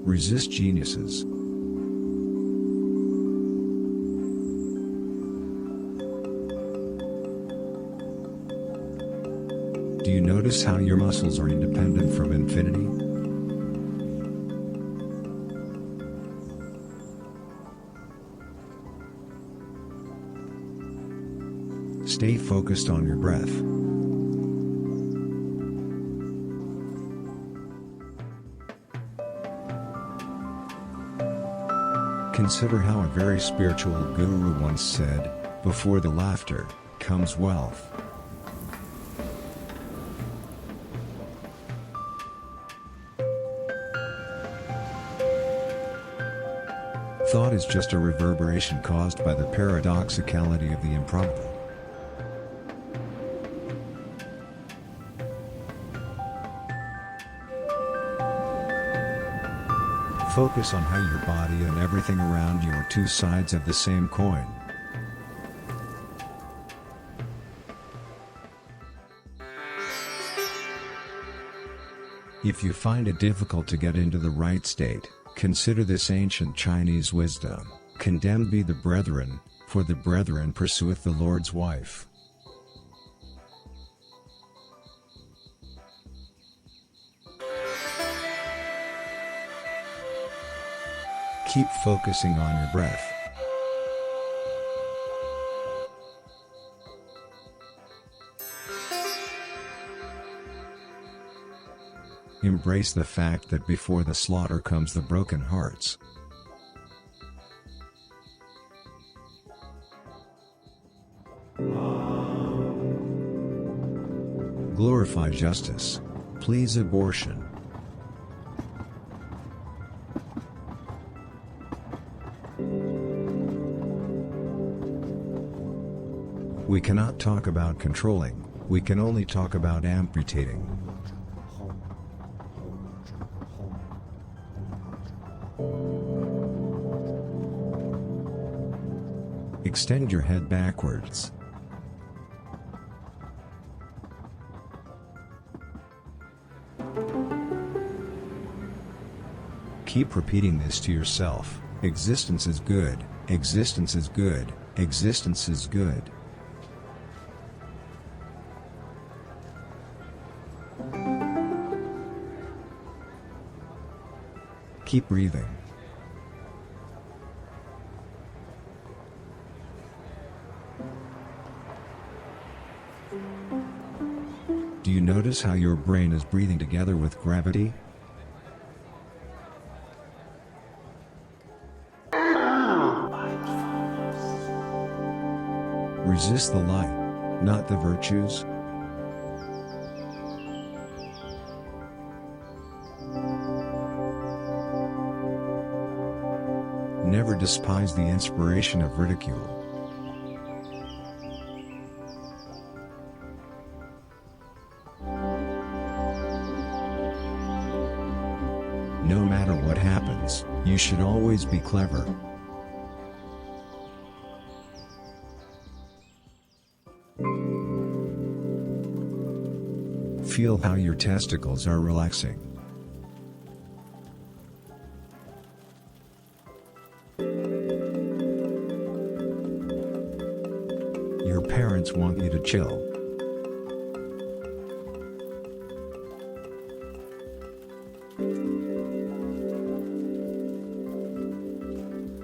Resist geniuses. Do you notice how your muscles are independent from infinity? Stay focused on your breath. Consider how a very spiritual guru once said, "Before the laughter comes wealth." Thought is just a reverberation caused by the paradoxicality of the improbable. Focus on how your body and everything around you are two sides of the same coin. If you find it difficult to get into the right state, consider this ancient Chinese wisdom: "Condemned be the brethren, for the brethren pursueth the Lord's wife." Keep focusing on your breath. Embrace the fact that before the slaughter comes the broken hearts. Glorify justice. Please abortion. We cannot talk about controlling, we can only talk about amputating. Extend your head backwards. Keep repeating this to yourself: existence is good, existence is good, existence is good. Keep breathing. Do you notice how your brain is breathing together with gravity? Resist the light, not the virtues. Never despise the inspiration of ridicule. No matter what happens, you should always be clever. Feel how your testicles are relaxing. Your parents want you to chill.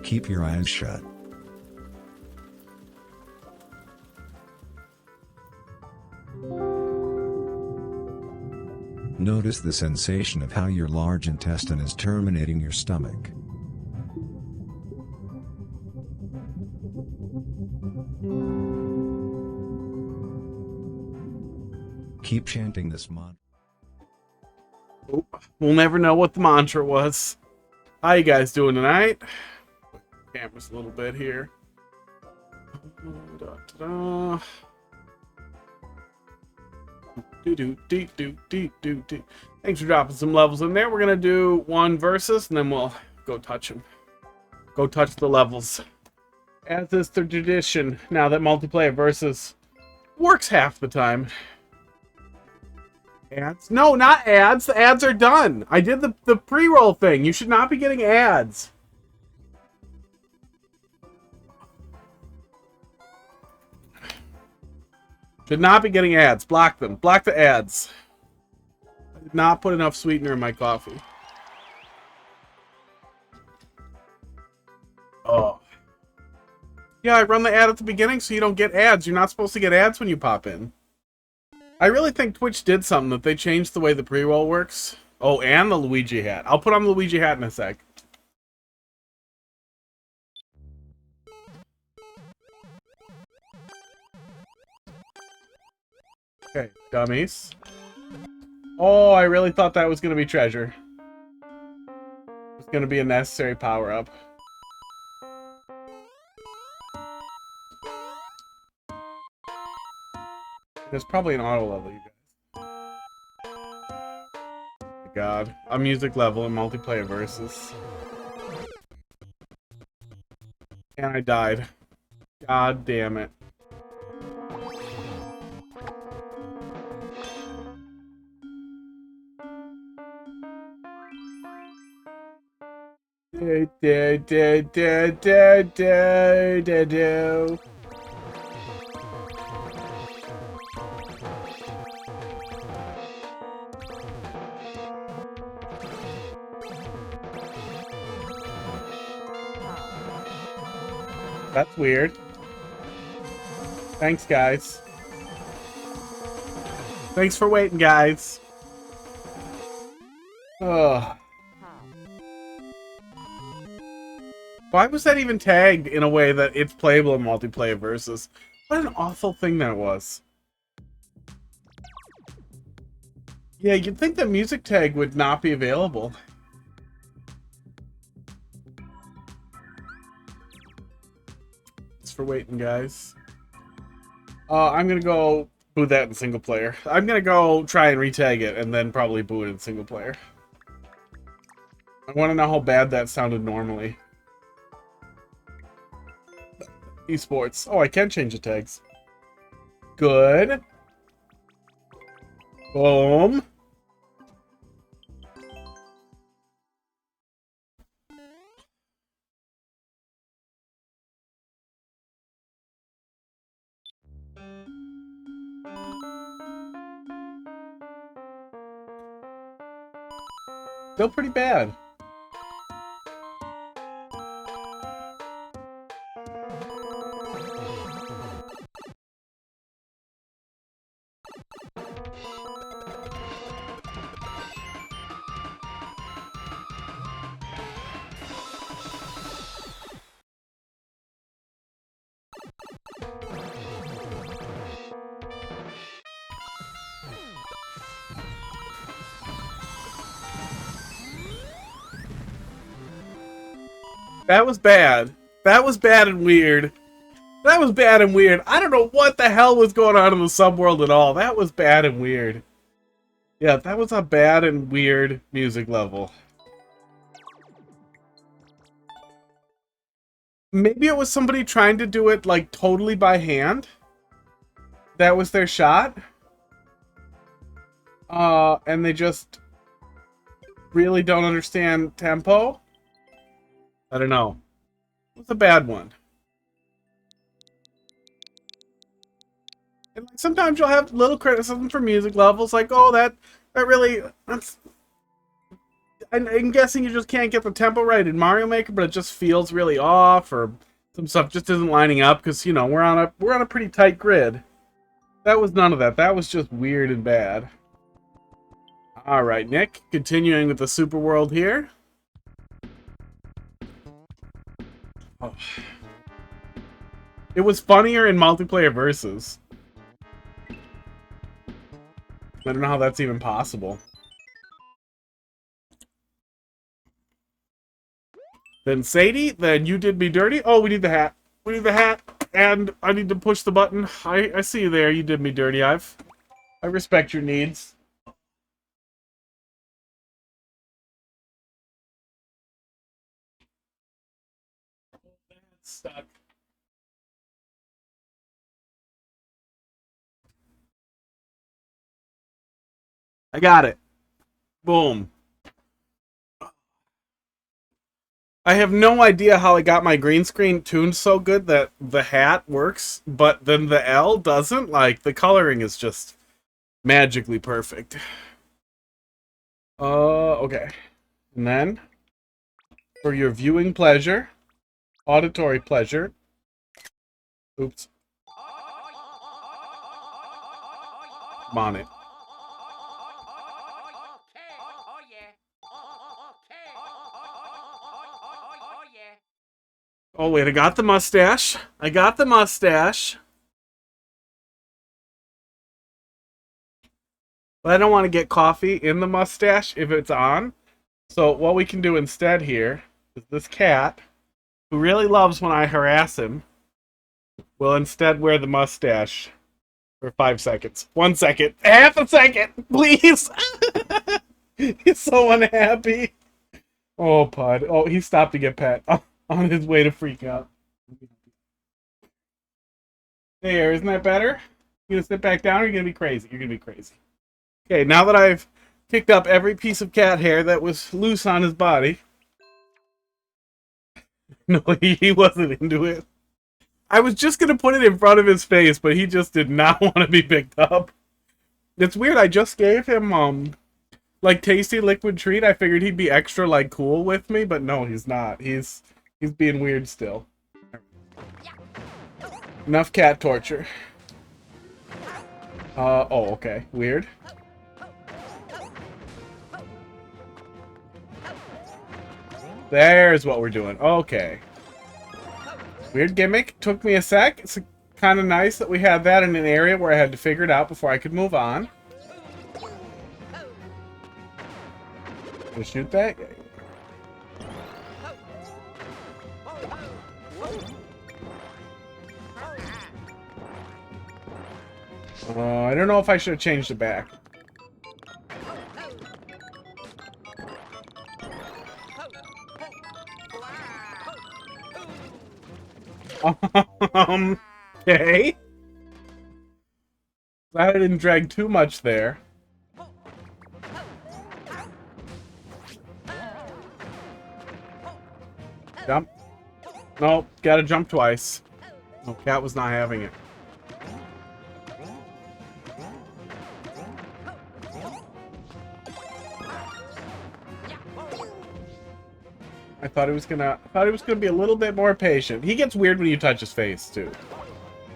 Keep your eyes shut. Notice the sensation of how your large intestine is terminating your stomach. Keep chanting this mantra. Oh, we'll never know what the mantra was. How you guys doing tonight? Camera's a little bit here. Da-da-da. Do. Thanks for dropping some levels in there. We're gonna do one versus, and then we'll go touch them. Go touch the levels. As is the tradition, now that multiplayer versus works half the time. Ads? No, not ads. The ads are done. I did the pre-roll thing. You should not be getting ads. Should not be getting ads. Block them. Block the ads. I did not put enough sweetener in my coffee. Oh. Yeah, I run the ad at the beginning so you don't get ads. You're not supposed to get ads when you pop in. I really think Twitch did something, that they changed the way the pre-roll works. Oh, and the Luigi hat. I'll put on the Luigi hat in a sec. Okay, dummies. Oh, I really thought that was going to be treasure. It was going to be a necessary power-up. There's probably an auto level, you guys. Oh, God. A music level in multiplayer versus. And I died. God damn it. That's weird. Thanks, guys. Thanks for waiting, guys. Ugh. Why was that even tagged in a way that it's playable in multiplayer versus? What an awful thing that was. Yeah, you'd think the music tag would not be available. Thanks for waiting, guys. I'm gonna go boot that in single player. I'm gonna go try and retag it and then probably boot it in single player. I want to know how bad that sounded normally. Esports. Oh, I can change the tags. Good. Boom. Still pretty bad. That was bad. That was bad and weird. That was bad and weird. I don't know what the hell was going on in the subworld at all. That was bad and weird. Yeah, that was a bad and weird music level. Maybe it was somebody trying to do it, like, totally by hand. That was their shot. And they just really don't understand tempo. I don't know. It was a bad one. And like, sometimes you'll have little criticism for music levels, like, oh, that really, that's... I'm guessing you just can't get the tempo right in Mario Maker, but it just feels really off, or some stuff just isn't lining up, because, you know, we're on a pretty tight grid. That was none of that. That was just weird and bad. Alright, Nick, continuing with the Super World here. Oh. It was funnier in multiplayer versus. I don't know how that's even possible. Then Sadie, then you did me dirty. Oh, we need the hat. We need the hat, and I need to push the button. I see you there. You did me dirty. I respect your needs. That's stuck. I got it. Boom. I have no idea how I got my green screen tuned so good that the hat works, but then the L doesn't. Like, the coloring is just magically perfect. Okay. And then, for your viewing pleasure, auditory pleasure. Oops. Come on it. Oh, wait, I got the mustache. I got the mustache. But I don't want to get coffee in the mustache if it's on. So what we can do instead here is this cat, who really loves when I harass him, will instead wear the mustache for 5 seconds. 1 second. Half a second, please. He's so unhappy. Oh, Pud. Oh, he stopped to get pet on his way to freak out. There, isn't that better? You gonna sit back down or are you gonna be crazy? You're gonna be crazy. Okay, now that I've picked up every piece of cat hair that was loose on his body. No, he wasn't into it. I was just gonna put it in front of his face, but he just did not want to be picked up. It's weird, I just gave him, like, tasty liquid treat. I figured he'd be extra, like, cool with me, but no, he's not. He's being weird still. Enough cat torture. Oh, okay. Weird. There's what we're doing. Okay. Weird gimmick. Took me a sec. It's kind of nice that we had that in an area where I had to figure it out before I could move on. Gonna shoot that? I don't know if I should have changed it back. Okay. Glad I didn't drag too much there. Jump. Nope, gotta jump twice. Oh, cat was not having it. I thought he was gonna be a little bit more patient. He gets weird when you touch his face too.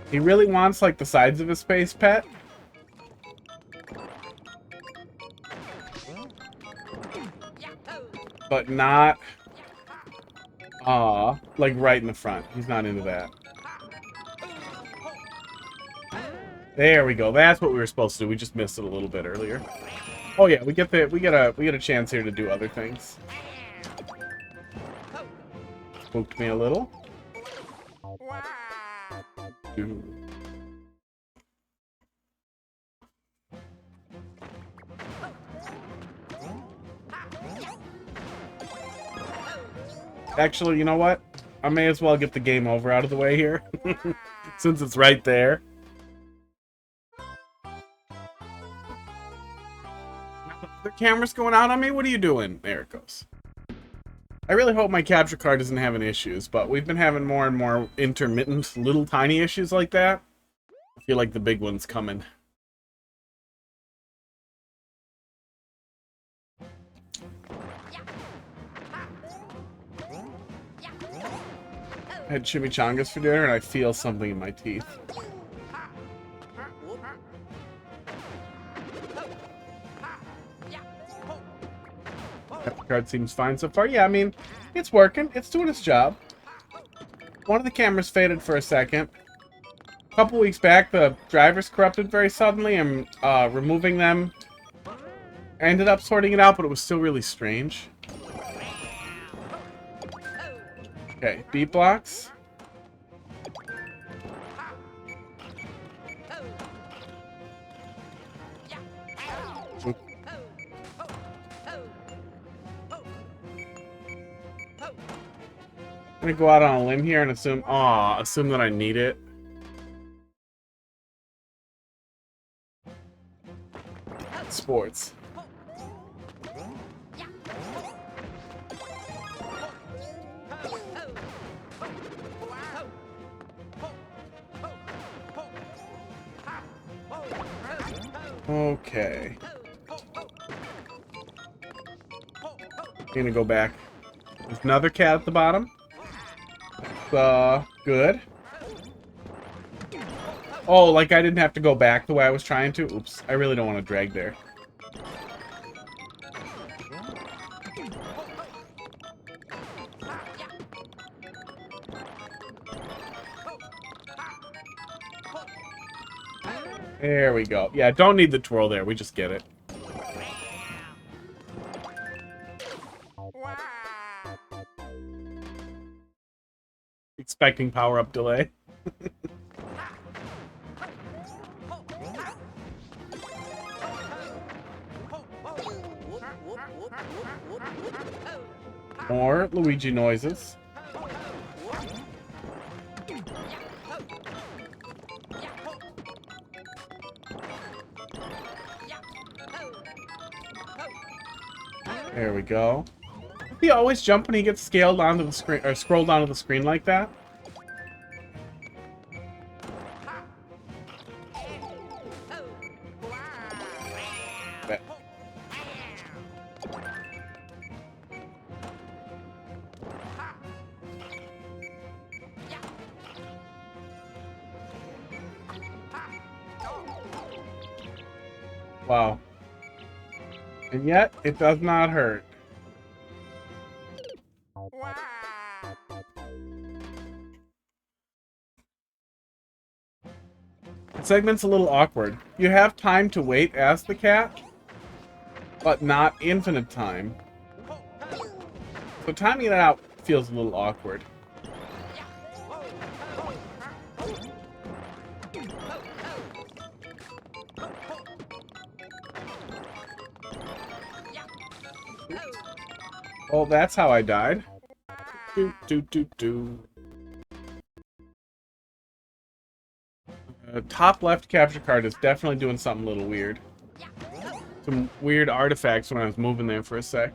He really wants like the sides of his face pet. But not like right in the front. He's not into that. There we go. That's what we were supposed to do. We just missed it a little bit earlier. Oh yeah, we get a chance here to do other things. Spooked me a little. Ooh. Actually, you know what? I may as well get the game over out of the way here. Since it's right there. The camera's going out on me? What are you doing? There it goes. I really hope my capture card doesn't have any issues, but we've been having more and more intermittent, little tiny issues like that. I feel like the big one's coming. I had chimichangas for dinner and I feel something in my teeth. Capture card seems fine so far. Yeah, I mean, it's working. It's doing its job. One of the cameras faded for a second. A couple weeks back, the drivers corrupted very suddenly, and removing them, I ended up sorting it out, but it was still really strange. Okay, beat blocks. I'm gonna go out on a limb here and assume that I need it. Sports. Okay. Gonna go back. There's another cat at the bottom. Good. Oh, like I didn't have to go back the way I was trying to? Oops. I really don't want to drag there. There we go. Yeah, don't need the twirl there. We just get it. Expecting power-up delay. More Luigi noises. There we go. Does he always jump when he gets scaled onto the screen or scrolled onto the screen like that? Bet. Wow. And yet, it does not hurt. The segment's a little awkward. You have time to wait as the cat, but not infinite time. So timing it out feels a little awkward. Well, that's how I died. Top left capture card is definitely doing something a little weird. Some weird artifacts when I was moving there for a sec.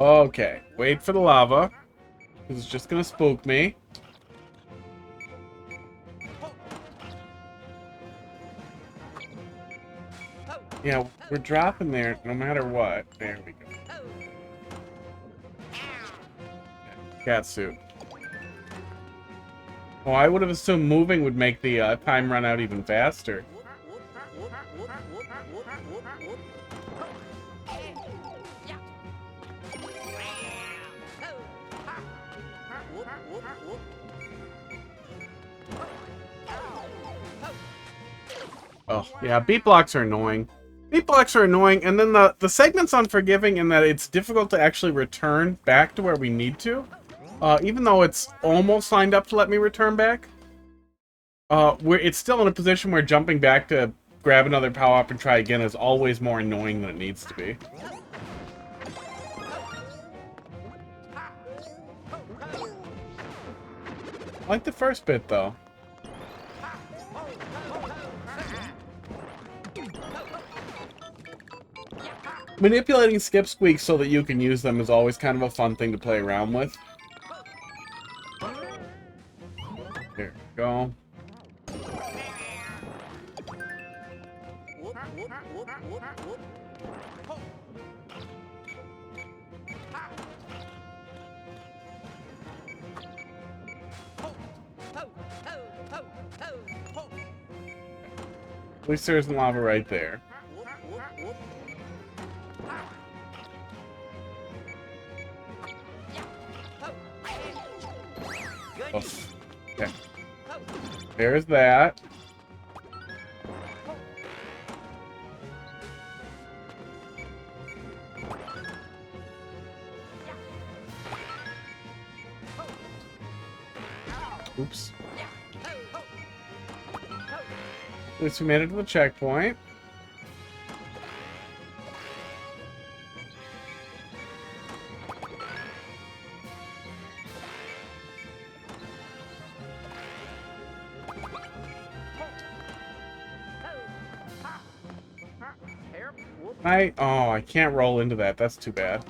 Okay, wait for the lava. This is just gonna spook me. Yeah, we're dropping there no matter what. There we go. Cat suit. Oh, I would have assumed moving would make the time run out even faster. Oh, yeah, beat blocks are annoying. Beat blocks are annoying, and then the segment's unforgiving in that it's difficult to actually return back to where we need to. Even though it's almost lined up to let me return back. It's still in a position where jumping back to grab another power-up and try again is always more annoying than it needs to be. I like the first bit, though. Manipulating skip squeaks so that you can use them is always kind of a fun thing to play around with. There we go. At least there's lava right there. Oh, okay. There's that. Oops. At least we made it to the checkpoint. Oh, I can't roll into that. That's too bad.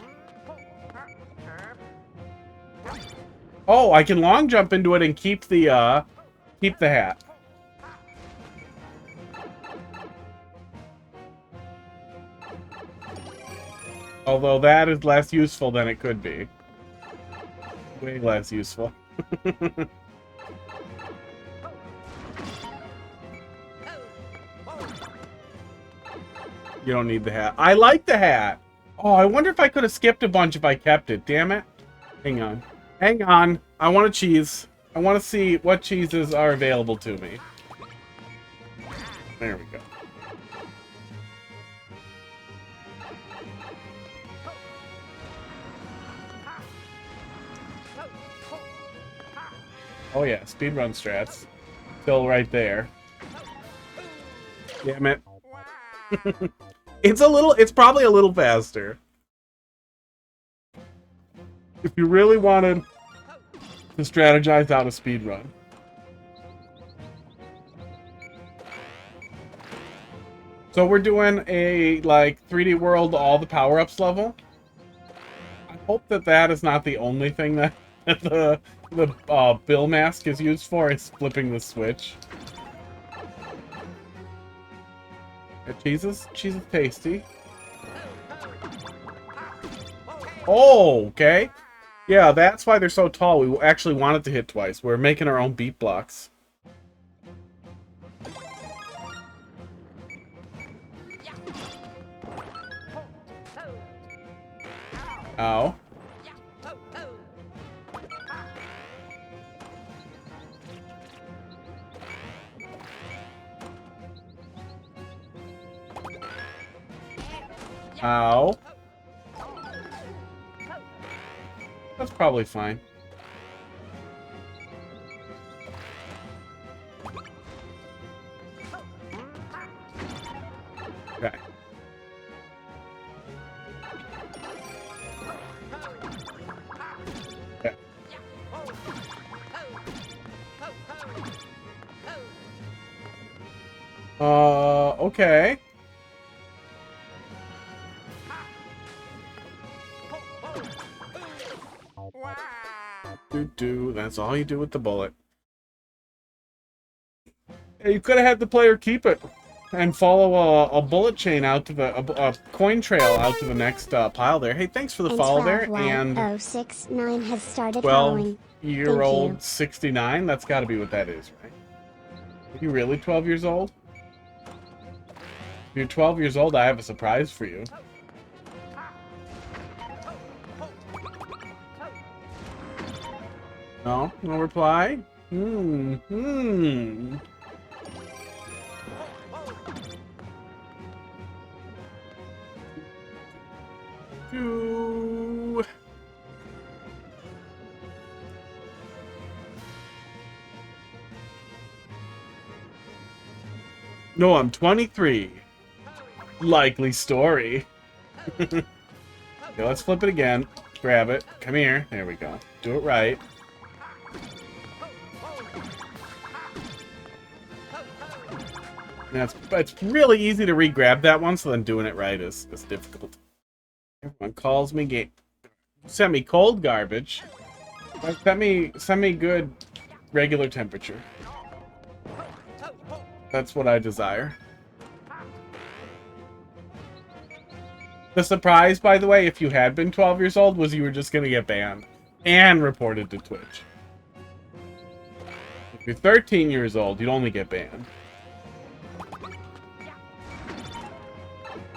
Oh, I can long jump into it and keep the hat. Although that is less useful than it could be. Way less useful. You don't need the hat. I like the hat! Oh, I wonder if I could have skipped a bunch if I kept it. Damn it. Hang on. Hang on. I want a cheese. I want to see what cheeses are available to me. There we go. Oh yeah, speedrun strats. Still right there. Damn it. It's probably a little faster. If you really wanted to strategize how to speedrun. So we're doing a, like, 3D World all the power-ups level. I hope that that is not the only thing that the Bill mask is used for, is flipping the switch. Cheese is tasty. Oh, okay. Yeah, that's why they're so tall. We actually wanted to hit twice. We're making our own beat blocks. Ow. Ow. That's probably fine. Okay. Okay. Okay. That's all you do with the bullet. Hey, you could have had the player keep it and follow a bullet chain out to the a coin trail out to the next pile there. Hey, thanks for the follow there. And 069 has started 12-year-old 69. That's got to be what that is, right? Are you really 12 years old? If you're 12 years old, I have a surprise for you. No? No reply? No, I'm 23. Likely story. Okay, let's flip it again. Grab it. Come here. There we go. Do it right. It's really easy to re-grab that one, so then doing it right is difficult. Everyone calls me game. Send me cold garbage. Send me good regular temperature. That's what I desire. The surprise, by the way, if you had been 12 years old, was you were just gonna get banned and reported to Twitch. If you're 13 years old, you'd only get banned.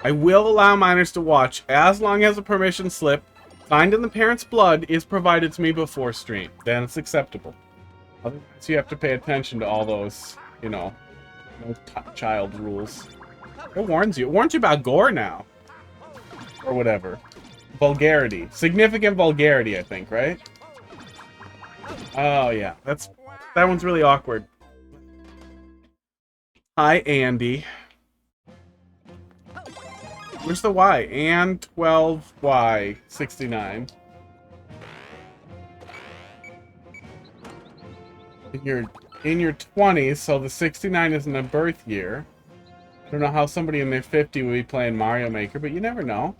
I will allow minors to watch as long as a permission slip signed in the parent's blood is provided to me before stream. Then it's acceptable. Otherwise, you have to pay attention to all those, you know, child rules. It warns you. It warns you about gore now. Or whatever. Vulgarity. Significant vulgarity, I think, right? Oh, yeah. That one's really awkward. Hi, Andy. Where's the Y? And 12Y69. in your 20s, so the 69 isn't a birth year. I don't know how somebody in their 50 would be playing Mario Maker, but you never know.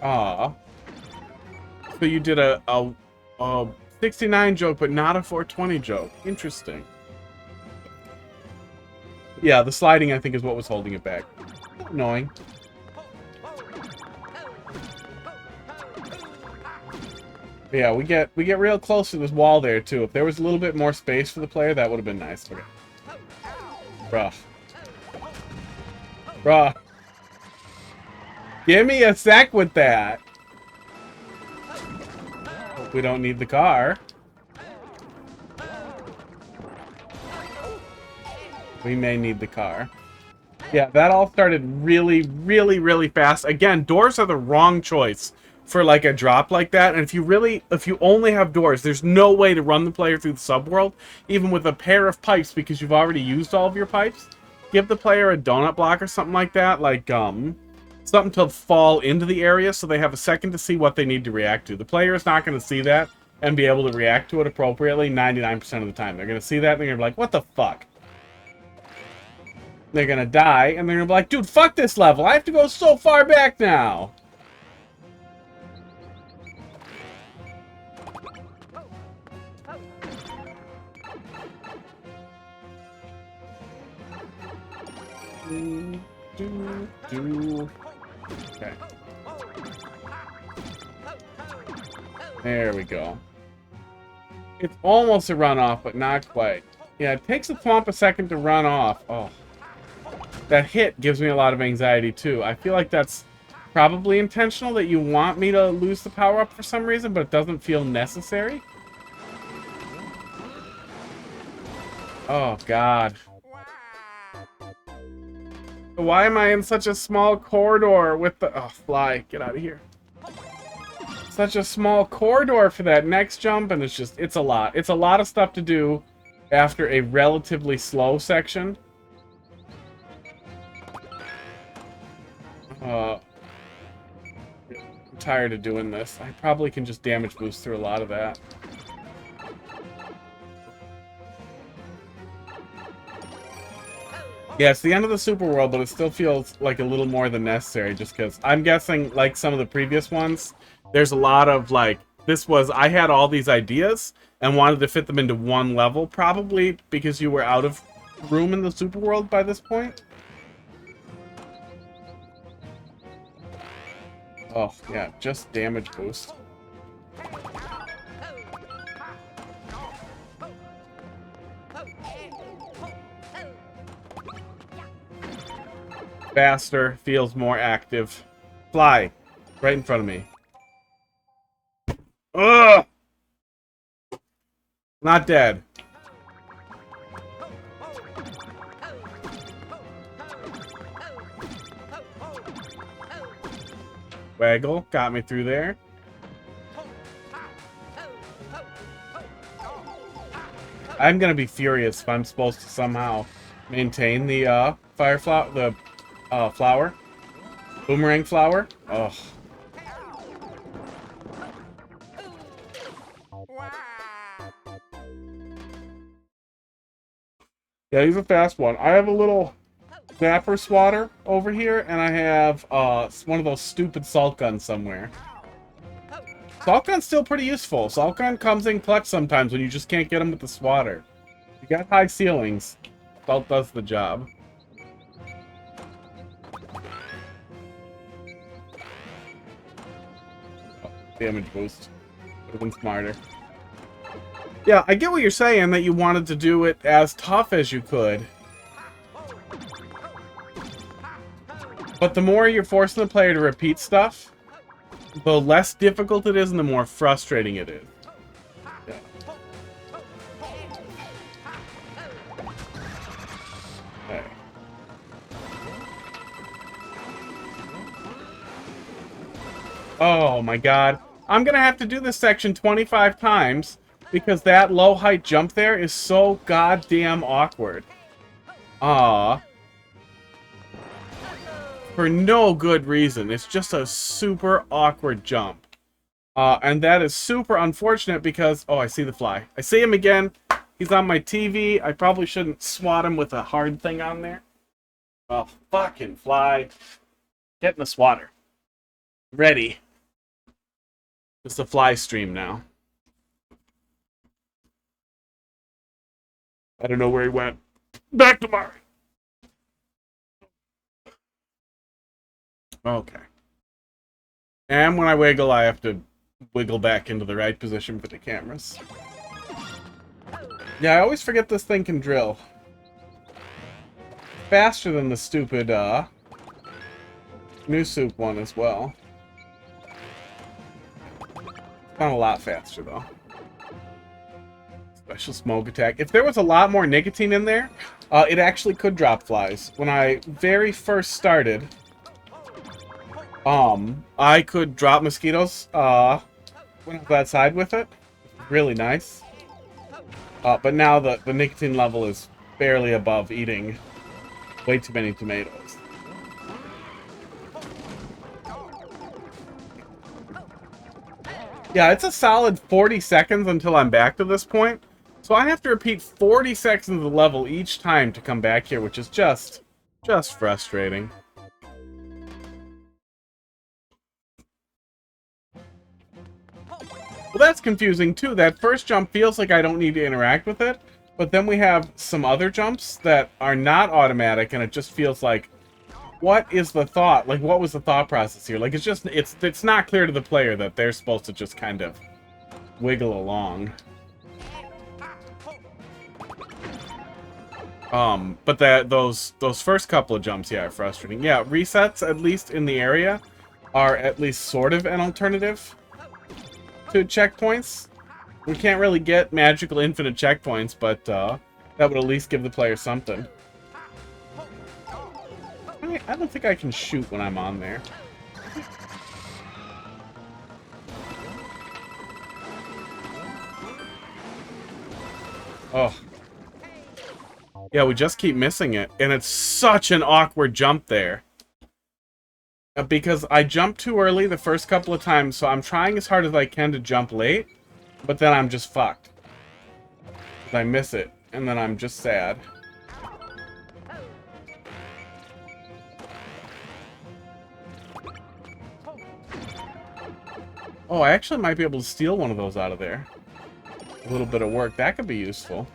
Ah. So you did a 69 joke, but not a 420 joke. Interesting. Yeah, the sliding, I think, is what was holding it back. Annoying. But yeah, we get real close to this wall there, too. If there was a little bit more space for the player, that would have been nice. Okay. Bruh. Bruh. Give me a sec with that. Hope we don't need the car. We may need the car. Yeah, that all started really, really, really fast. Again, doors are the wrong choice for like a drop like that. And if you only have doors, there's no way to run the player through the subworld, even with a pair of pipes, because you've already used all of your pipes. Give the player a donut block or something like that, like something to fall into the area so they have a second to see what they need to react to. The player is not going to see that and be able to react to it appropriately 99% of the time. They're going to see that and they're going to be like, what the fuck? They're going to die and they're going to be like, dude, fuck this level. I have to go so far back now. Okay. There we go. It's almost a runoff, but not quite. Yeah, it takes the Thwomp a second to run off. Oh. That hit gives me a lot of anxiety, too. I feel like that's probably intentional, that you want me to lose the power-up for some reason, but it doesn't feel necessary. Oh, God. Why am I in such a small corridor with the... Oh, fly. Get out of here. Such a small corridor for that next jump, and it's a lot. It's a lot of stuff to do after a relatively slow section. I'm tired of doing this. I probably can just damage boost through a lot of that. Yeah, it's the end of the super world, but it still feels like a little more than necessary, just because I'm guessing, like some of the previous ones, there's a lot of, like, I had all these ideas and wanted to fit them into one level, probably because you were out of room in the super world by this point. Oh, yeah, just damage boost. Faster, feels more active. Fly. Right in front of me. Ugh! Not dead. Waggle. Got me through there. I'm gonna be furious if I'm supposed to somehow maintain the flower. Boomerang flower. Ugh. Yeah, he's a fast one. I have a little Zapper Swatter over here, and I have one of those stupid Salt Guns somewhere. Salt Gun's still pretty useful. Salt Gun comes in clutch sometimes when you just can't get them with the Swatter. You got high ceilings. Salt does the job. Oh, damage boost. Would have been smarter. Yeah, I get what you're saying, that you wanted to do it as tough as you could. But the more you're forcing the player to repeat stuff, the less difficult it is and the more frustrating it is. Yeah. Okay. Oh my god. I'm gonna have to do this section 25 times because that low height jump there is so goddamn awkward. Aww. For no good reason. It's just a super awkward jump. And that is super unfortunate because... Oh, I see the fly. I see him again. He's on my TV. I probably shouldn't swat him with a hard thing on there. Oh, fucking fly. Get in the swatter. Ready. It's the fly stream now. I don't know where he went. Back to Mari. Okay. And when I wiggle, I have to wiggle back into the right position for the cameras. Yeah, I always forget this thing can drill. Faster than the stupid, new soup one as well. Not a lot faster, though. Special smoke attack. If there was a lot more nicotine in there, it actually could drop flies. When I very first started, I could drop mosquitoes, when I was outside with it. Really nice. But now the nicotine level is barely above eating way too many tomatoes. Yeah, it's a solid 40 seconds until I'm back to this point. So I have to repeat 40 seconds of the level each time to come back here, which is just frustrating. Well, that's confusing too. That first jump feels like I don't need to interact with it, but then we have some other jumps that are not automatic, and it just feels like, what is the thought? Like, what was the thought process here? Like, it's not clear to the player that they're supposed to just kind of wiggle along. But those first couple of jumps, yeah, are frustrating. Yeah, resets, at least in the area, are at least sort of an alternative to checkpoints. We can't really get magical infinite checkpoints, but that would at least give the player something. I don't think I can shoot when I'm on there. Oh. Yeah, we just keep missing it. And it's such an awkward jump there. Because I jumped too early the first couple of times, so I'm trying as hard as I can to jump late. But then I'm just fucked. I miss it. And then I'm just sad. Oh, I actually might be able to steal one of those out of there. A little bit of work. That could be useful.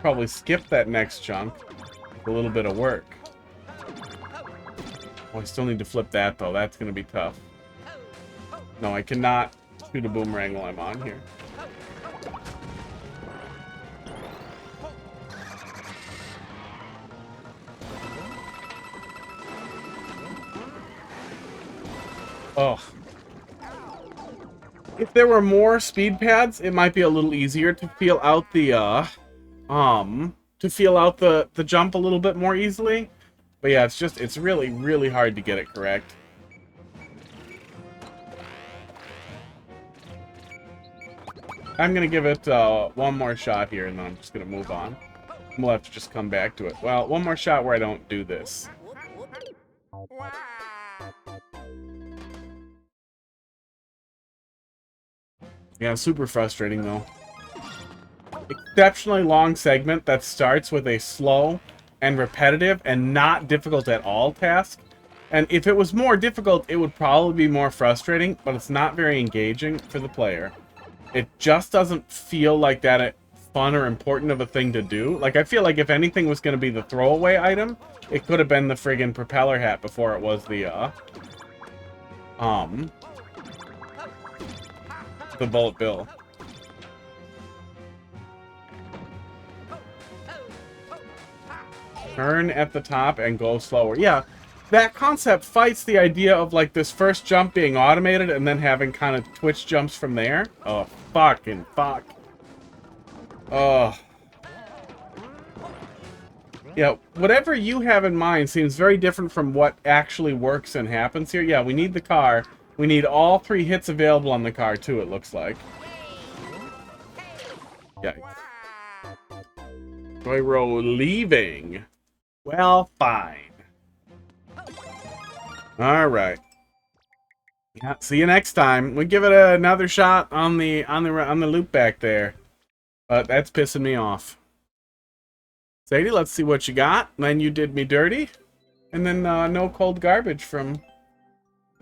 Probably skip that next chunk. A little bit of work. Oh, I still need to flip that, though. That's going to be tough. No, I cannot shoot a boomerang while I'm on here. Oh. If there were more speed pads, it might be a little easier to feel out the, the jump a little bit more easily. But yeah, it's really, really hard to get it correct. I'm gonna give it, one more shot here, and then I'm just gonna move on. We'll have to just come back to it. Well, one more shot where I don't do this. Yeah, super frustrating, though. Exceptionally long segment that starts with a slow and repetitive and not difficult at all task. And if it was more difficult, it would probably be more frustrating, but it's not very engaging for the player. It just doesn't feel like that fun or important of a thing to do. Like, I feel like if anything was going to be the throwaway item, it could have been the friggin' propeller hat before it was the bullet bill. Turn at the top and go slower. Yeah, that concept fights the idea of, like, this first jump being automated and then having kind of twitch jumps from there. Oh, fucking fuck. Oh. Yeah, whatever you have in mind seems very different from what actually works and happens here. Yeah, we need the car. We need all 3 hits available on the car, too, it looks like. Yeah. Joyro leaving. Well, fine. Alright. Yeah, see you next time. We give it another shot on the loop back there. But that's pissing me off. Sadie, let's see what you got. Then you did me dirty. And then no cold garbage from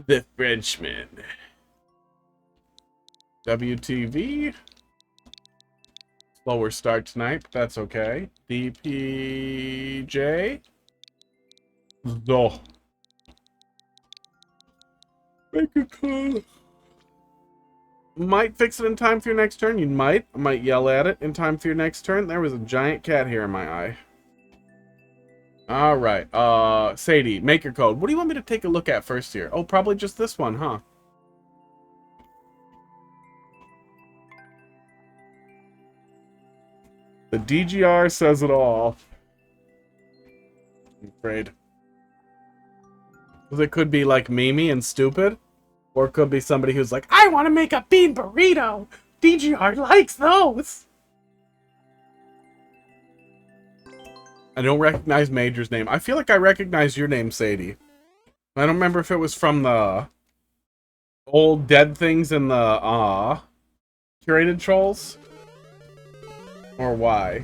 the Frenchman. WTV. Slower start tonight, but that's okay. DPJ. Zo. Make a call. Might fix it in time for your next turn. You might. I might yell at it in time for your next turn. There was a giant cat hair in my eye. Alright. Sadie, maker code. What do you want me to take a look at first here? Oh, probably just this one, huh? The DGR says it all. I'm afraid. Because it could be like Mimi and stupid. Or it could be somebody who's like, I want to make a bean burrito. DGR likes those. I don't recognize Major's name. I feel like I recognize your name, Sadie. I don't remember if it was from the old dead things in the curated trolls. Or why?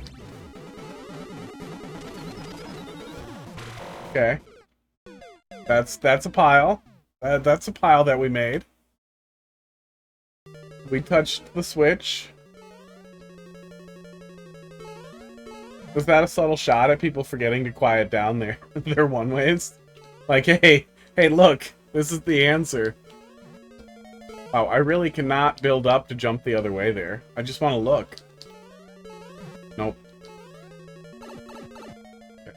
Okay. That's a pile. That's a pile that we made. We touched the switch. Was that a subtle shot at people forgetting to quiet down their one-ways? Like, hey, look, this is the answer. Wow, I really cannot build up to jump the other way there. I just want to look. Nope. Okay.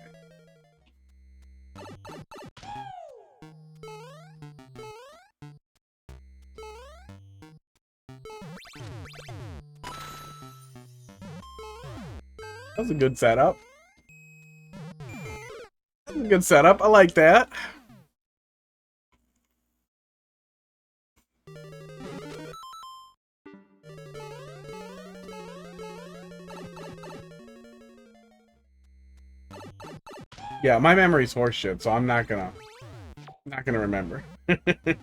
That was a good setup. That was a good setup. I like that. Yeah, my memory's horseshit, so I'm not gonna remember. Okay,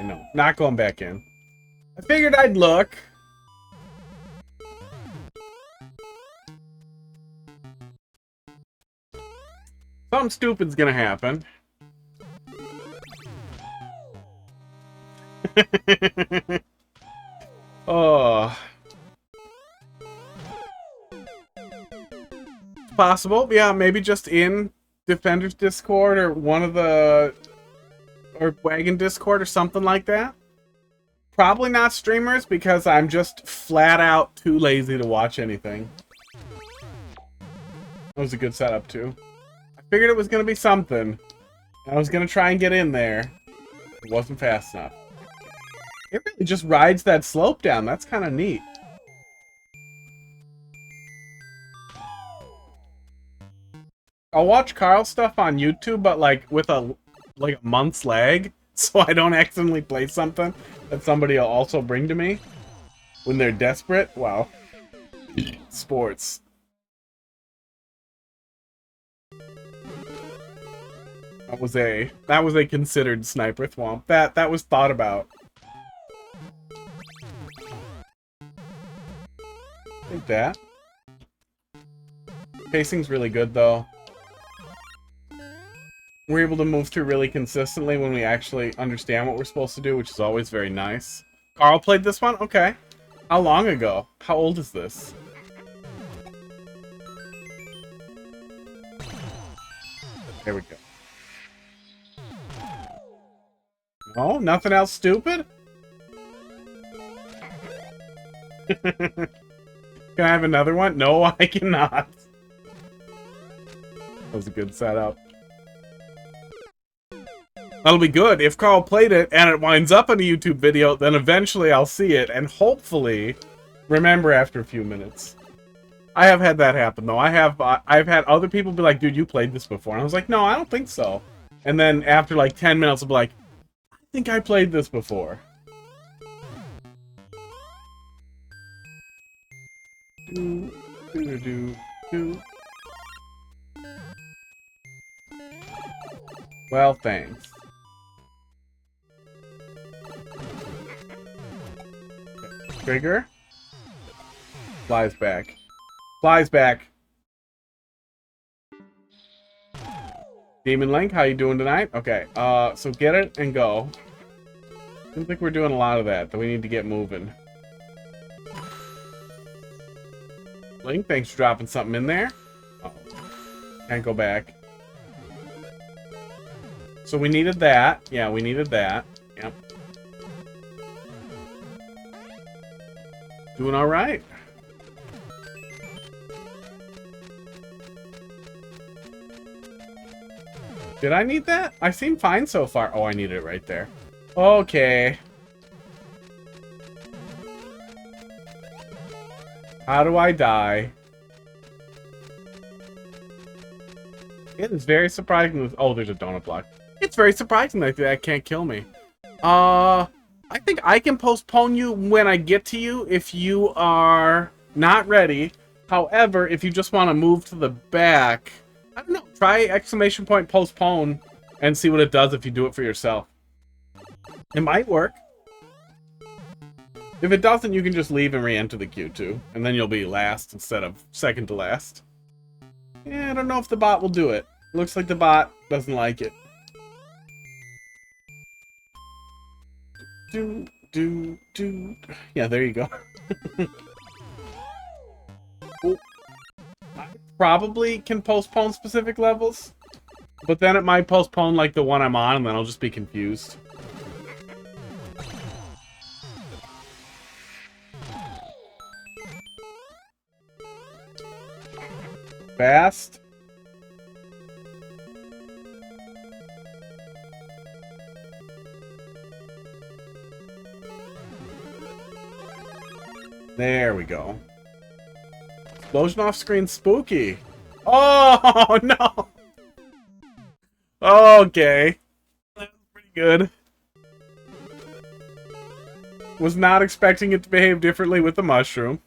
no, not going back in. I figured I'd look. Something stupid's gonna happen. Oh. It's possible. Yeah, maybe just in Defender's Discord or one of the... or Wagon Discord or something like that. Probably not streamers because I'm just flat out too lazy to watch anything. That was a good setup too. I figured it was going to be something. I was going to try and get in there. It wasn't fast enough. It really just rides that slope down. That's kind of neat. I'll watch Carl stuff on YouTube, but like with a month's lag, so I don't accidentally play something that somebody will also bring to me when they're desperate. Wow. Sports. That was a considered sniper thwomp. That was thought about. Like that. Pacing's really good though. We're able to move through really consistently when we actually understand what we're supposed to do, which is always very nice. Carl played this one? Okay. How long ago? How old is this? There we go. No? Nothing else stupid? Can I have another one? No, I cannot. That was a good setup. That'll be good. If Carl played it and it winds up in a YouTube video, then eventually I'll see it and hopefully remember after a few minutes. I have had that happen though. I've had other people be like, dude, you played this before. And I was like, no, I don't think so. And then after like 10 minutes, I'll be like, I think I played this before. Do, do. Well, thanks. Trigger. Flies back. Flies back. Demon Link, how you doing tonight? Okay, so get it and go. Seems like we're doing a lot of that, but we need to get moving. Link, thanks for dropping something in there. Oh, can't go back. So we needed that. Yeah, we needed that. Yep. Doing all right. Did I need that? I seem fine so far. Oh, I needed it right there. Okay. How do I die? It is very surprising. Oh, there's a donut block. It's very surprising that that can't kill me. I think I can postpone you when I get to you if you are not ready. However, if you just want to move to the back, I don't know. Try exclamation point postpone and see what it does if you do it for yourself. It might work. If it doesn't, you can just leave and re-enter the queue too. And then you'll be last instead of second to last. Yeah, I don't know if the bot will do it. Looks like the bot doesn't like it. Do. Yeah, there you go. Ooh. I probably can postpone specific levels, but then it might postpone like the one I'm on, and then I'll just be confused. Fast. There we go. Explosion off screen spooky. Oh no. Okay. That was pretty good. Was not expecting it to behave differently with the mushroom.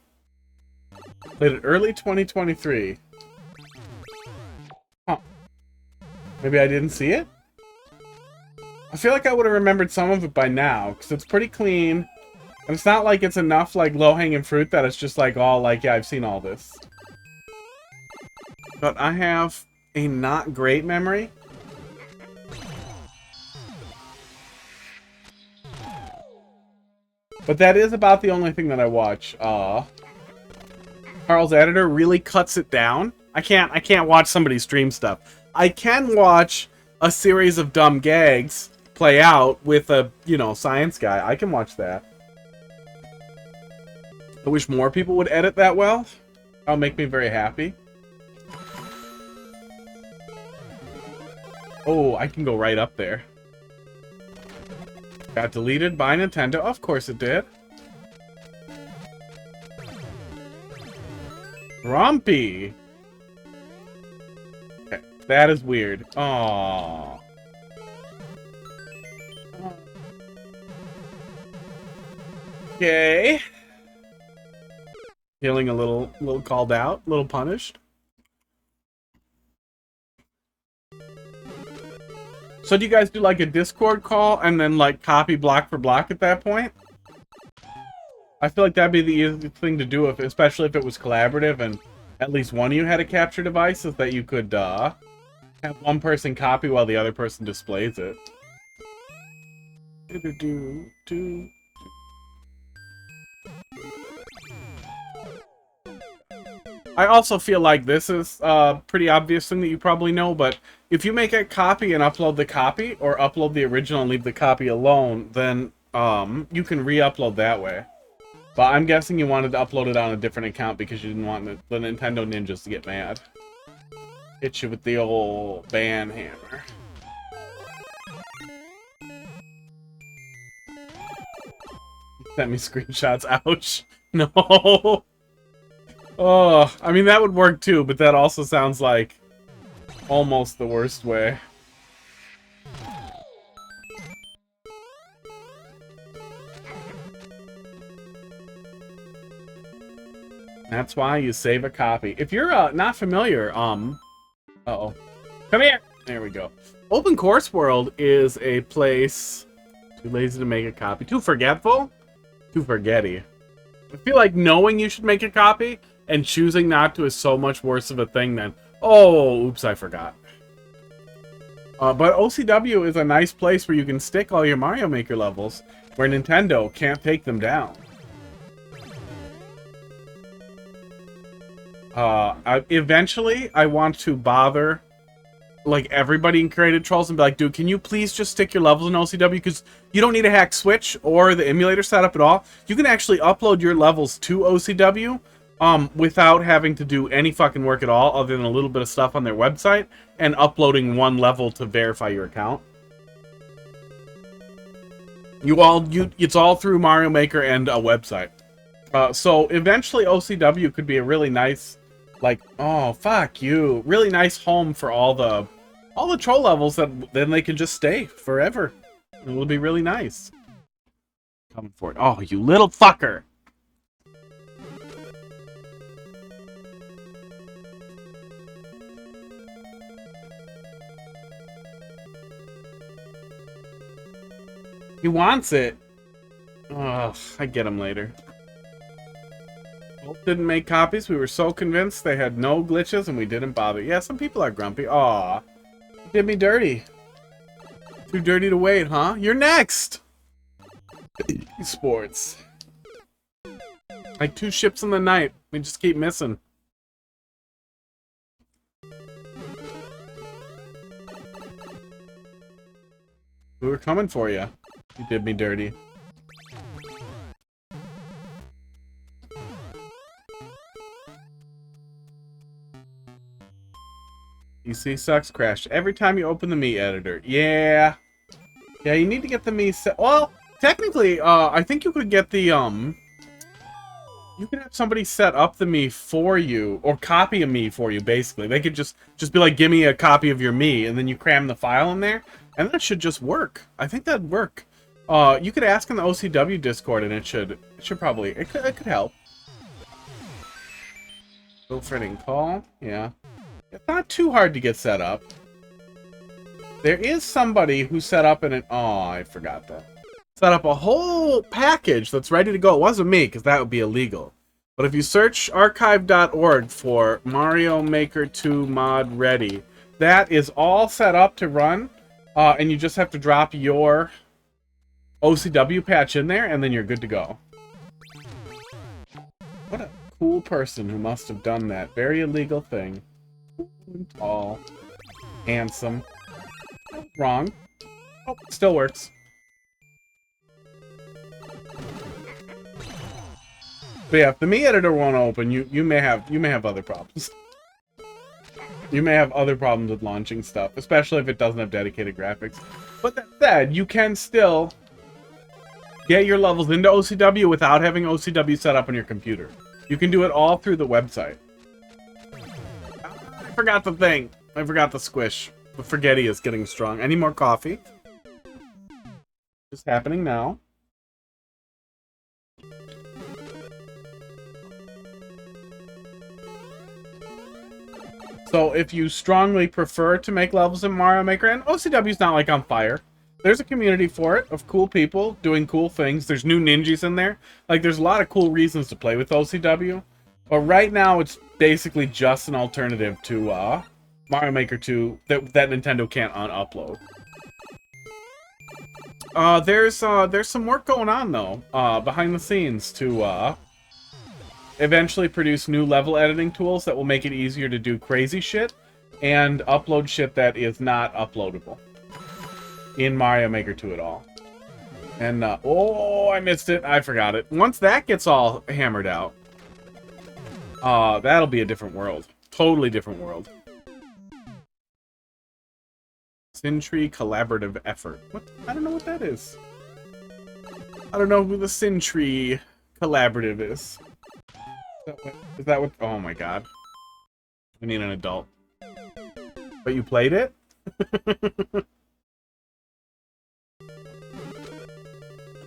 Played it early 2023. Huh. Maybe I didn't see it? I feel like I would have remembered some of it by now, because it's pretty clean. And it's not like it's enough, like, low-hanging fruit that it's just, like, all, like, yeah, I've seen all this. But I have a not great memory. But that is about the only thing that I watch. Carl's editor really cuts it down. I can't watch somebody stream stuff. I can watch a series of dumb gags play out with a, you know, science guy. I can watch that. I wish more people would edit that well. That'll make me very happy. Oh, I can go right up there. Got deleted by Nintendo. Of course it did. Grumpy. Okay, that is weird. Aww. Okay. Feeling a little called out, a little punished. So do you guys do like a Discord call and then like copy block for block at that point? I feel like that'd be the easiest thing to do, if, especially if it was collaborative and at least one of you had a capture device, so that you could have one person copy while the other person displays it. I also feel like this is a pretty obvious thing that you probably know, but if you make a copy and upload the copy, or upload the original and leave the copy alone, then you can re-upload that way. But I'm guessing you wanted to upload it on a different account because you didn't want the Nintendo Ninjas to get mad. Hit you with the old ban hammer. Send me screenshots. Ouch. No. Oh, I mean, that would work too, but that also sounds like almost the worst way. That's why you save a copy. If you're not familiar, uh-oh. Come here! There we go. Open Course World is a place... Too lazy to make a copy. Too forgetful? Too forgetty. I feel like knowing you should make a copy and choosing not to is so much worse of a thing than, oh, oops, I forgot. But OCW is a nice place where you can stick all your Mario Maker levels where Nintendo can't take them down. Eventually, I want to bother like everybody in Creative Trolls and be like, dude, can you please just stick your levels in OCW? Because you don't need a hack switch or the emulator setup at all. You can actually upload your levels to OCW without having to do any fucking work at all other than a little bit of stuff on their website and uploading one level to verify your account. It's all through Mario Maker and a website. So eventually OCW could be a really nice, like, oh, fuck you, really nice home for all the troll levels that then they can just stay forever. It'll be really nice. Coming for it. Oh, you little fucker. He wants it. Ugh, I get him later. Both didn't make copies. We were so convinced they had no glitches and we didn't bother. Yeah, some people are grumpy. Aw. You did me dirty. Too dirty to wait, huh? You're next! Sports. Like 2 ships in the night. We just keep missing. We were coming for you. You did me dirty. PC sucks, crashed every time you open the Mii editor. Yeah. Yeah, you need to get the Mii set. Well, technically, I think you could get the, you could have somebody set up the Mii for you, or copy a Mii for you, basically. They could just be like, give me a copy of your Mii, and then you cram the file in there, and that should just work. I think that'd work. You could ask in the OCW Discord, and it should probably, it could help. Wilfred call, yeah. It's not too hard to get set up. There is somebody who set up oh, I forgot that. Set up a whole package that's ready to go. It wasn't me, because that would be illegal. But if you search archive.org for Mario Maker 2 mod ready, that is all set up to run, and you just have to drop your OCW patch in there, and then you're good to go. What a cool person who must have done that very illegal thing. Tall, handsome. Wrong. Oh, still works. But yeah, if the Mii editor won't open, you may have other problems. You may have other problems with launching stuff, especially if it doesn't have dedicated graphics. But that said, you can still get your levels into OCW without having OCW set up on your computer. You can do it all through the website. I forgot the thing. I forgot the squish. The forgetty is getting strong. Any more coffee? Just happening now. So if you strongly prefer to make levels in Mario Maker, and OCW's not like on fire. There's a community for it of cool people doing cool things. There's new ninjas in there. Like, there's a lot of cool reasons to play with OCW. But right now, it's basically just an alternative to Mario Maker 2 that Nintendo can't upload. There's some work going on, though, behind the scenes to eventually produce new level editing tools that will make it easier to do crazy shit and upload shit that is not uploadable in Mario Maker 2 at all. And, oh, I missed it. I forgot it. Once that gets all hammered out, that'll be a different world. Totally different world. Sintry Collaborative Effort. What? I don't know what that is. I don't know who the Sintry Collaborative is. Is that what? Oh my god. I need an adult. But you played it?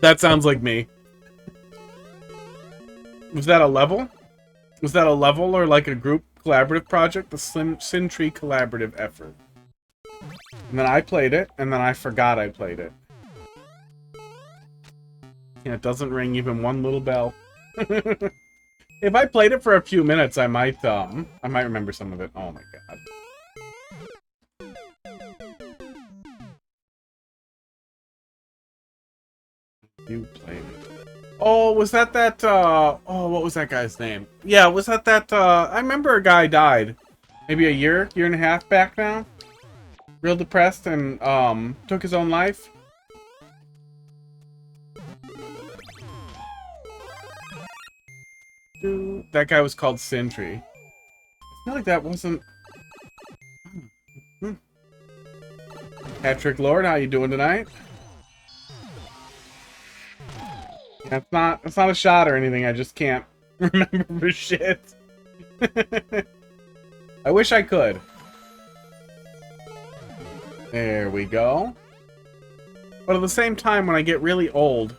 That sounds like me. Was that a level? Was that a level or like a group collaborative project? The Sin Tree collaborative effort. And then I played it, and then I forgot I played it. Yeah, it doesn't ring even one little bell. If I played it for a few minutes, I might remember some of it. Oh my god. You played it. Oh, was that oh, what was that guy's name? Yeah, was that I remember a guy died. Maybe a year and a half back now. Real depressed and, took his own life. Dude, that guy was called Sentry. I feel like that wasn't... Patrick Lord, how you doing tonight? Yeah, it's not a shot or anything, I just can't remember for shit. I wish I could. There we go. But at the same time, when I get really old,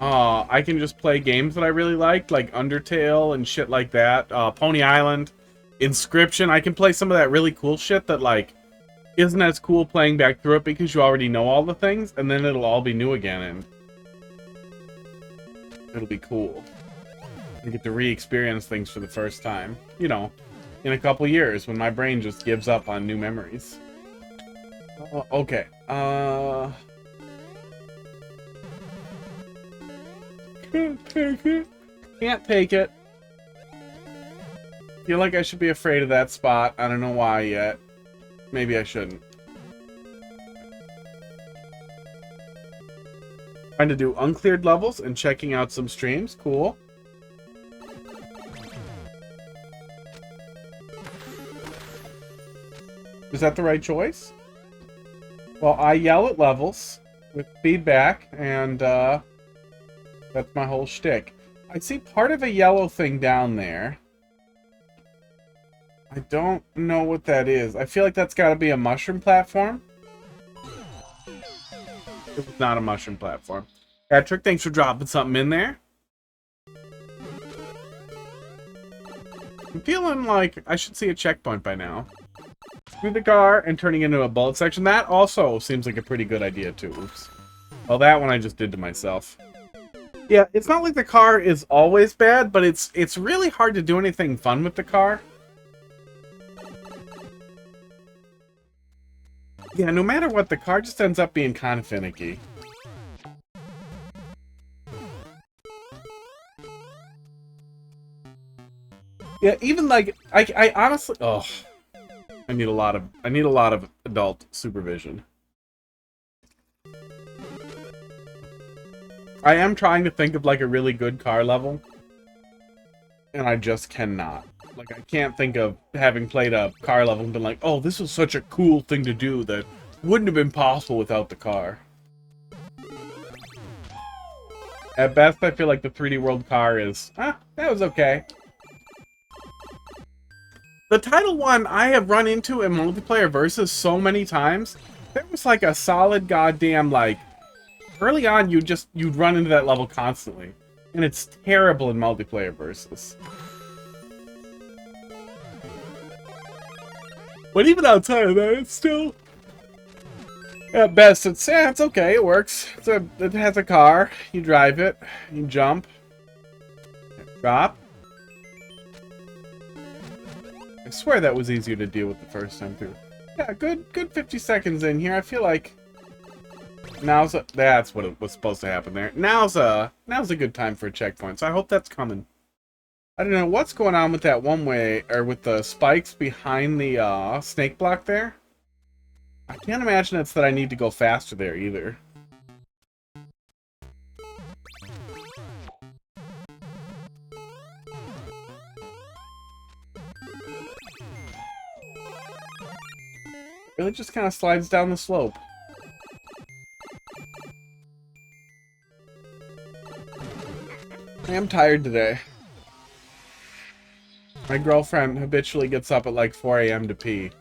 I can just play games that I really like Undertale and shit like that. Pony Island, Inscription. I can play some of that really cool shit that, like, isn't as cool playing back through it because you already know all the things, and then it'll all be new again, and it'll be cool. You get to re-experience things for the first time. You know, in a couple years when my brain just gives up on new memories. Okay. Can't take it. Can't take it. Feel like I should be afraid of that spot. I don't know why yet. Maybe I shouldn't. Trying to do uncleared levels and checking out some streams. Cool. Is that the right choice? Well, I yell at levels with feedback, and that's my whole shtick. I see part of a yellow thing down there. I don't know what that is. I feel like that's got to be a mushroom platform. It's not a mushroom platform. Patrick, thanks for dropping something in there. I'm feeling like I should see a checkpoint by now. Through the car and turning into a bullet section. That also seems like a pretty good idea too. Oops. Well, that one I just did to myself. Yeah, it's not like the car is always bad, but it's really hard to do anything fun with the car. Yeah, no matter what, the car just ends up being kind of finicky. Yeah, even like I honestly, oh, I need a lot of adult supervision. I am trying to think of like a really good car level, and I just cannot. Like, I can't think of having played a car level and been like, oh, this was such a cool thing to do that wouldn't have been possible without the car. At best, I feel like the 3D World car is, that was okay. The title one I have run into in multiplayer versus so many times. There was like a solid goddamn, like, early on you'd run into that level constantly. And it's terrible in multiplayer versus. But even outside of that, it's still... At best, it's okay, it works. It has a car, you drive it, you jump, drop. I swear that was easier to deal with the first time through. Yeah, good 50 seconds in here. I feel like that's what it was supposed to happen there. Now's a good time for a checkpoint, so I hope that's coming. I don't know what's going on with that one way, or with the spikes behind the snake block there. I can't imagine it's that I need to go faster there either. It really just kind of slides down the slope. I am tired today. My girlfriend habitually gets up at like 4 a.m. to pee.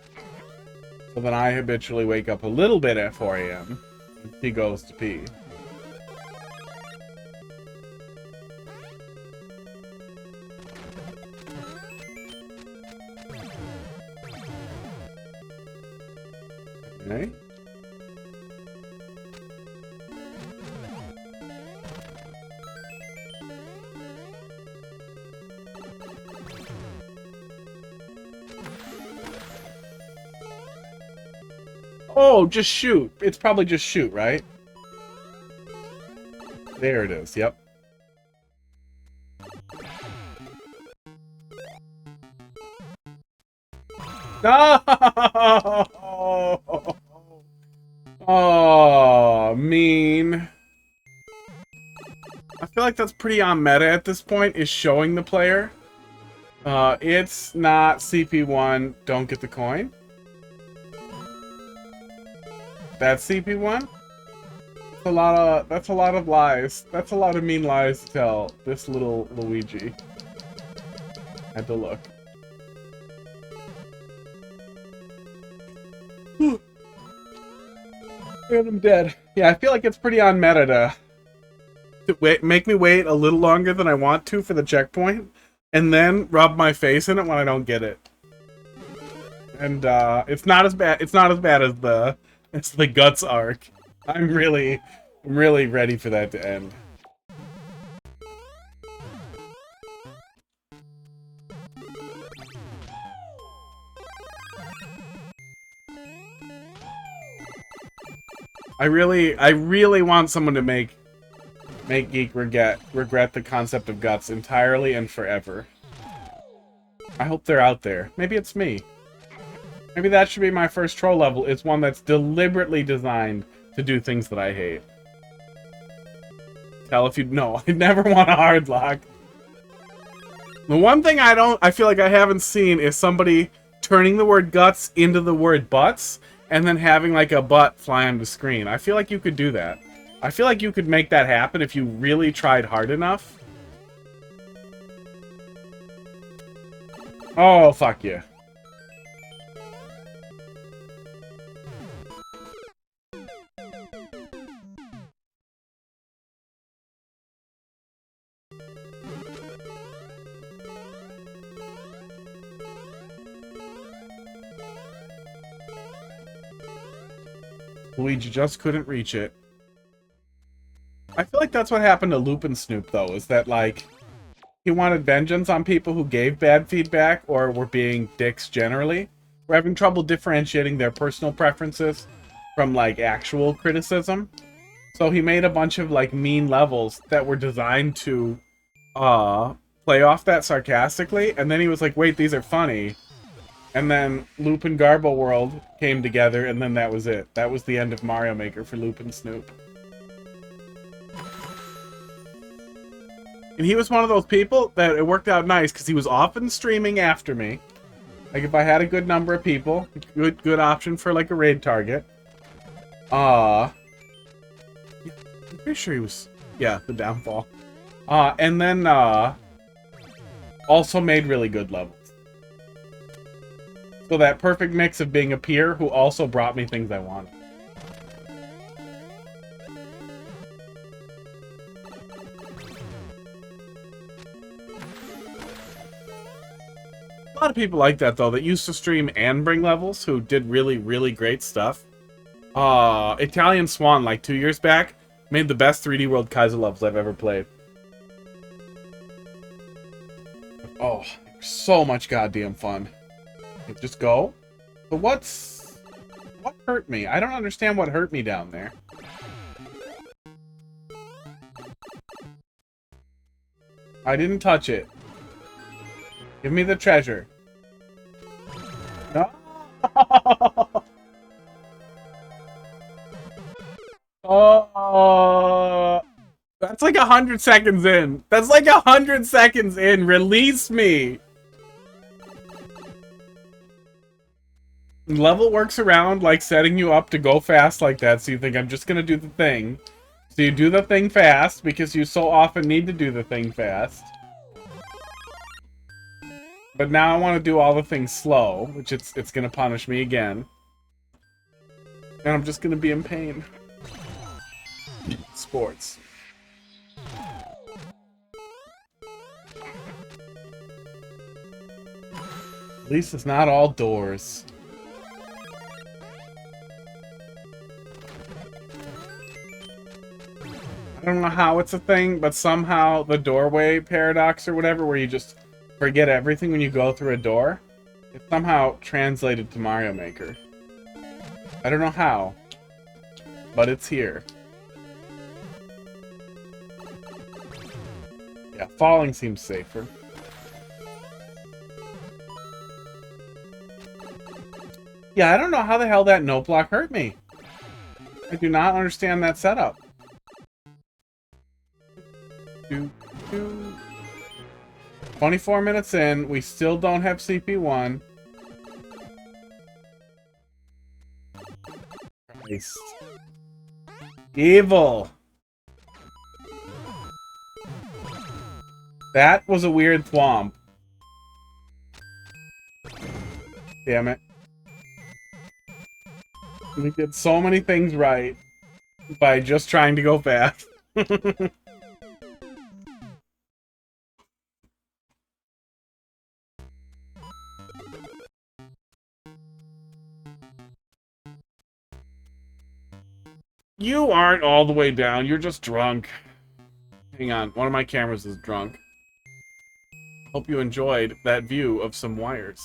So then I habitually wake up a little bit at 4 a.m. and she goes to pee. Okay. Oh, just shoot. It's probably just shoot, right? There it is. Yep. No! Oh, mean. I feel like that's pretty on meta at this point, is showing the player. It's not CP1, don't get the coin. That's CP1? That's a lot of lies. That's a lot of mean lies to tell this little Luigi. Had to look. And I'm dead. Yeah, I feel like it's pretty on meta to make me wait a little longer than I want to for the checkpoint, and then rub my face in it when I don't get it. And it's not as bad. It's not as bad as the Guts arc. I'm really ready for that to end. I really want someone to make Geek regret the concept of Guts entirely and forever. I hope they're out there. Maybe it's me. Maybe that should be my first troll level. It's one that's deliberately designed to do things that I hate. Tell if you know. I never want a hard lock. The one thing I feel like I haven't seen is somebody turning the word guts into the word butts and then having like a butt fly on the screen. I feel like you could do that. I feel like you could make that happen if you really tried hard enough. Oh, fuck you. Luigi just couldn't reach it. I feel like that's what happened to Lupin Snoop, though, is that, like, he wanted vengeance on people who gave bad feedback or were being dicks generally. We're having trouble differentiating their personal preferences from, like, actual criticism. So he made a bunch of, like, mean levels that were designed to, play off that sarcastically, and then he was like, wait, these are funny. And then Lupin Garbo World came together, and then that was it. That was the end of Mario Maker for Lupin Snoop. And he was one of those people that it worked out nice, because he was often streaming after me. Like, if I had a good number of people, good option for, like, a raid target. I'm pretty sure he was, yeah, the downfall. And then, also made really good levels. So that perfect mix of being a peer who also brought me things I wanted. A lot of people like that, though, that used to stream and bring levels, who did really great stuff. Italian Swan, like 2 years back, made the best 3D World Kaiser levels I've ever played. Oh, so much goddamn fun. Just go. But what hurt me? I don't understand what hurt me down there. I didn't touch it. Give me the treasure. No. Oh, that's like 100 seconds in. That's like 100 seconds in. Release me. Level works around like setting you up to go fast like that, so you think I'm just gonna do the thing. So you do the thing fast because you so often need to do the thing fast. But now I want to do all the things slow, which it's gonna punish me again. And I'm just gonna be in pain. Sports. At least it's not all doors. I don't know how it's a thing, but somehow the doorway paradox or whatever, where you just forget everything when you go through a door, it's somehow translated to Mario Maker. I don't know how, but it's here. Yeah, falling seems safer. Yeah, I don't know how the hell that note block hurt me. I do not understand that setup. 24 minutes in, we still don't have CP1. Christ. Evil. That was a weird thwomp. Damn it. We did so many things right by just trying to go fast. You aren't all the way down. You're just drunk. Hang on. One of my cameras is drunk. Hope you enjoyed that view of some wires.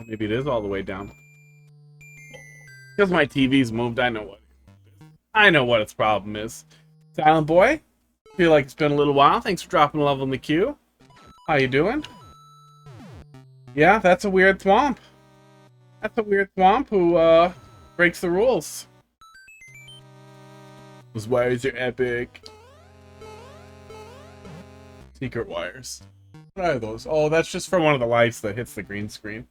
Maybe it is all the way down. Because my TV's moved, I know what its problem is. Silent Boy, feel like it's been a little while. Thanks for dropping a level in the queue. How you doing? Yeah, that's a weird thwomp. That's a weird thwomp who breaks the rules. Those wires are epic. Secret wires. What are those? Oh, that's just for one of the lights that hits the green screen.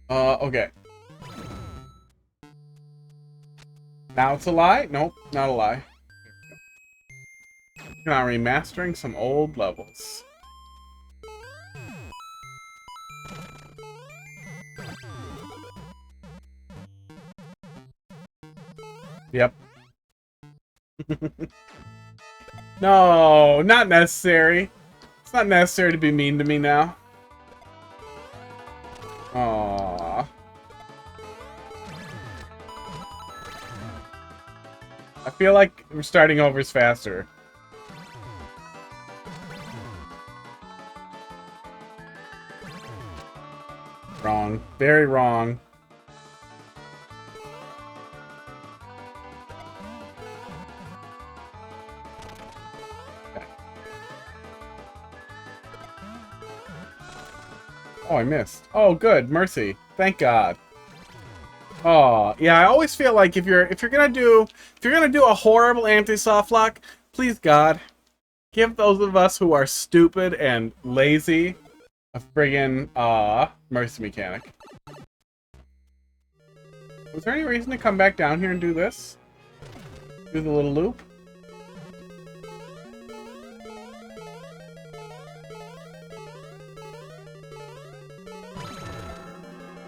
Okay. Now it's a lie? Nope, not a lie. Now remastering some old levels. Yep. No, not necessary. It's not necessary to be mean to me now. Aww. I feel like we're starting over is faster. Wrong. Very wrong. Okay. Oh, I missed. Oh, good. Mercy. Thank God. Oh, yeah, I always feel like if you're gonna do a horrible anti-soft lock, please God, give those of us who are stupid and lazy a friggin' mercy mechanic. Was there any reason to come back down here and do this? Do the little loop?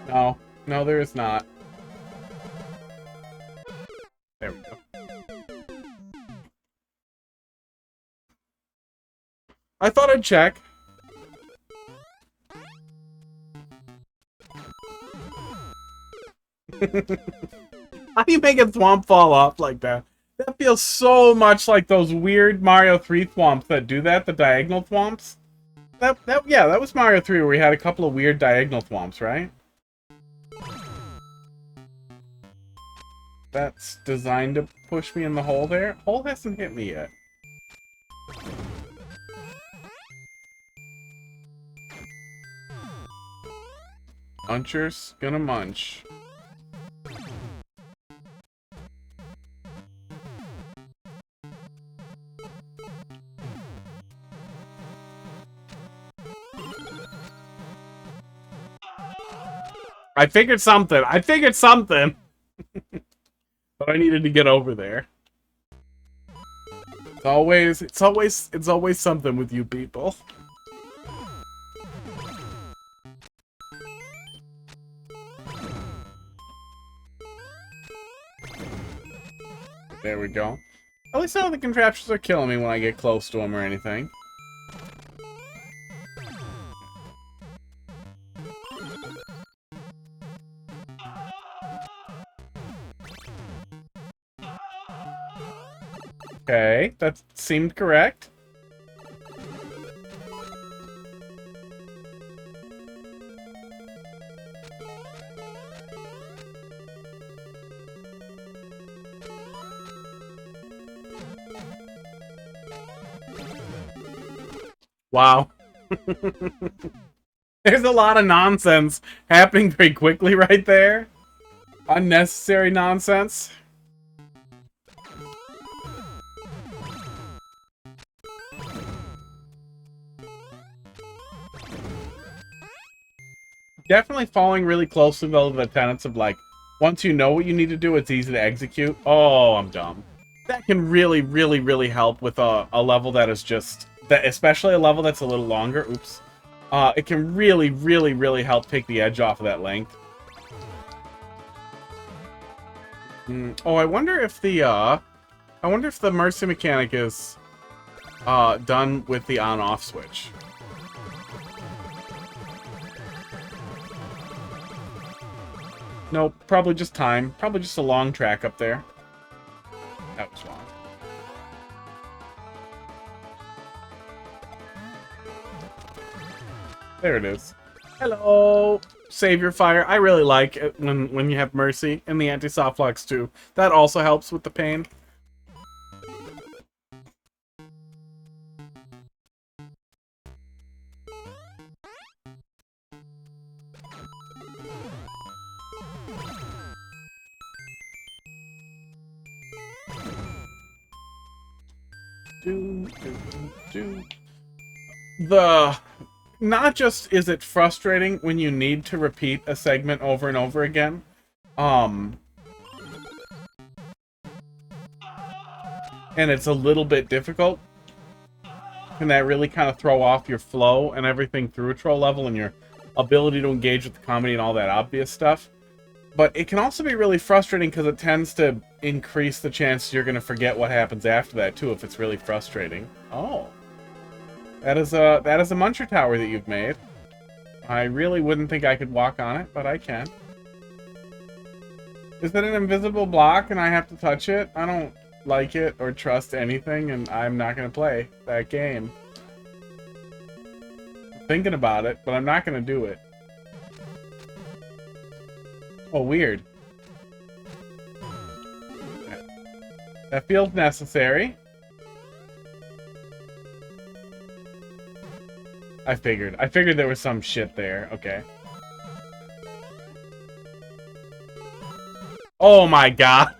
No. No, there is not. There we go. I thought I'd check. How do you make a thwomp fall off like that? That feels so much like those weird Mario 3 thwomps that do that, the diagonal thwomps. Yeah, that was Mario 3 where we had a couple of weird diagonal thwomps, right? That's designed to push me in the hole there. Hole hasn't hit me yet. Muncher's gonna munch. I figured something. I figured something. But I needed to get over there. It's always something with you people. There we go. At least none of the contraptions are killing me when I get close to them or anything. Okay, that seemed correct. Wow. There's a lot of nonsense happening very quickly right there. Unnecessary nonsense. Definitely falling really closely though to the tenets of like, once you know what you need to do, it's easy to execute. Oh, I'm dumb. That can really, really, really help with a level that is just, that, especially a level that's a little longer. Oops. It can really, really, really help take the edge off of that length. Oh, I wonder if the mercy mechanic is done with the on-off switch. Nope, probably just time. Probably just a long track up there. That was wrong. There it is. Hello! Savior Fire. I really like it when you have Mercy in the anti-softlox too. That also helps with the pain. Not just is it frustrating when you need to repeat a segment over and over again, and it's a little bit difficult, and that really kind of throw off your flow and everything through a troll level and your ability to engage with the comedy and all that obvious stuff. But it can also be really frustrating because it tends to increase the chance you're going to forget what happens after that too if it's really frustrating. Oh. That is a muncher tower that you've made. I really wouldn't think I could walk on it, but I can. Is it an invisible block and I have to touch it? I don't like it or trust anything, and I'm not going to play that game. I'm thinking about it, but I'm not going to do it. Oh, weird. That feels necessary. I figured there was some shit there. Okay. Oh my god.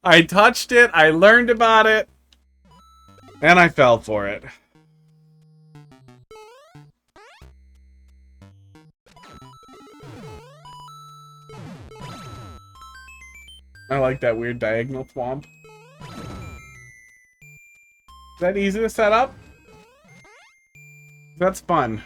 I touched it, I learned about it, and I fell for it. I like that weird diagonal thwomp. Is that easy to set up? That's fun.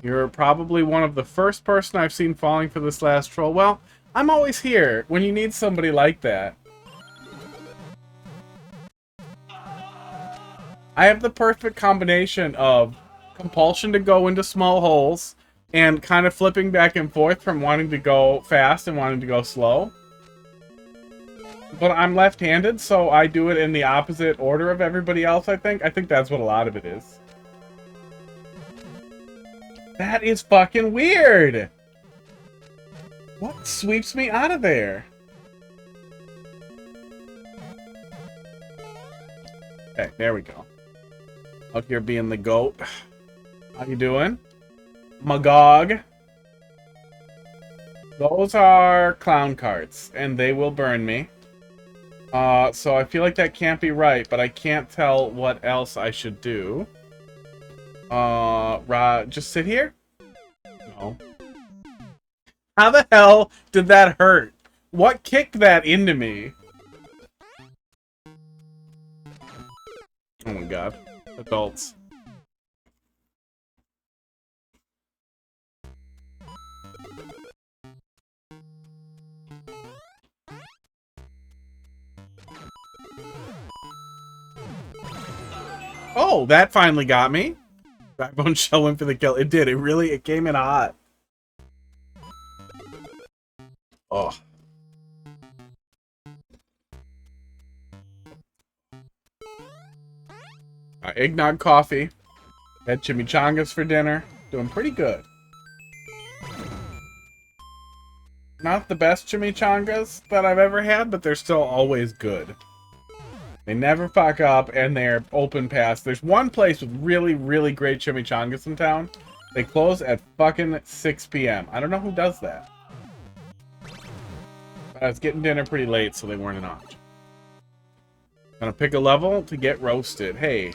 You're probably one of the first person I've seen falling for this last troll. Well, I'm always here when you need somebody like that. I have the perfect combination of compulsion to go into small holes and kind of flipping back and forth from wanting to go fast and wanting to go slow. But I'm left-handed, so I do it in the opposite order of everybody else, I think. I think that's what a lot of it is. That is fucking weird! What sweeps me out of there? Okay, there we go. Out here being the goat. How you doing? Magog. Those are clown carts, and they will burn me. So I feel like that can't be right, but I can't tell what else I should do. Just sit here? No. How the hell did that hurt? What kicked that into me? Oh my god. Adults. Oh, that finally got me. Backbone shell went for the kill. It did. It came in hot. Oh. Eggnog coffee. Had chimichangas for dinner. Doing pretty good. Not the best chimichangas that I've ever had, but they're still always good. They never fuck up, and they're open past. There's one place with really, really great chimichangas in town. They close at fucking 6 p.m. I don't know who does that. But I was getting dinner pretty late, so they weren't an option. Gonna pick a level to get roasted. Hey,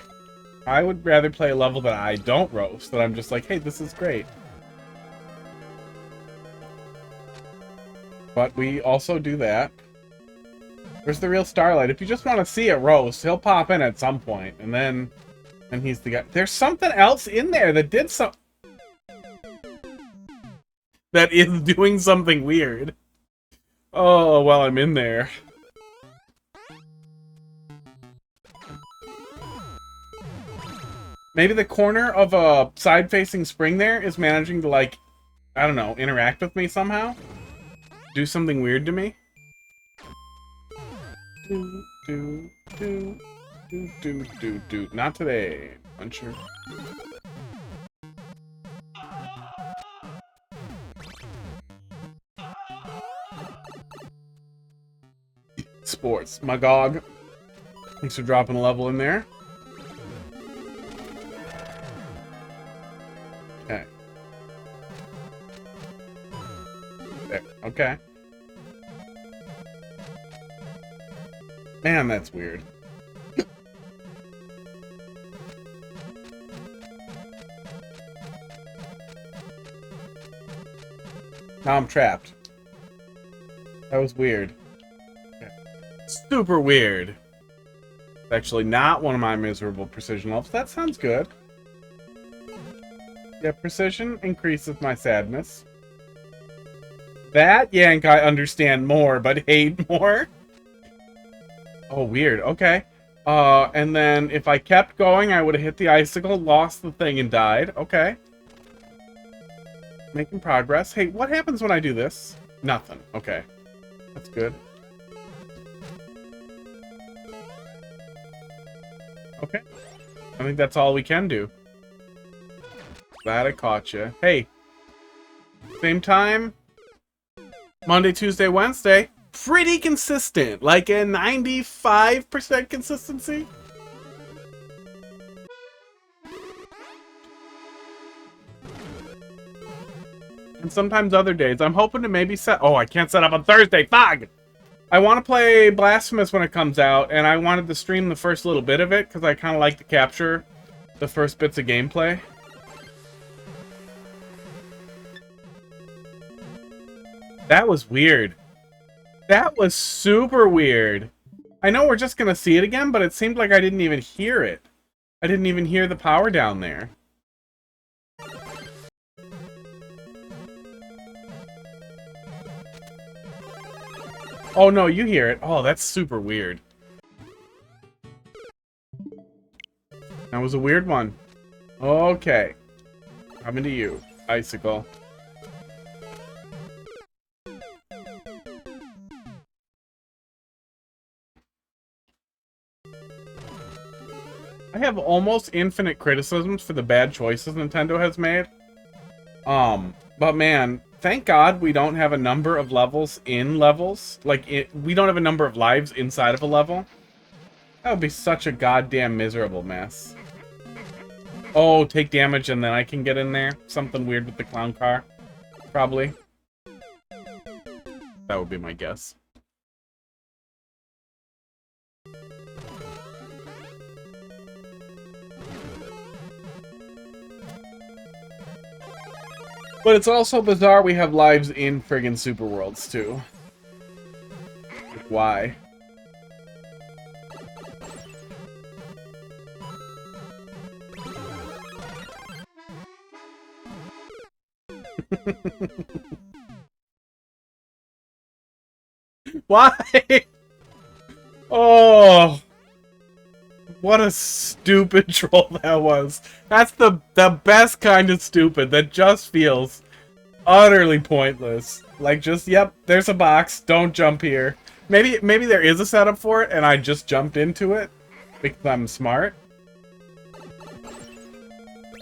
I would rather play a level that I don't roast, that I'm just like, hey, this is great. But we also do that. Where's the real Starlight? If you just want to see it roast, he'll pop in at some point, and then he's the guy. There's something else in there that did some... that is doing something weird. Oh, well, I'm in there. Maybe the corner of a side-facing spring there is managing to, like, I don't know, interact with me somehow? Do something weird to me? Do. Not today, Muncher. Sports. Magog. Thanks for dropping a level in there. Okay. There. Okay. Man, that's weird. Now I'm trapped. That was weird. Okay. Super weird. It's actually not one of my miserable precision levels. That sounds good. Yeah, precision increases my sadness. That yank I understand more, but hate more. Oh, weird. Okay. And then if I kept going, I would have hit the icicle, lost the thing, and died. Okay. Making progress. Hey, what happens when I do this? Nothing. Okay. That's good. Okay. I think that's all we can do. Glad I caught you. Hey. Same time. Monday, Tuesday, Wednesday. Pretty consistent. Like a 95% consistency. And sometimes other days. I'm hoping to maybe set... Oh, I can't set up on Thursday. Fuck! I want to play Blasphemous when it comes out, and I wanted to stream the first little bit of it, because I kind of like to capture the first bits of gameplay. That was weird. That was super weird. I know we're just going to see it again, but it seemed like I didn't even hear it. I didn't even hear the power down there. Oh, no, you hear it. Oh, that's super weird. That was a weird one. Okay. Coming to you, Icicle. I have almost infinite criticisms for the bad choices Nintendo has made. But man, thank God we don't have a number of levels in levels. Like, we don't have a number of lives inside of a level. That would be such a goddamn miserable mess. Oh, take damage and then I can get in there. Something weird with the clown car. Probably. That would be my guess. But it's also bizarre we have lives in friggin' Super Worlds, too. Why? Why? Oh. What a stupid troll that was. That's the best kind of stupid that just feels utterly pointless. Like, just, yep, there's a box. Don't jump here. Maybe there is a setup for it, and I just jumped into it because I'm smart.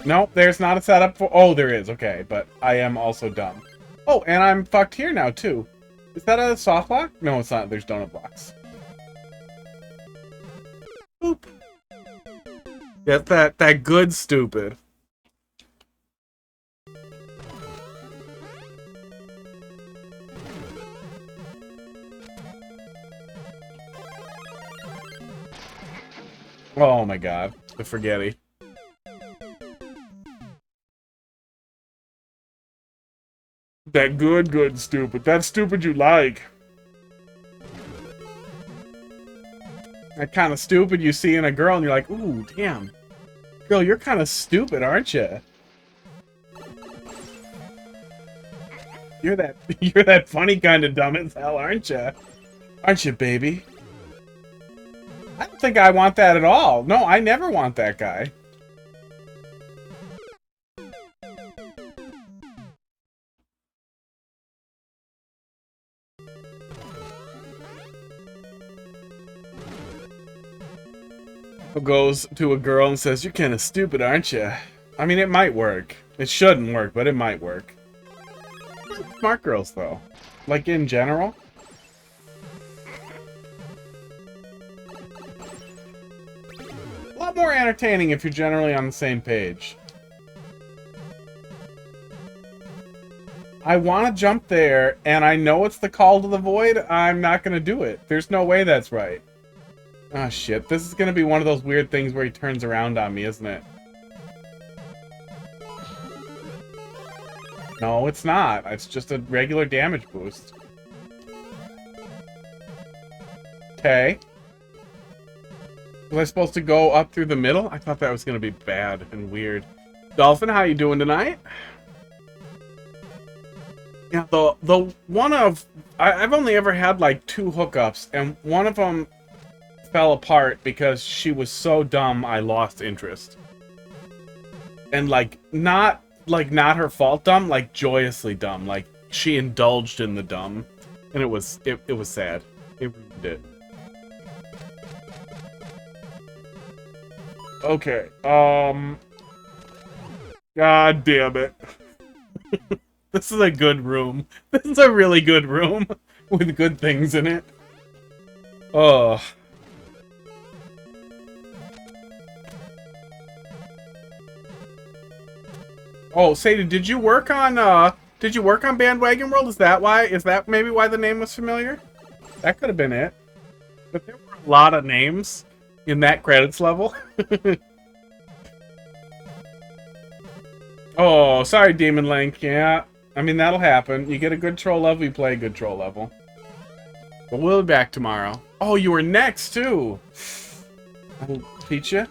Nope, there's not a setup for... Oh, there is. Okay, but I am also dumb. Oh, and I'm fucked here now, too. Is that a soft block? No, it's not. There's donut blocks. Boop. Get that good stupid. Oh my god, the forgetty. That good stupid. That stupid you like. That kind of stupid you see in a girl and you're like, ooh, damn. Girl, you're kind of stupid, aren't you? You're that funny kind of dumb as hell, aren't you? Aren't you, baby? I don't think I want that at all. No, I never want that guy. Goes to a girl and says, "You're kind of stupid, aren't you?" I mean, it might work. It shouldn't work, but it might work. Smart girls, though. Like, in general. A lot more entertaining if you're generally on the same page. I want to jump there, and I know it's the call to the void. I'm not going to do it. There's no way that's right. Oh shit, this is gonna be one of those weird things where he turns around on me, isn't it? No, it's not. It's just a regular damage boost. Okay. Was I supposed to go up through the middle? I thought that was gonna be bad and weird. Dolphin, how you doing tonight? Yeah, the one of... I've only ever had like 2 hookups, and one of them fell apart because she was so dumb I lost interest. And like not her fault dumb, like joyously dumb. Like she indulged in the dumb. And it was sad. It ruined it. Okay. God damn it. This is a good room. This is a really good room with good things in it. Oh. Oh, Sadie, did you work on Bandwagon World? Is that maybe why the name was familiar? That could have been it. But there were a lot of names in that credits level. Oh, sorry, Demon Link. Yeah, I mean, that'll happen. You get a good troll level, you play a good troll level. But we'll be back tomorrow. Oh, you were next, too. I'll teach you.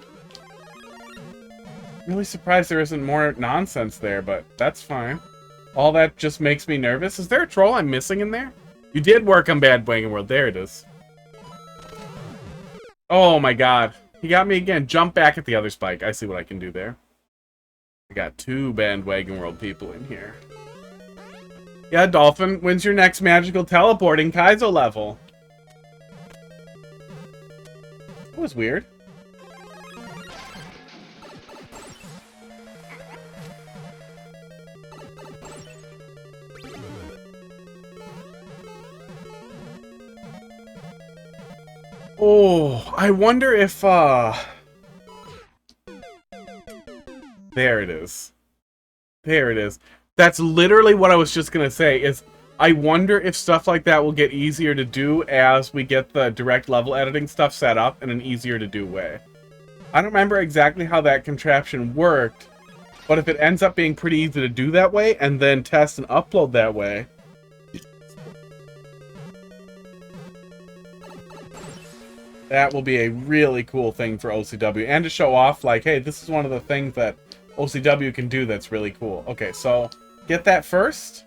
Really surprised there isn't more nonsense there, but that's fine. All that just makes me nervous. Is there a troll I'm missing in there? You did work on Bandwagon World. There it is. Oh my god. He got me again. Jump back at the other spike. I see what I can do there. I got 2 Bandwagon World people in here. Yeah, Dolphin. When's your next magical teleporting Kaizo level? That was weird. Oh, I wonder if, there it is. There it is. That's literally what I was just gonna say, is I wonder if stuff like that will get easier to do as we get the direct level editing stuff set up in an easier to do way. I don't remember exactly how that contraption worked, but if it ends up being pretty easy to do that way, and then test and upload that way, that will be a really cool thing for OCW, and to show off, like, hey, this is one of the things that OCW can do that's really cool. Okay, so get that first.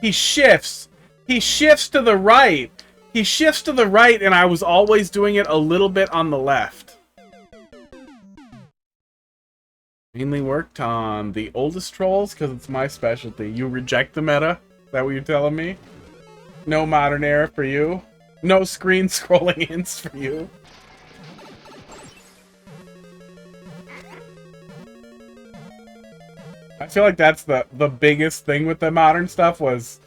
He shifts. He shifts to the right. He shifts to the right, and I was always doing it a little bit on the left. Mainly worked on the oldest trolls because it's my specialty. You reject the meta? Is that what you're telling me? No modern era for you? No screen scrolling hints for you? I feel like that's the biggest thing with the modern stuff was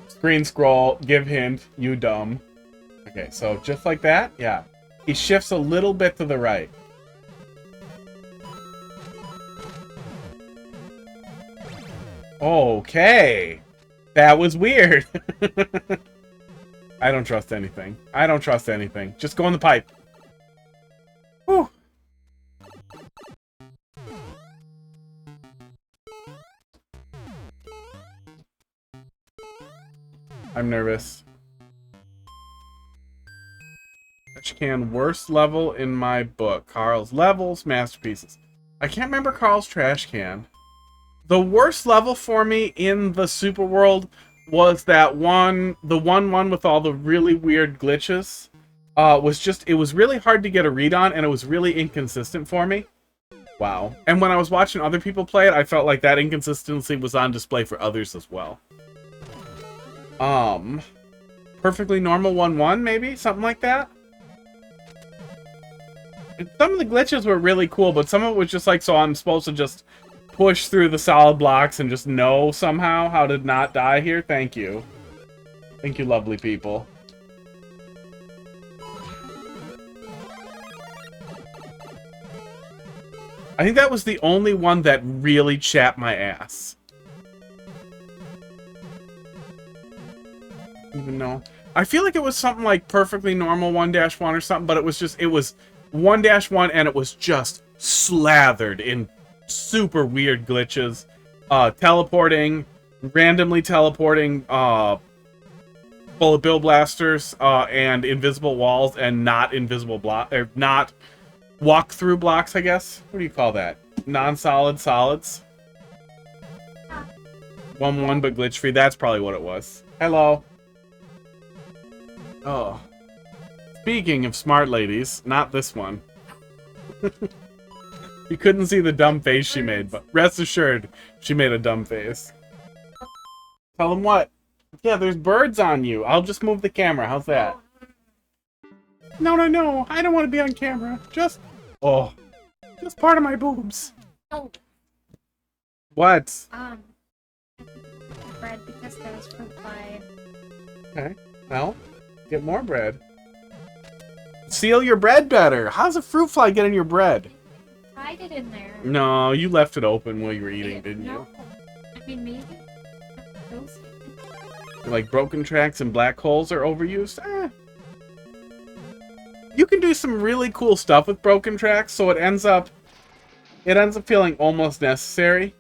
screen scroll, give hint, you dumb. Okay, so just like that, yeah. He shifts a little bit to the right. Okay. That was weird. I don't trust anything. I don't trust anything. Just go in the pipe. Whew. I'm nervous. Trash can, worst level in my book. Carl's levels, masterpieces. I can't remember Carl's trash can. The worst level for me in the Super World was that one, the one with all the really weird glitches. It was really hard to get a read on, and it was really inconsistent for me. Wow. And when I was watching other people play it, I felt like that inconsistency was on display for others as well. Perfectly normal 1-1, maybe? Something like that? And some of the glitches were really cool, but some of it was just like, so I'm supposed to just push through the solid blocks and just know somehow how to not die here? Thank you. Thank you, lovely people. I think that was the only one that really chapped my ass. Even though I feel like it was something like perfectly normal 1-1 or something, but it was 1-1 and it was just slathered in super weird glitches. Randomly teleporting bullet bill blasters, and invisible walls, and not invisible not walk-through blocks, I guess. What do you call that? Non-solid solids? 1-1 but glitch-free. That's probably what it was. Hello. Oh. Speaking of smart ladies, not this one. You couldn't see the dumb face she made, but rest assured, she made a dumb face. Tell them what? Yeah, there's birds on you. I'll just move the camera. How's that? No, no, no. I don't want to be on camera. Just part of my boobs. No. What? Bread because there was fruit pie. Okay. Well, get more bread. Seal your bread better. How's a fruit fly get in your bread? Hide it in there. No, you left it open while you were eating, didn't No. you? I mean, maybe. Those... Like broken tracks and black holes are overused? You can do some really cool stuff with broken tracks, so it ends up feeling almost necessary.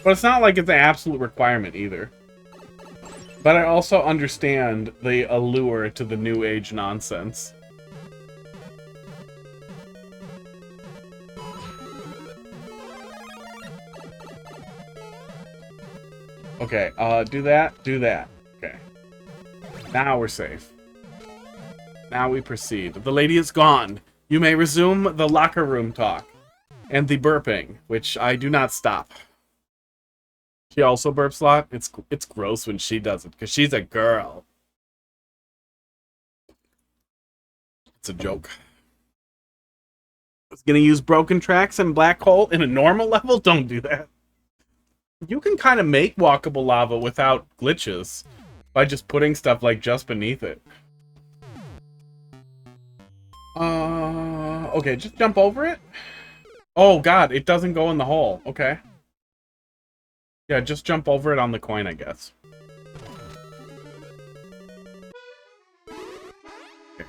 But it's not like it's an absolute requirement either. But I also understand the allure to the new age nonsense. Okay, do that. Okay. Now we're safe. Now we proceed. The lady is gone. You may resume the locker room talk. And the burping, which I do not stop. She also burps a lot. It's gross when she does it, because she's a girl. It's a joke. I was gonna use broken tracks and black hole in a normal level? Don't do that. You can kind of make walkable lava without glitches by just putting stuff like just beneath it. Okay, just jump over it. Oh god, it doesn't go in the hole. Okay. Yeah, just jump over it on the coin, I guess. Okay.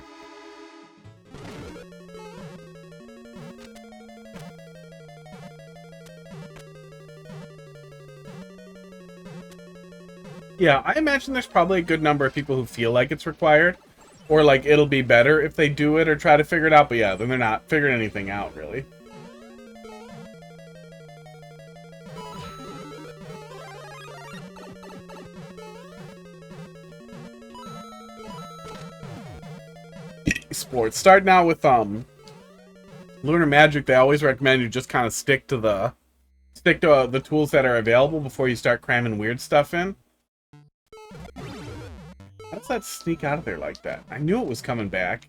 Yeah, I imagine there's probably a good number of people who feel like it's required. Or like it'll be better if they do it or try to figure it out, but yeah, then they're not figuring anything out, really. Sports. Start now with Lunar Magic, they always recommend you just kind of stick to the tools that are available before you start cramming weird stuff in. How does that sneak out of there like that? I knew it was coming back.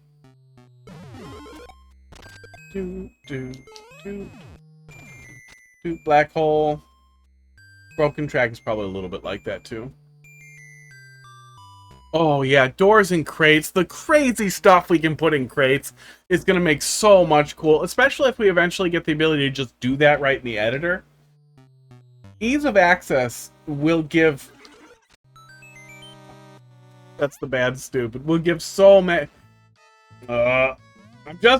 Black hole. Broken track is probably a little bit like that too. Oh yeah, doors and crates. The crazy stuff we can put in crates is going to make so much cool, especially if we eventually get the ability to just do that right in the editor. Ease of access will give... That's the bad stupid. Will give so many... I'm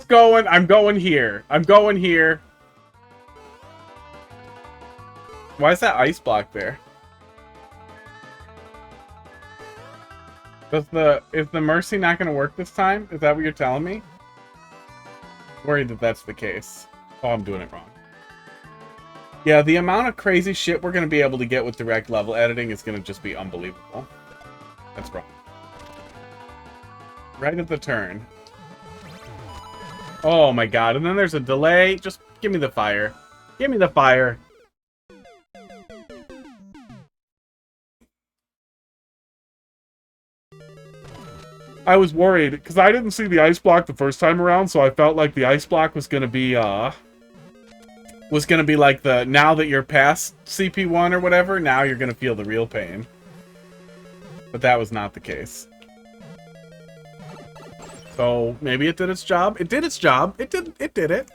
going here. I'm going here. Why is that ice block there? Is the mercy not going to work this time? Is that what you're telling me? Worried that that's the case. Oh, I'm doing it wrong. Yeah, the amount of crazy shit we're going to be able to get with direct level editing is going to just be unbelievable. That's wrong. Right at the turn. Oh my god, and then there's a delay. Just give me the fire. Give me the fire. I was worried because I didn't see the ice block the first time around, so I felt like the ice block was gonna be like the, now that you're past CP1 or whatever, now you're gonna feel the real pain. But that was not the case. So maybe it did its job. It did its job. It did it.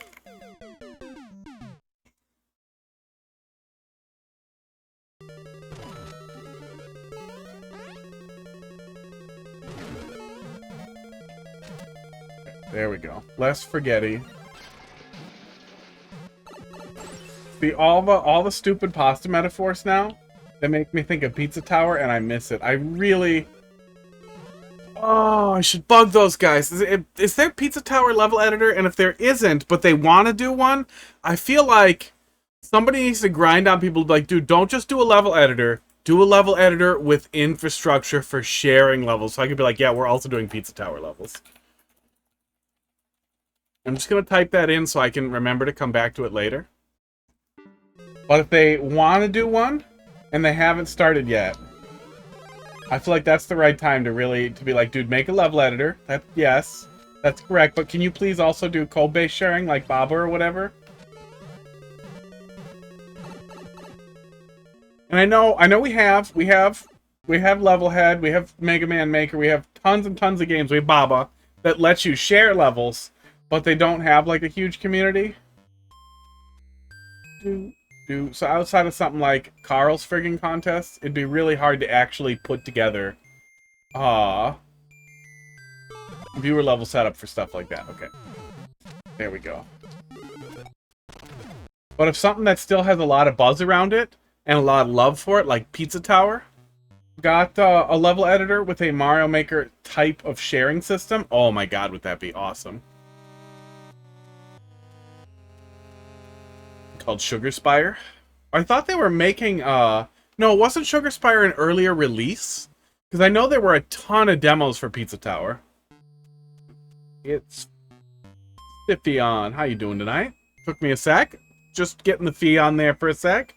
There we go. Less forgetty. See, all the stupid pasta metaphors now that make me think of Pizza Tower, and I miss it. I really... Oh, I should bug those guys. Is there Pizza Tower level editor? And if there isn't, but they want to do one, I feel like somebody needs to grind on people like, dude, don't just do a level editor. Do a level editor with infrastructure for sharing levels. So I could be like, yeah, we're also doing Pizza Tower levels. I'm just going to type that in so I can remember to come back to it later. But if they want to do one, and they haven't started yet, I feel like that's the right time to really, to be like, dude, make a level editor. Yes, that's correct. But can you please also do code-based sharing like Baba or whatever? And I know we have Levelhead, we have Mega Man Maker, we have tons and tons of games. We have Baba that lets you share levels, but they don't have like a huge community. So outside of something like Carl's friggin' contest, it'd be really hard to actually put together viewer level setup for stuff like that. Okay. There we go. But if something that still has a lot of buzz around it, and a lot of love for it, like Pizza Tower, got a level editor with a Mario Maker type of sharing system, oh my god, would that be awesome. Called Sugar Spire. I thought they were making, no, wasn't Sugar Spire an earlier release? Because I know there were a ton of demos for Pizza Tower. It's Stiffy-on. How you doing tonight? Took me a sec. Just getting the fee on there for a sec.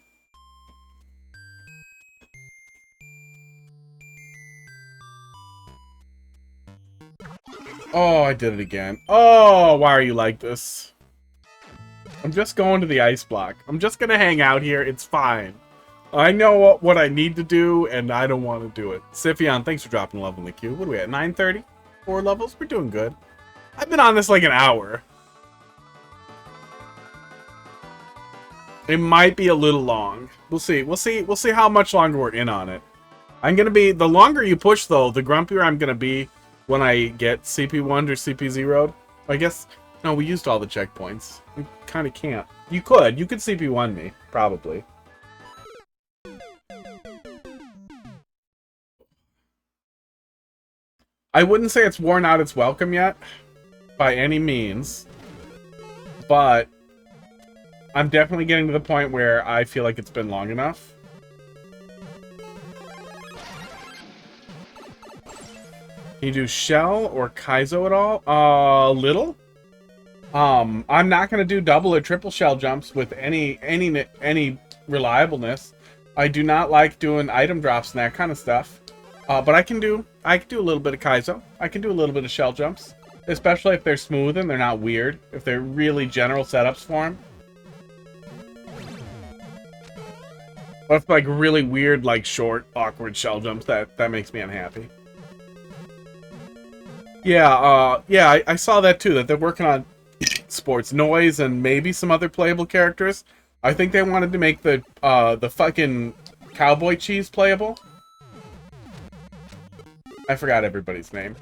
Oh, I did it again. Oh, why are you like this? I'm just going to the ice block. I'm just gonna hang out here. It's fine. I know what I need to do, and I don't want to do it. Siphion, thanks for dropping a level in the queue. What are we at? 9:30? 4 levels? We're doing good. I've been on this like an hour. It might be a little long. We'll see. We'll see how much longer we're in on it. I'm gonna be, the longer you push though, the grumpier I'm gonna be when I get CP1'd or CP0'd. I guess, no, we used all the checkpoints. We kind of can't. You could CP1 me, probably. I wouldn't say it's worn out its welcome yet, by any means, but I'm definitely getting to the point where I feel like it's been long enough. Can you do Shell or Kaizo at all? Little? I'm not going to do double or triple shell jumps with any reliableness. I do not like doing item drops and that kind of stuff. But I can do a little bit of Kaizo. I can do a little bit of shell jumps, especially if they're smooth and they're not weird. If they're really general setups for them. But if like really weird, like short, awkward shell jumps, that makes me unhappy. Yeah, I saw that too. That they're working on Sports Noise and maybe some other playable characters. I think they wanted to make the fucking Cowboy Cheese playable. I forgot everybody's name.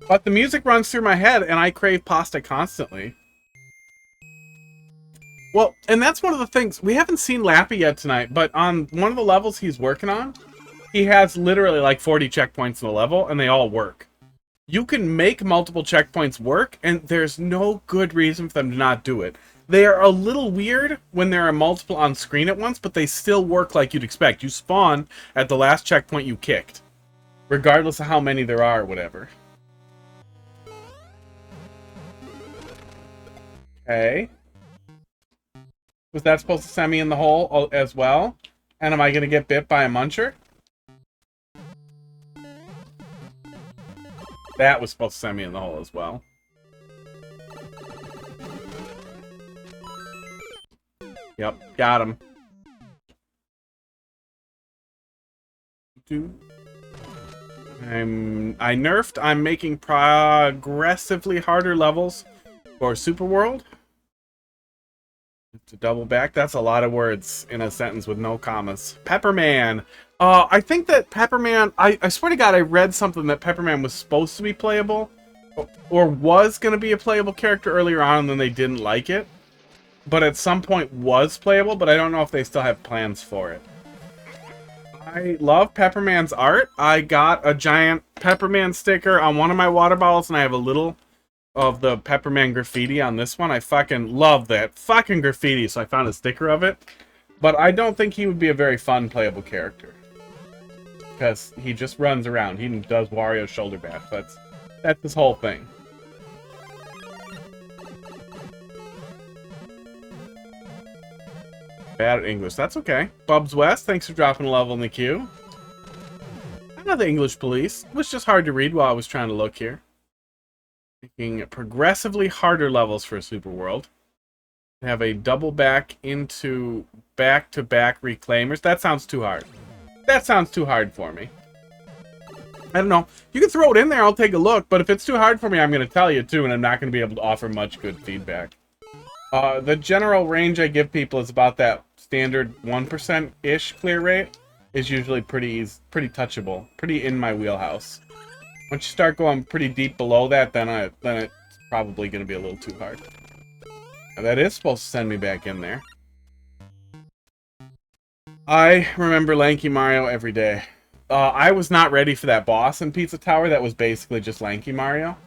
But the music runs through my head and I crave pasta constantly. Well, and that's one of the things. We haven't seen Lappy yet tonight, but on one of the levels he's working on, he has literally like 40 checkpoints in the level and they all work. You can make multiple checkpoints work, and there's no good reason for them to not do it. They are a little weird when there are multiple on screen at once, but they still work like you'd expect. You spawn at the last checkpoint you kicked, regardless of how many there are or whatever. Okay. Was that supposed to send me in the hole as well? And am I going to get bit by a muncher? That was supposed to send me in the hole as well. Yep, got him. I nerfed. I'm making progressively harder levels for Super World. To double back, that's a lot of words in a sentence with no commas. Pepperman. I think that Pepperman, I swear to God, I read something that Pepperman was supposed to be playable, or was going to be a playable character earlier on, and then they didn't like it. But at some point was playable, but I don't know if they still have plans for it. I love Pepperman's art. I got a giant Pepperman sticker on one of my water bottles, and I have a little of the Pepperman graffiti on this one. I fucking love that fucking graffiti, so I found a sticker of it. But I don't think he would be a very fun playable character. Because he just runs around. He does Wario's shoulder bash. That's his whole thing. Bad at English. That's okay. Bubs West, thanks for dropping a level in the queue. I'm not the English police. It was just hard to read while I was trying to look here. Making progressively harder levels for Super World. Have a double back into back-to-back reclaimers. That sounds too hard. That sounds too hard for me. I don't know. You can throw it in there, I'll take a look, but if it's too hard for me, I'm going to tell you too, and I'm not going to be able to offer much good feedback. The general range I give people is about that standard 1%-ish clear rate. Is usually pretty touchable, pretty in my wheelhouse. Once you start going pretty deep below that, then it's probably going to be a little too hard. Now, that is supposed to send me back in there. I remember Lanky Mario every day. I was not ready for that boss in Pizza Tower. That was basically just Lanky Mario.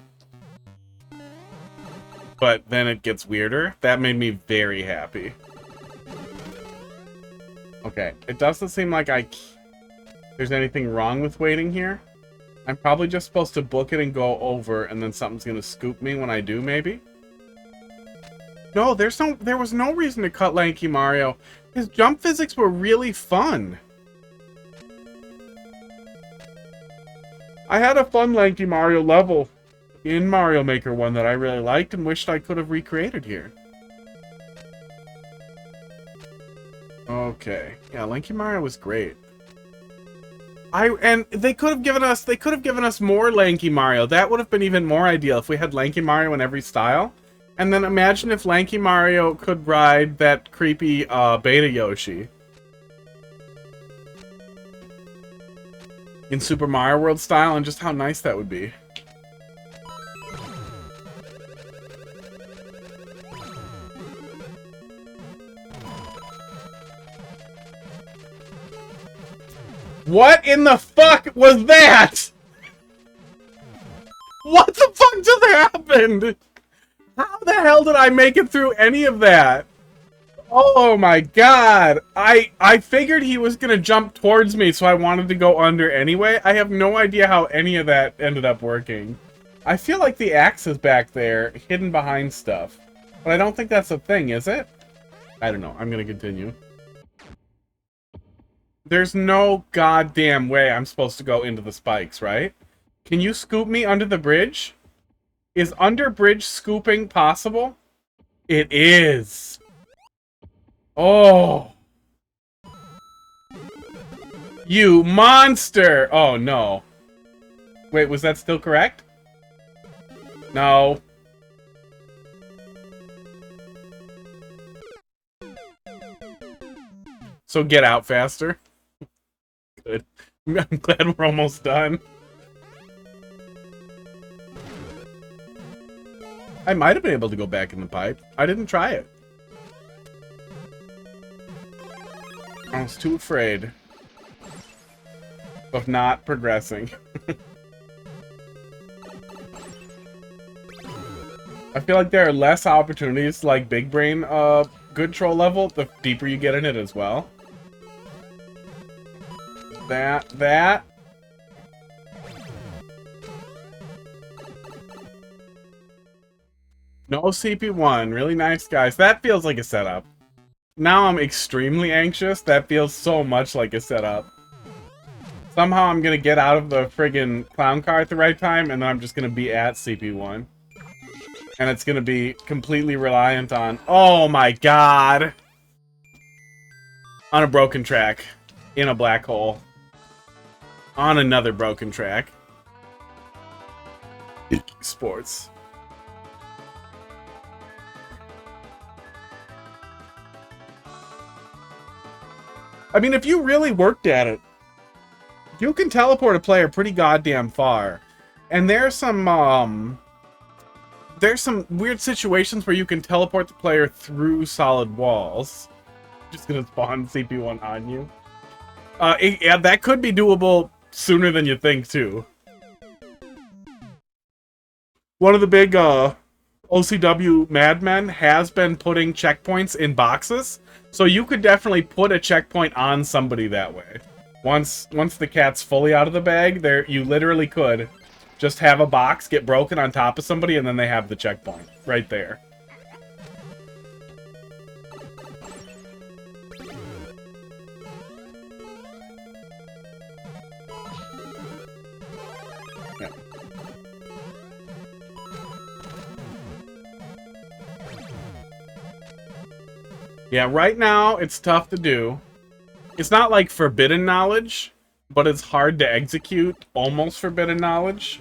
But then it gets weirder. That made me very happy. Okay, it doesn't seem like there's anything wrong with waiting here. I'm probably just supposed to book it and go over, and then something's gonna scoop me when I do, maybe? No, there was no reason to cut Lanky Mario. His jump physics were really fun. I had a fun Lanky Mario level in Mario Maker 1 that I really liked and wished I could have recreated here. Okay. Yeah, Lanky Mario was great. And they could have given us more Lanky Mario. That would have been even more ideal if we had Lanky Mario in every style. And then imagine if Lanky Mario could ride that creepy Beta Yoshi. In Super Mario World style, and just how nice that would be. What in the fuck was that? What the fuck just happened? How the hell did I make it through any of that? Oh my god. I figured he was gonna jump towards me, so I wanted to go under anyway. I have no idea how any of that ended up working. I feel like the axe is back there, hidden behind stuff. But I don't think that's a thing, is it? I don't know. I'm gonna continue. There's no goddamn way I'm supposed to go into the spikes, right? Can you scoop me under the bridge? Is under bridge scooping possible? It is. Oh. You monster! Oh, no. Wait, was that still correct? No. So get out faster. Good. I'm glad we're almost done. I might have been able to go back in the pipe. I didn't try it. I was too afraid of not progressing. I feel like there are less opportunities like Big Brain good troll level the deeper you get in it as well. That. No CP1. Really nice, guys. That feels like a setup. Now I'm extremely anxious. That feels so much like a setup. Somehow I'm gonna get out of the friggin' clown car at the right time, and then I'm just gonna be at CP1. And it's gonna be completely reliant on... Oh my god! On a broken track. In a black hole. On another broken track. Sports. I mean, if you really worked at it, you can teleport a player pretty goddamn far. And there's some weird situations where you can teleport the player through solid walls. Just gonna spawn CP1 on you. Yeah, that could be doable sooner than you think, too. One of the big OCW madmen has been putting checkpoints in boxes, so you could definitely put a checkpoint on somebody that way. Once the cat's fully out of the bag, you literally could just have a box get broken on top of somebody, and then they have the checkpoint right there. Yeah. Yeah, right now it's tough to do. It's not like forbidden knowledge, but it's hard to execute almost forbidden knowledge.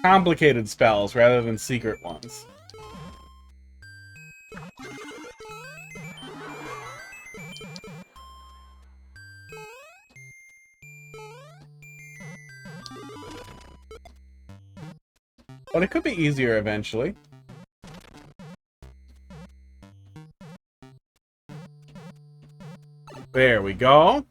Complicated spells rather than secret ones. But it could be easier eventually. There we go.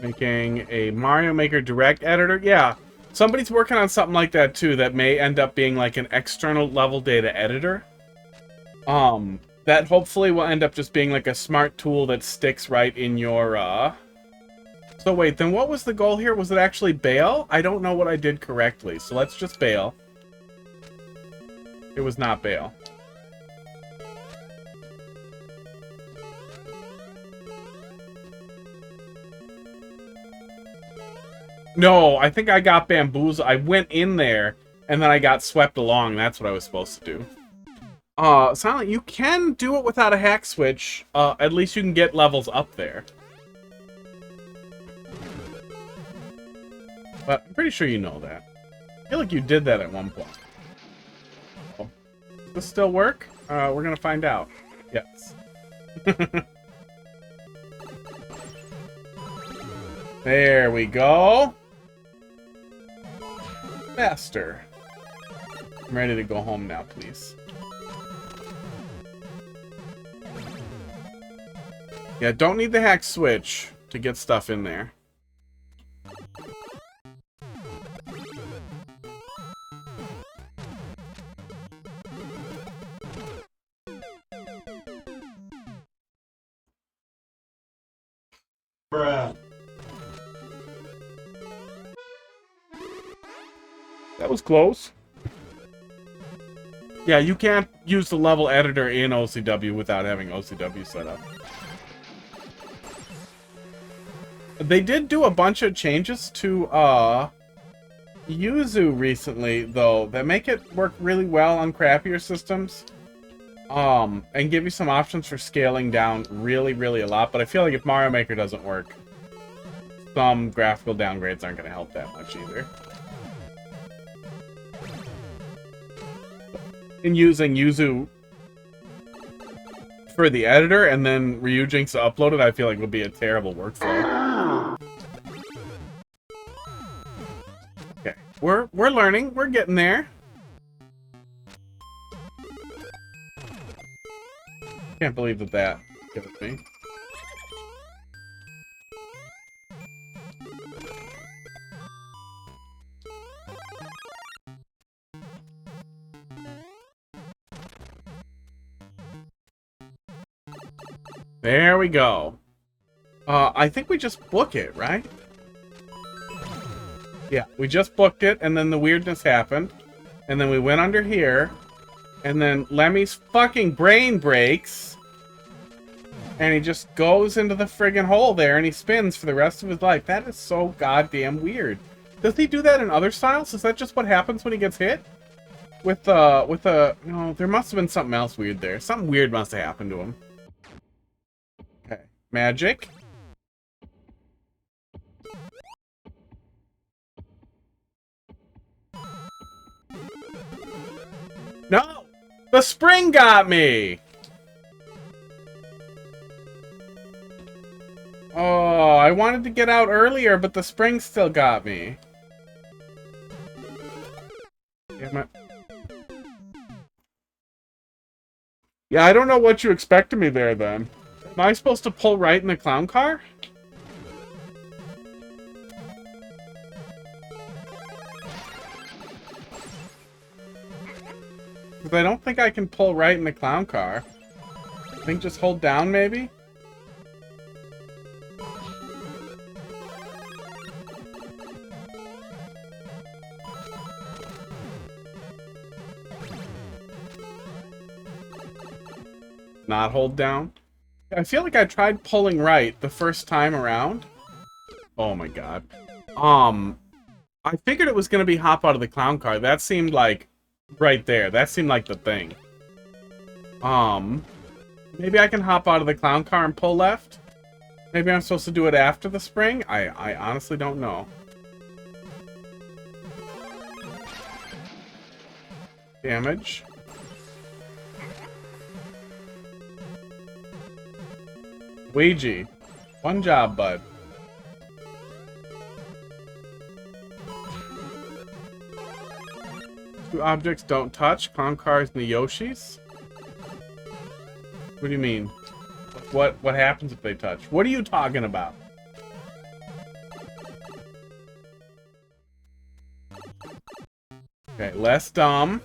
Making a Mario Maker Direct editor. Yeah, somebody's working on something like that too that may end up being like an external level data editor. That hopefully will end up just being like a smart tool that sticks right in your, So wait, then what was the goal here? Was it actually bail? I don't know what I did correctly, so let's just bail. It was not bail. No, I think I got bamboozled. I went in there, and then I got swept along. That's what I was supposed to do. Silent, you can do it without a hack switch. At least you can get levels up there. But I'm pretty sure you know that. I feel like you did that at one point. Oh. Does this still work? We're gonna find out. Yes. There we go. Faster. I'm ready to go home now, please. Yeah, don't need the hack switch to get stuff in there. Bruh. That was close. Yeah, you can't use the level editor in OCW without having OCW set up. They did do a bunch of changes to Yuzu recently, though, that make it work really well on crappier systems. And give you some options for scaling down really, really a lot. But I feel like if Mario Maker doesn't work, some graphical downgrades aren't going to help that much either. In using Yuzu for the editor and then Ryujinx to upload it, I feel like would be a terrible workflow. Okay, we're learning. We're getting there. Can't believe that give it me. There we go. I think we just book it, right? Yeah, we just booked it, and then the weirdness happened. And then we went under here. And then Lemmy's fucking brain breaks. And he just goes into the friggin' hole there, and he spins for the rest of his life. That is so goddamn weird. Does he do that in other styles? Is that just what happens when he gets hit? With a... No, there must have been something else weird there. Something weird must have happened to him. Okay. Magic. No! The spring got me! Oh, I wanted to get out earlier, but the spring still got me. Damn it. Yeah, I don't know what you expected me there, then. Am I supposed to pull right in the clown car? Because I don't think I can pull right in the clown car. I think just hold down, maybe? Not hold down. I feel like I tried pulling right the first time around. Oh my god. I figured it was gonna be hop out of the clown car. That seemed like right there. That seemed like the thing. Maybe I can hop out of the clown car and pull left? Maybe I'm supposed to do it after the spring? I honestly don't know. Damage. Ouija. One job, bud. Two objects don't touch. Clown cars and the Yoshis? What do you mean? What happens if they touch? What are you talking about? Okay, less dumb.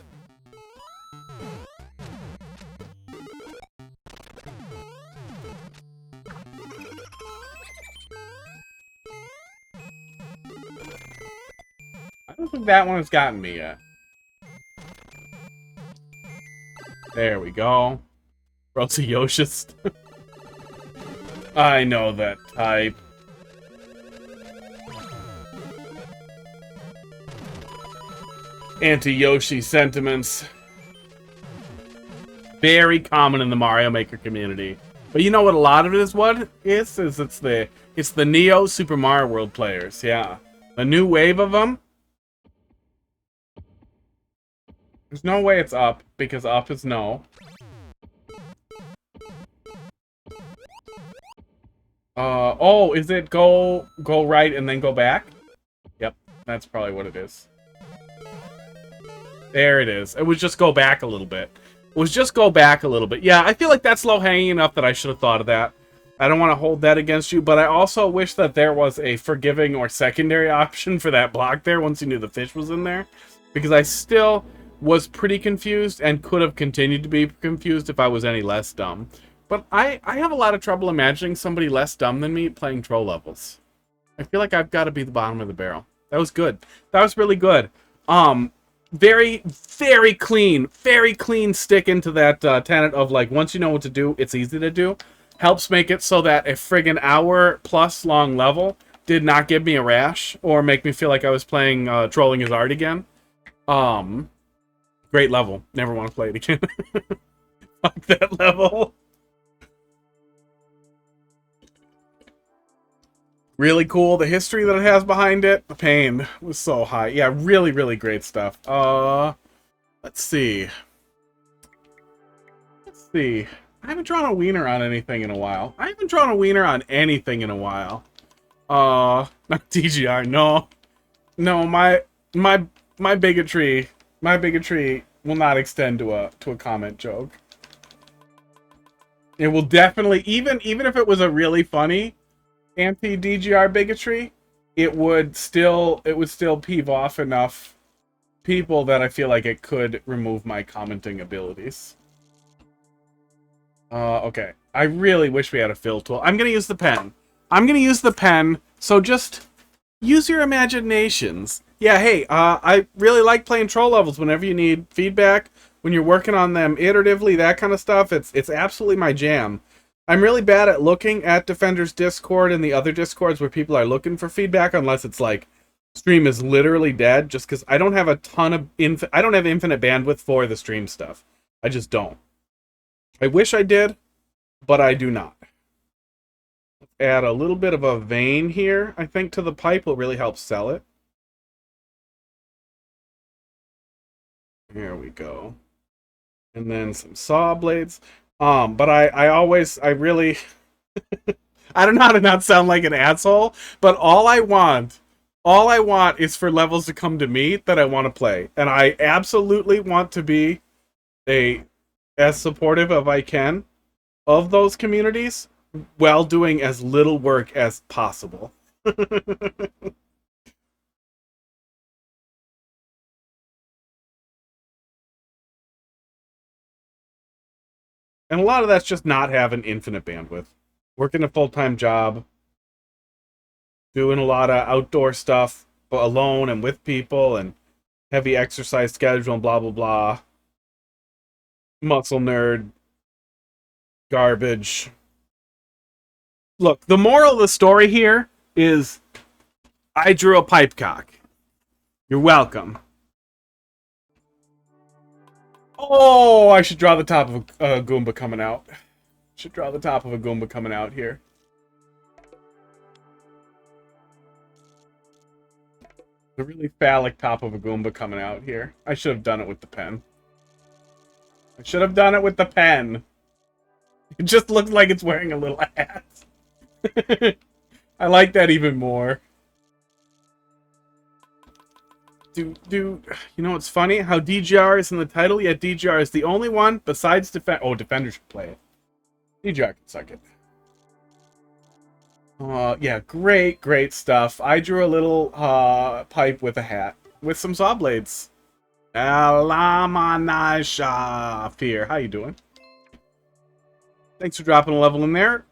I don't think that one has gotten me yet. There we go. Brotioshist. I know that type. Anti-Yoshi sentiments. Very common in the Mario Maker community. But you know what a lot of it is what is it's the Neo Super Mario World players, yeah. The new wave of them. There's no way it's up, because up is no. Oh, is it go right and then go back? Yep, that's probably what it is. There it is. It was just go back a little bit. It was just go back a little bit. Yeah, I feel like that's low-hanging enough that I should have thought of that. I don't want to hold that against you, but I also wish that there was a forgiving or secondary option for that block there once you knew the fish was in there. Because I still was pretty confused and could have continued to be confused if I was any less dumb. But I have a lot of trouble imagining somebody less dumb than me playing troll levels. I feel like I've got to be the bottom of the barrel. That was good. That was really good. Very, very clean stick into that tenet of like, once you know what to do, it's easy to do. Helps make it so that a friggin' hour plus long level did not give me a rash or make me feel like I was playing Trolling His Art again. Great level. Never want to play it again. Fuck that level. Really cool. The history that it has behind it. The pain was so high. Yeah, really, really great stuff. Let's see. Let's see. I haven't drawn a wiener on anything in a while. I haven't drawn a wiener on anything in a while. Not TGR. No. No, my bigotry will not extend to a comment joke. It will definitely, even if it was a really funny anti-DGR bigotry, it would still peeve off enough people that I feel like it could remove my commenting abilities. Okay. I really wish we had a fill tool. I'm gonna use the pen. So just use your imaginations. Yeah, hey, I really like playing troll levels whenever you need feedback, when you're working on them iteratively, that kind of stuff. It's absolutely my jam. I'm really bad at looking at Defender's Discord and the other Discords where people are looking for feedback, unless it's like stream is literally dead, just because I don't have a ton of I don't have infinite bandwidth for the stream stuff. I just don't. I wish I did, but I do not. Let's add a little bit of a vein here, I think, to the pipe will really help sell it. There we go. And then some saw blades. But I really I don't know how to not sound like an asshole, but all I want is for levels to come to me that I want to play. And I absolutely want to be as supportive as I can of those communities while doing as little work as possible. And a lot of that's just not having infinite bandwidth. Working a full-time job, doing a lot of outdoor stuff alone and with people, and heavy exercise schedule and blah, blah, blah. Muscle nerd. Garbage. Look, the moral of the story here is I drew a pipe cock. You're welcome. Oh, I should draw the top of a Goomba coming out. Should draw the top of a Goomba coming out here. The really phallic top of a Goomba coming out here. I should have done it with the pen. I should have done it with the pen. It just looks like it's wearing a little hat. I like that even more. You know what's funny? How DGR is in the title, yet DGR is the only one besides Defender. Oh, Defender should play it. DGR can suck it. Yeah, great stuff. I drew a little pipe with a hat with some saw blades. Alamanasha Fear. How you doing? Thanks for dropping a level in there.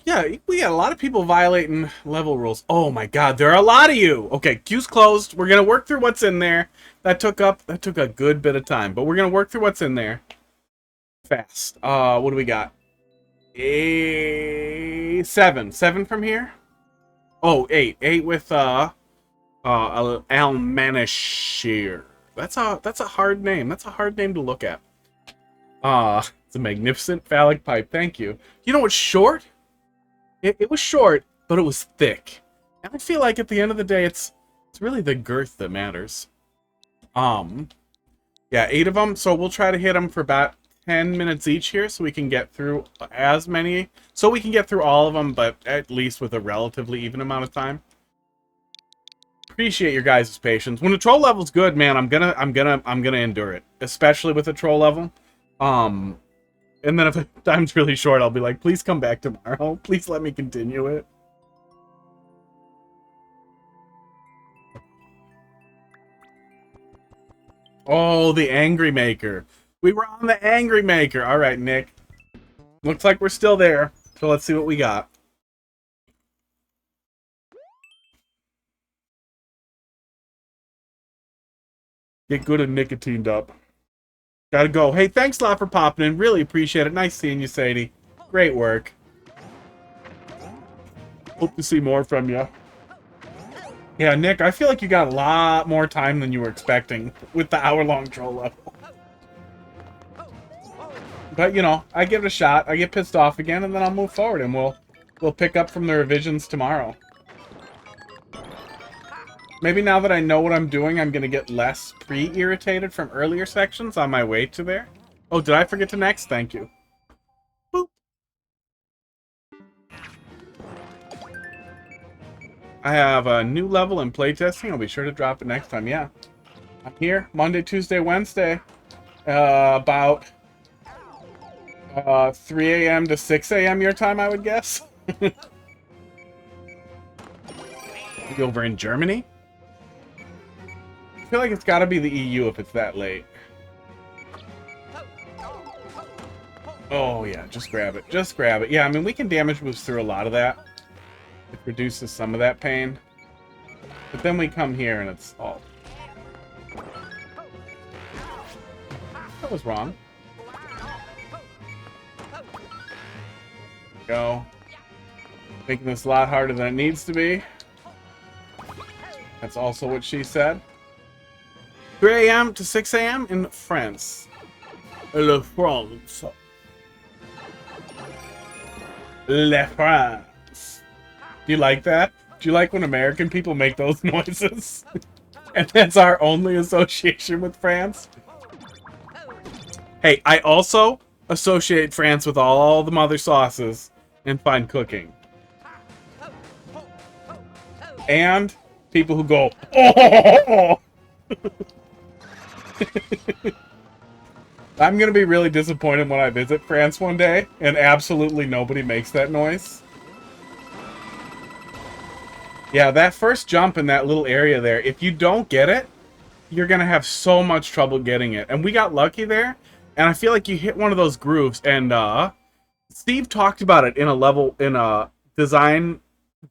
Yeah, we got a lot of people violating level rules. Oh my god, there are a lot of you! Okay, queue's closed. We're gonna work through what's in there. That took a good bit of time, but we're gonna work through what's in there. Fast. What do we got? 7. 7 from here? Oh, 8. 8 with Almanashir. That's a hard name. That's a hard name to look at. It's a magnificent phallic pipe. Thank you. You know what's short? It was short, but it was thick. And I feel like at the end of the day, it's really the girth that matters. Yeah, 8 of them. So we'll try to hit them for about 10 minutes each here, so we can get through as many. So we can get through all of them, but at least with a relatively even amount of time. Appreciate your guys' patience. When the troll level's good, man, I'm gonna endure it, especially with a troll level. And then if time's really short, I'll be like, please come back tomorrow. Please let me continue it. Oh, the Angry Maker. We were on the Angry Maker. All right, Nick. Looks like we're still there. So let's see what we got. Get good and nicotined up. Gotta go. Hey, thanks a lot for popping in. Really appreciate it. Nice seeing you, Sadie. Great work. Hope to see more from you. Yeah, Nick, I feel like you got a lot more time than you were expecting with the hour-long troll level. But, you know, I give it a shot. I get pissed off again, and then I'll move forward, and we'll pick up from the revisions tomorrow. Maybe now that I know what I'm doing, I'm going to get less pre-irritated from earlier sections on my way to there. Oh, did I forget to next? Thank you. Boop. I have a new level in playtesting. I'll be sure to drop it next time. Yeah. I'm here Monday, Tuesday, Wednesday. About 3 a.m. to 6 a.m. your time, I would guess. You over in Germany? I feel like it's got to be the EU if it's that late. Oh, yeah. Just grab it. Just grab it. Yeah, I mean, we can damage moves through a lot of that. It reduces some of that pain. But then we come here and it's all... That was wrong. Go. Making this a lot harder than it needs to be. That's also what she said. 3 a.m. to 6 a.m. in France. Le France. Le France. Do you like that? Do you like when American people make those noises? And that's our only association with France? Hey, I also associate France with all the mother sauces and fine cooking. And people who go, oh! I'm gonna be really disappointed when I visit France one day and absolutely nobody makes that noise. Yeah, that first jump in that little area there, if you don't get it, you're gonna have so much trouble getting it. And we got lucky there, and I feel like you hit one of those grooves, and Steve talked about it in a design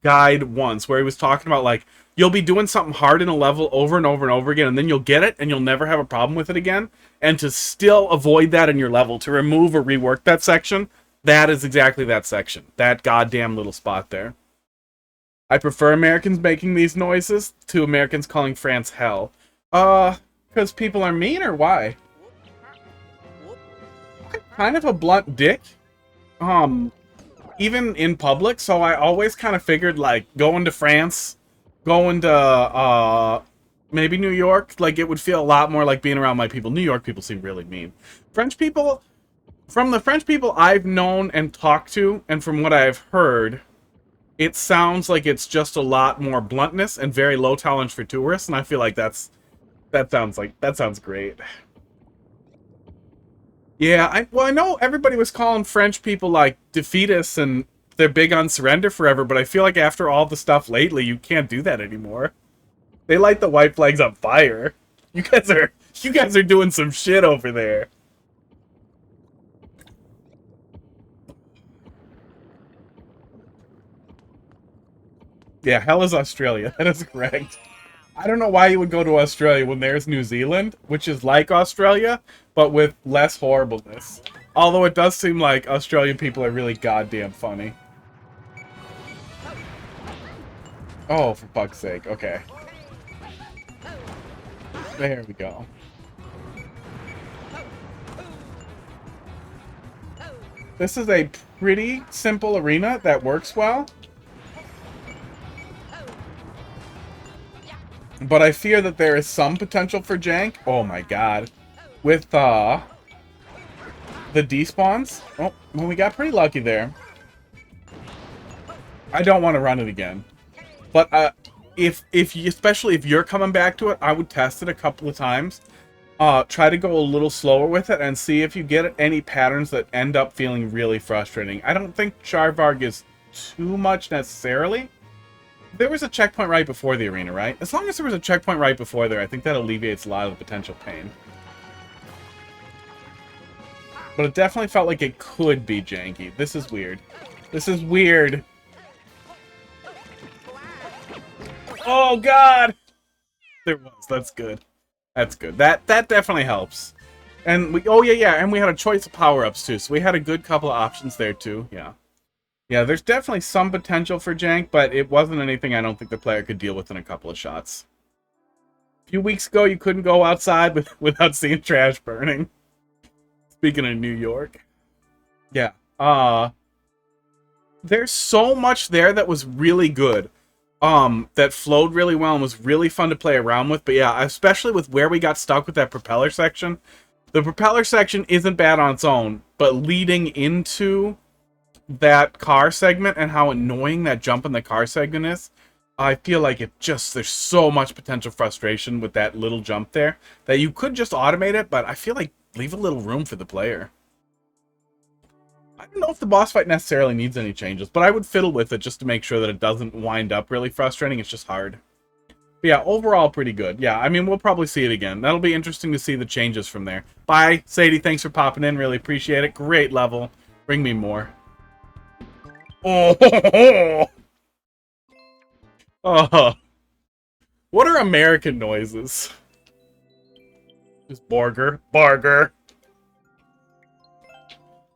guide once, where he was talking about, like, you'll be doing something hard in a level over and over and over again, and then you'll get it, and you'll never have a problem with it again. And to still avoid that in your level, to remove or rework that section, that is exactly that section. That goddamn little spot there. I prefer Americans making these noises to Americans calling France hell. Because people are mean, or why? I'm kind of a blunt dick. Even in public, so I always kind of figured, like, going to France, going to, maybe New York, like, it would feel a lot more like being around my people. New York people seem really mean. French people, from the French people I've known and talked to, and from what I've heard, it sounds like it's just a lot more bluntness and very low tolerance for tourists, and I feel like that sounds great. Yeah, I know everybody was calling French people, like, defeatists, and they're big on surrender forever, but I feel like after all the stuff lately, you can't do that anymore. They light the white flags on fire. You guys are doing some shit over there. Yeah, hell is Australia. That is correct. I don't know why you would go to Australia when there's New Zealand, which is like Australia, but with less horribleness. Although it does seem like Australian people are really goddamn funny. Oh, for fuck's sake. Okay. There we go. This is a pretty simple arena that works well. But I fear that there is some potential for jank. Oh my god. With, the despawns. Oh, well, we got pretty lucky there. I don't want to run it again. But, especially if you're coming back to it, I would test it a couple of times. Try to go a little slower with it and see if you get any patterns that end up feeling really frustrating. I don't think Charvarg is too much necessarily. There was a checkpoint right before the arena, right? As long as there was a checkpoint right before there, I think that alleviates a lot of the potential pain. But it definitely felt like it could be janky. This is weird. This is weird. Oh, God! There was. That's good. That's good. That definitely helps. And we, oh yeah, and we had a choice of power-ups too, so we had a good couple of options there too, yeah. Yeah, there's definitely some potential for jank, but it wasn't anything I don't think the player could deal with in a couple of shots. A few weeks ago, you couldn't go outside without seeing trash burning. Speaking of New York. Yeah, there's so much there that was really good. That flowed really well and was really fun to play around with, but yeah, especially with where we got stuck with that propeller section. The propeller section isn't bad on its own, but leading into that car segment and how annoying that jump in the car segment is, I feel like there's so much potential frustration with that little jump there that you could just automate it, but I feel like leave a little room for the player. I don't know if the boss fight necessarily needs any changes, but I would fiddle with it just to make sure that it doesn't wind up really frustrating. It's just hard. But yeah, overall pretty good. Yeah, I mean, we'll probably see it again. That'll be interesting to see the changes from there. Bye, Sadie. Thanks for popping in. Really appreciate it. Great level. Bring me more. Oh, oh. What are American noises? Just burger. Burger.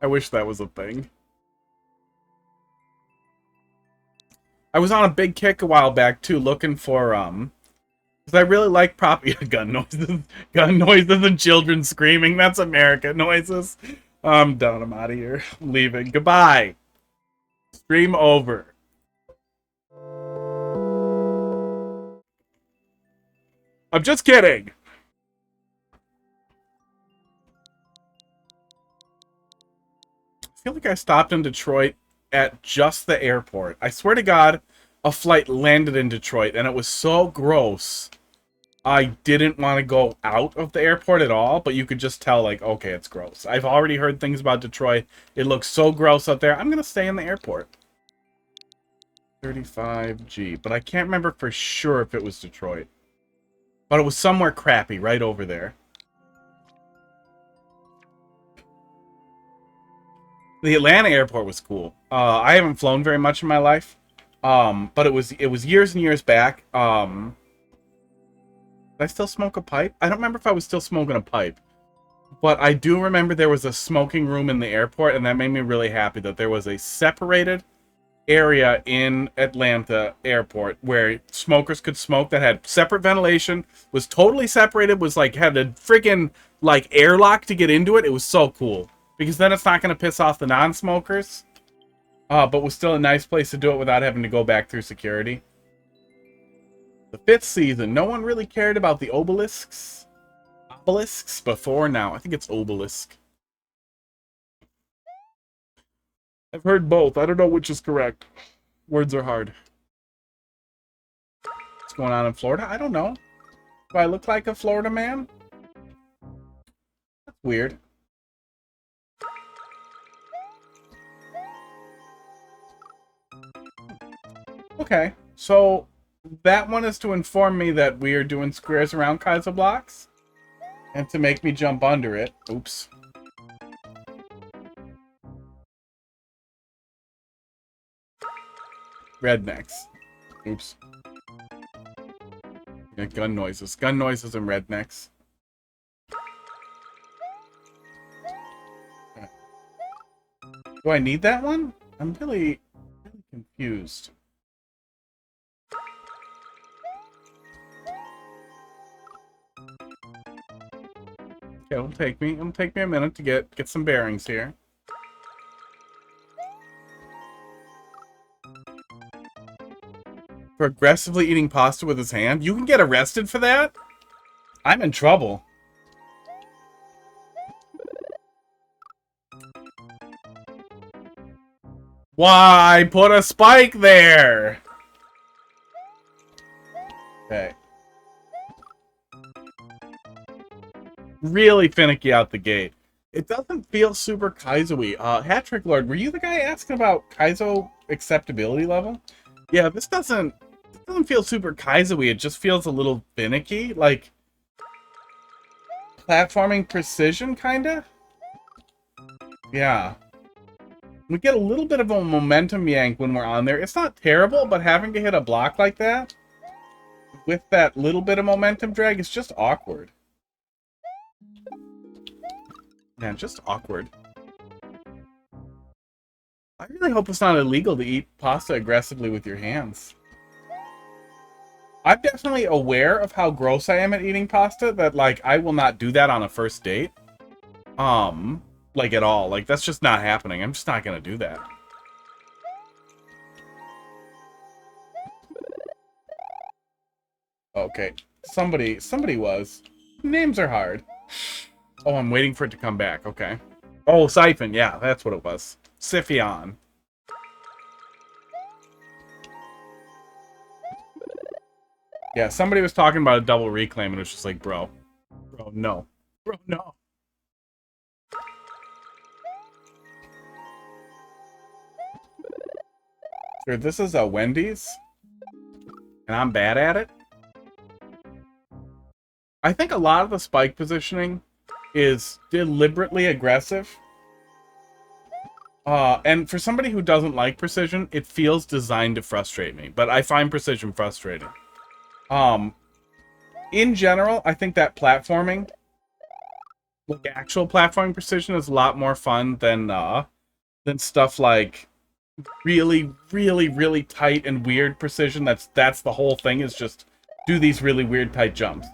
I wish that was a thing. I was on a big kick a while back, too, looking for, because I really like gun noises. Gun noises and children screaming. That's American noises. I'm done. I'm out of here. I'm leaving. Goodbye. Stream over. I'm just kidding. I feel like I stopped in Detroit at just the airport. I swear to God, a flight landed in Detroit, and it was so gross. I didn't want to go out of the airport at all, but you could just tell, like, okay, it's gross. I've already heard things about Detroit. It looks so gross out there. I'm going to stay in the airport. 35G, but I can't remember for sure if it was Detroit. But it was somewhere crappy right over there. The Atlanta airport was cool. I haven't flown very much in my life, but it was years and years back. Did I still smoke a pipe? I don't remember if I was still smoking a pipe, but I do remember there was a smoking room in the airport, and that made me really happy that there was a separated area in Atlanta airport where smokers could smoke, that had separate ventilation, was totally separated, was like had a freaking like airlock to get into it. It was so cool. Because then it's not going to piss off the non-smokers. But was still a nice place to do it without having to go back through security. The 5th season. No one really cared about the obelisks. Obelisks before now. I think it's obelisk. I've heard both. I don't know which is correct. Words are hard. What's going on in Florida? I don't know. Do I look like a Florida man? That's weird. Okay, so that one is to inform me that we are doing squares around Kaiser blocks, and to make me jump under it. Oops. Rednecks. Oops. Yeah, gun noises. Gun noises and rednecks. Do I need that one? I'm really confused. Okay, it'll take me a minute to get some bearings here. For aggressively eating pasta with his hand? You can get arrested for that? I'm in trouble. Why put a spike there? Okay. Really finicky out the gate. It doesn't feel super Kaizo-y. Hat-Trick Lord, were you the guy asking about Kaizo acceptability level? Yeah, this doesn't feel super Kaizo-y. It just feels a little finicky. Like, platforming precision, kinda? Yeah. We get a little bit of a momentum yank when we're on there. It's not terrible, but having to hit a block like that, with that little bit of momentum drag, is just awkward. Man, just awkward. I really hope it's not illegal to eat pasta aggressively with your hands. I'm definitely aware of how gross I am at eating pasta, that, like, I will not do that on a first date. Like, at all. Like, that's just not happening. I'm just not gonna do that. Okay. Somebody was. Names are hard. Oh, I'm waiting for it to come back. Okay. Oh, Siphon. Yeah, that's what it was. Siphion. Yeah, somebody was talking about a double reclaim, and it was just like, bro. Bro, no. Bro, no. Sure, this is a Wendy's, and I'm bad at it. I think a lot of the spike positioning is deliberately aggressive. And for somebody who doesn't like precision, it feels designed to frustrate me. But I find precision frustrating. In general, I think that platforming, like actual platforming precision, is a lot more fun than stuff like really, really, really tight and weird precision. That's the whole thing, is just do these really weird tight jumps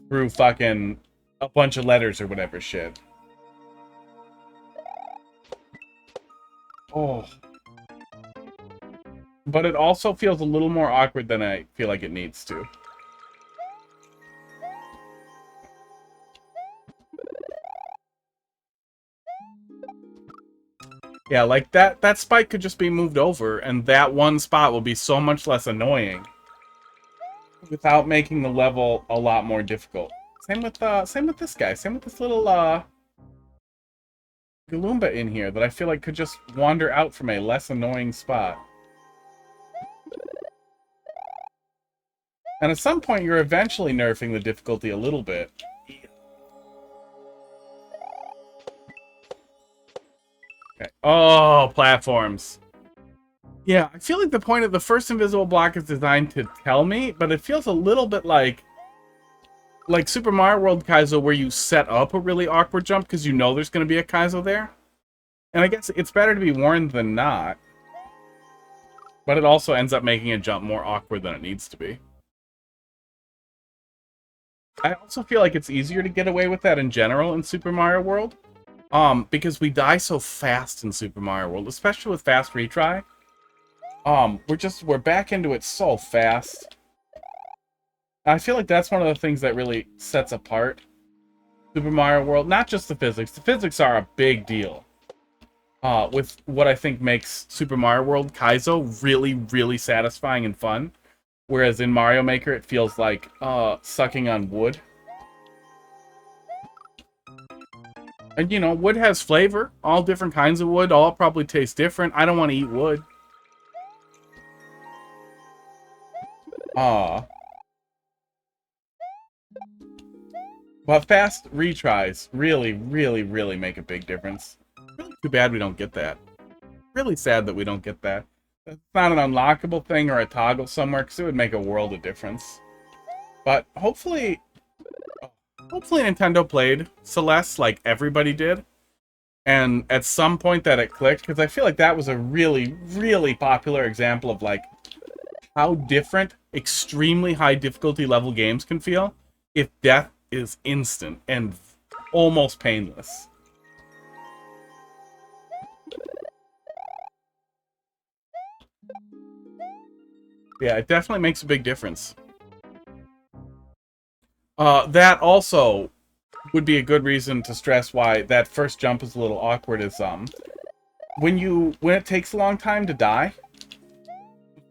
through fucking a bunch of letters or whatever shit. Oh. But it also feels a little more awkward than I feel like it needs to. Yeah, like that spike could just be moved over, and that one spot will be so much less annoying without making the level a lot more difficult. Same with this guy. Same with this little Galumba in here that I feel like could just wander out from a less annoying spot. And at some point, you're eventually nerfing the difficulty a little bit. Okay. Oh, platforms. Yeah, I feel like the point of the first invisible block is designed to tell me, but it feels a little bit like Super Mario World Kaizo, where you set up a really awkward jump because you know there's going to be a Kaizo there. And I guess it's better to be warned than not. But it also ends up making a jump more awkward than it needs to be. I also feel like it's easier to get away with that in general in Super Mario World. Because we die so fast in Super Mario World, especially with fast retry. We're back into it so fast. I feel like that's one of the things that really sets apart Super Mario World. Not just the physics. The physics are a big deal. With what I think makes Super Mario World Kaizo really, really satisfying and fun. Whereas in Mario Maker, it feels like sucking on wood. And, you know, wood has flavor. All different kinds of wood. All probably taste different. I don't want to eat wood. But fast retries really, really, really make a big difference. Really too bad we don't get that. Really sad that we don't get that. It's not an unlockable thing or a toggle somewhere, because it would make a world of difference. But hopefully Nintendo played Celeste like everybody did. And at some point that it clicked, because I feel like that was a really, really popular example of like how different extremely high difficulty level games can feel if death is instant and almost painless. Yeah, it definitely makes a big difference. That also would be a good reason to stress why that first jump is a little awkward. Is when it takes a long time to die,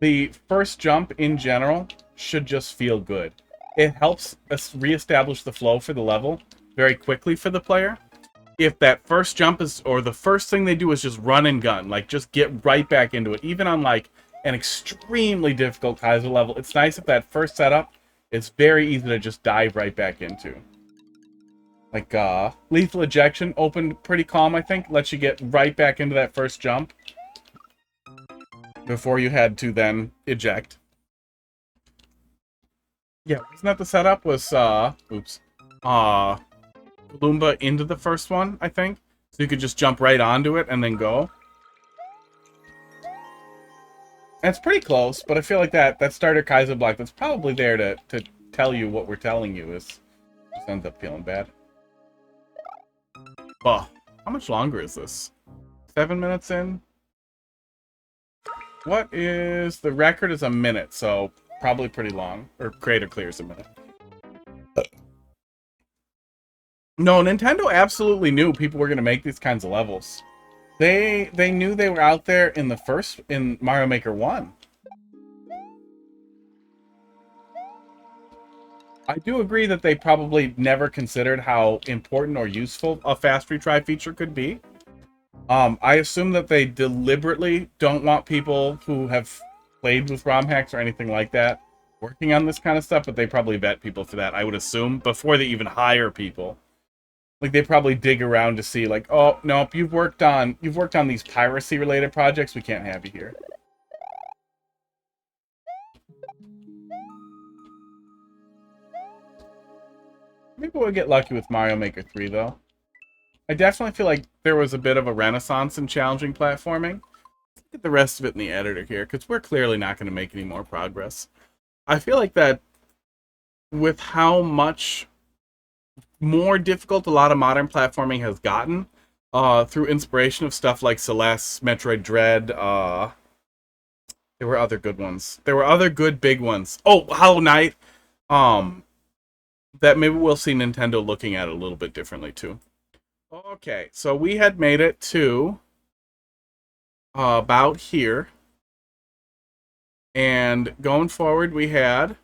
the first jump in general should just feel good. It helps us reestablish the flow for the level very quickly for the player. If that first jump or the first thing they do is just run and gun, like just get right back into it, even on like an extremely difficult Kaizo level, it's nice if that first setup is very easy to just dive right back into. Like, Lethal Ejection opened pretty calm, I think. Lets you get right back into that first jump before you had to then eject. Yeah, wasn't that the setup? Was, oops. Goomba into the first one, I think. So you could just jump right onto it and then go. And it's pretty close, but I feel like that starter Kaiser block that's probably there to tell you what we're telling you is just ends up feeling bad. Oh, how much longer is this? 7 minutes in? What is... The record is a minute, so probably pretty long. Or Creator Clear's a minute. No, Nintendo absolutely knew people were going to make these kinds of levels. They knew they were out there in Mario Maker 1. I do agree that they probably never considered how important or useful a fast retry feature could be. I assume that they deliberately don't want people who have played with ROM hacks or anything like that working on this kind of stuff, but they probably vet people for that, I would assume, before they even hire people. Like, they probably dig around to see, like, oh, nope, you've worked on these piracy-related projects, we can't have you here. Maybe we'll get lucky with Mario Maker 3, though. I definitely feel like there was a bit of a renaissance in challenging platforming. Let's get the rest of it in the editor here, because we're clearly not going to make any more progress. I feel like that with how much more difficult a lot of modern platforming has gotten, through inspiration of stuff like Celeste, Metroid Dread, there were other good ones. There were other good big ones. Oh, Hollow Knight. That maybe we'll see Nintendo looking at it a little bit differently too. Okay, so we had made it to about here. And going forward, we had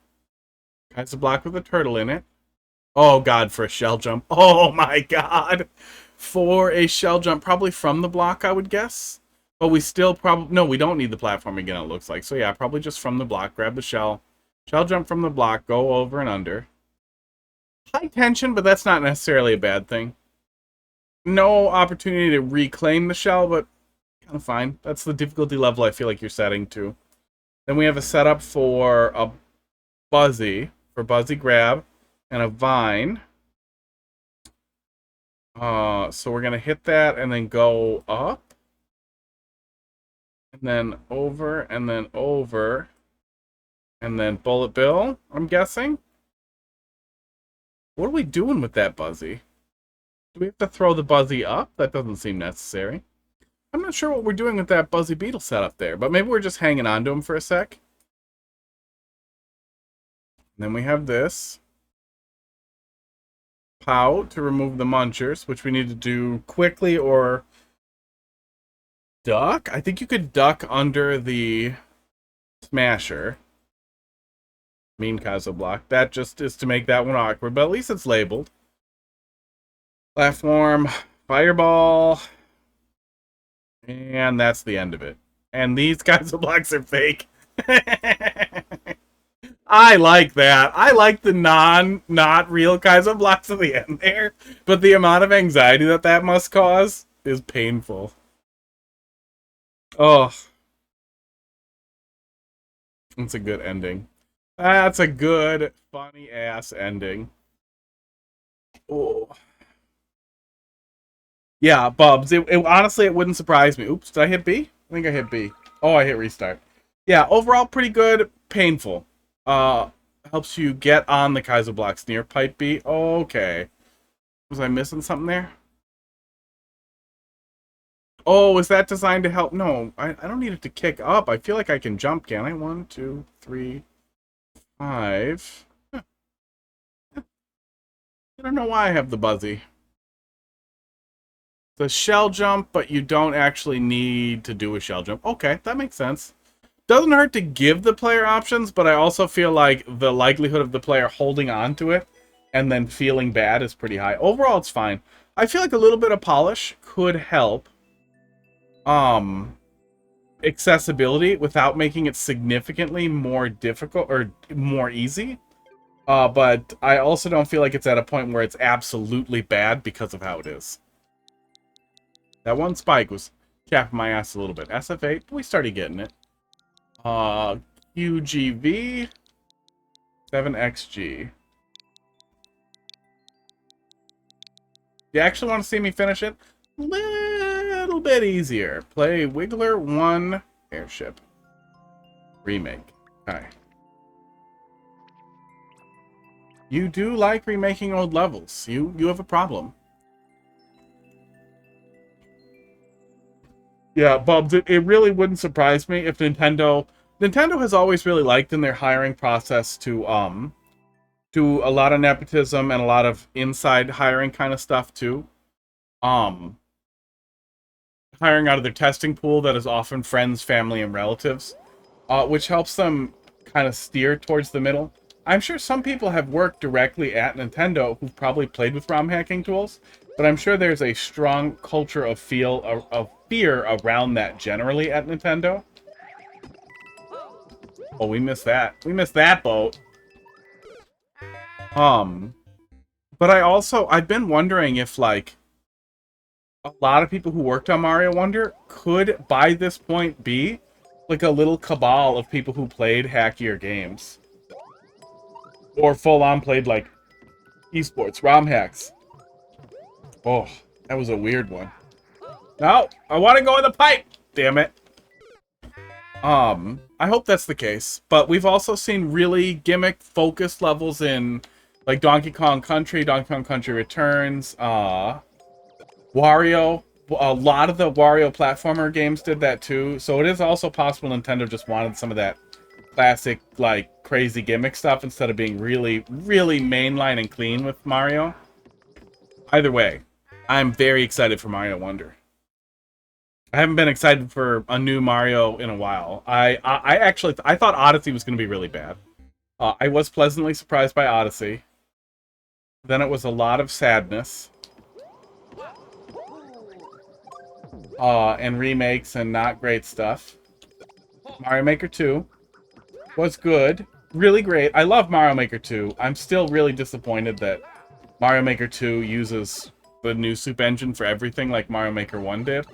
Kaiser block with a turtle in it. Oh, God, for a shell jump. Oh, my God. For a shell jump, probably from the block, I would guess. But we still probably... No, we don't need the platform again, it looks like. So, yeah, probably just from the block. Grab the shell. Shell jump from the block. Go over and under. High tension, but that's not necessarily a bad thing. No opportunity to reclaim the shell, but kind of fine. That's the difficulty level I feel like you're setting to. Then we have a setup for a Buzzy. For Buzzy grab. And a vine. So we're going to hit that and then go up. And then over, and then over. And then Bullet Bill, I'm guessing. What are we doing with that Buzzy? Do we have to throw the Buzzy up? That doesn't seem necessary. I'm not sure what we're doing with that Buzzy Beetle setup there, but maybe we're just hanging on to him for a sec. And then we have this. Pow to remove the munchers, which we need to do quickly or duck. I think you could duck under the smasher. Mean Kaizo block. That just is to make that one awkward, but at least it's labeled. Platform, fireball, and that's the end of it. And these Kaizo blocks are fake. I like that. I like the not real Kaizo blocks at the end there. But the amount of anxiety that must cause is painful. Oh. That's a good ending. That's a good, funny-ass ending. Oh. Yeah, Bubs. Honestly, it wouldn't surprise me. Oops, did I hit B? I think I hit B. Oh, I hit restart. Yeah, overall, pretty good. Painful. Helps you get on the Kaiser blocks near pipe B. Okay. Was I missing something there? Oh, is that designed to help? No, I don't need it to kick up. I feel like I can jump, can I? 1, 2, 3, 5. Huh. I don't know why I have the Buzzy. The shell jump, but you don't actually need to do a shell jump. Okay, that makes sense. Doesn't hurt to give the player options, but I also feel like the likelihood of the player holding on to it and then feeling bad is pretty high. Overall, it's fine. I feel like a little bit of polish could help accessibility without making it significantly more difficult or more easy. But I also don't feel like it's at a point where it's absolutely bad because of how it is. That one spike was chapping my ass a little bit. SF8, we started getting it. QGV 7XG. You actually want to see me finish it? Little bit easier. Play Wiggler 1 Airship. Remake. Okay. You do like remaking old levels. You have a problem. Yeah, Bubs, it really wouldn't surprise me if Nintendo has always really liked in their hiring process to do a lot of nepotism and a lot of inside hiring kind of stuff too. Hiring out of their testing pool that is often friends, family, and relatives, which helps them kind of steer towards the middle. I'm sure some people have worked directly at Nintendo who've probably played with ROM hacking tools, but I'm sure there's a strong culture of fear around that generally at Nintendo. Oh, we missed that. We missed that boat. But I've been wondering if, like, a lot of people who worked on Mario Wonder could, by this point, be, like, a little cabal of people who played hackier games. Or full-on played, like, esports, ROM hacks. Oh, that was a weird one. No, I want to go in the pipe! Damn it. I hope that's the case. But we've also seen really gimmick-focused levels in, like, Donkey Kong Country Returns, Wario. A lot of the Wario platformer games did that too. So it is also possible Nintendo just wanted some of that classic, like, crazy gimmick stuff instead of being really, really mainline and clean with Mario. Either way, I'm very excited for Mario Wonder. I haven't been excited for a new Mario in a while. I thought Odyssey was going to be really bad. I was pleasantly surprised by Odyssey. Then it was a lot of sadness. And remakes and not great stuff. Mario Maker 2 was good. Really great. I love Mario Maker 2. I'm still really disappointed that Mario Maker 2 uses the new soup engine for everything like Mario Maker 1 did.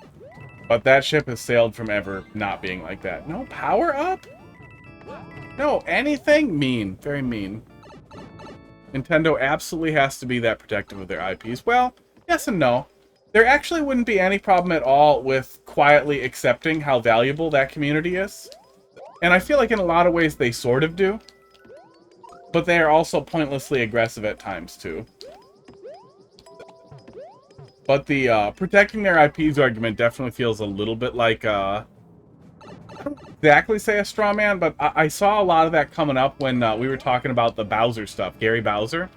But that ship has sailed from ever not being like that. No power up? No, anything? Mean. Very mean. Nintendo absolutely has to be that protective of their IPs. Well, yes and no. There actually wouldn't be any problem at all with quietly accepting how valuable that community is. And I feel like in a lot of ways they sort of do. But they are also pointlessly aggressive at times too. But the protecting their IPs argument definitely feels a little bit like, I don't exactly say a straw man, but I saw a lot of that coming up when we were talking about the Bowser stuff, Gary Bowser.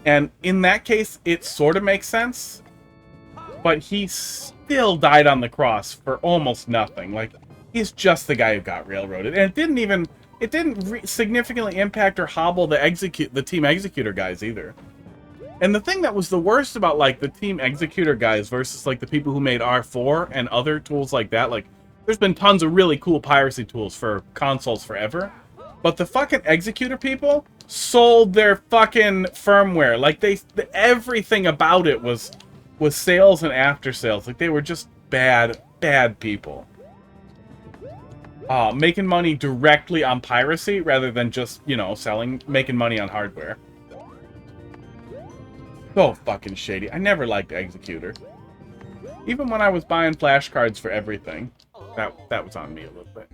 And in that case, it sort of makes sense. But he still died on the cross for almost nothing. Like, he's just the guy who got railroaded. And it didn't significantly impact or hobble the Team Executor guys either. And the thing that was the worst about, like, the Team Executor guys versus, like, the people who made R4 and other tools like that, like, there's been tons of really cool piracy tools for consoles forever. But the fucking Executor people sold their fucking firmware. Like, everything about it was sales and after sales. Like, they were just bad people. Making money directly on piracy rather than just, you know, making money on hardware. So fucking shady. I never liked Executor. Even when I was buying flashcards for everything. That was on me a little bit.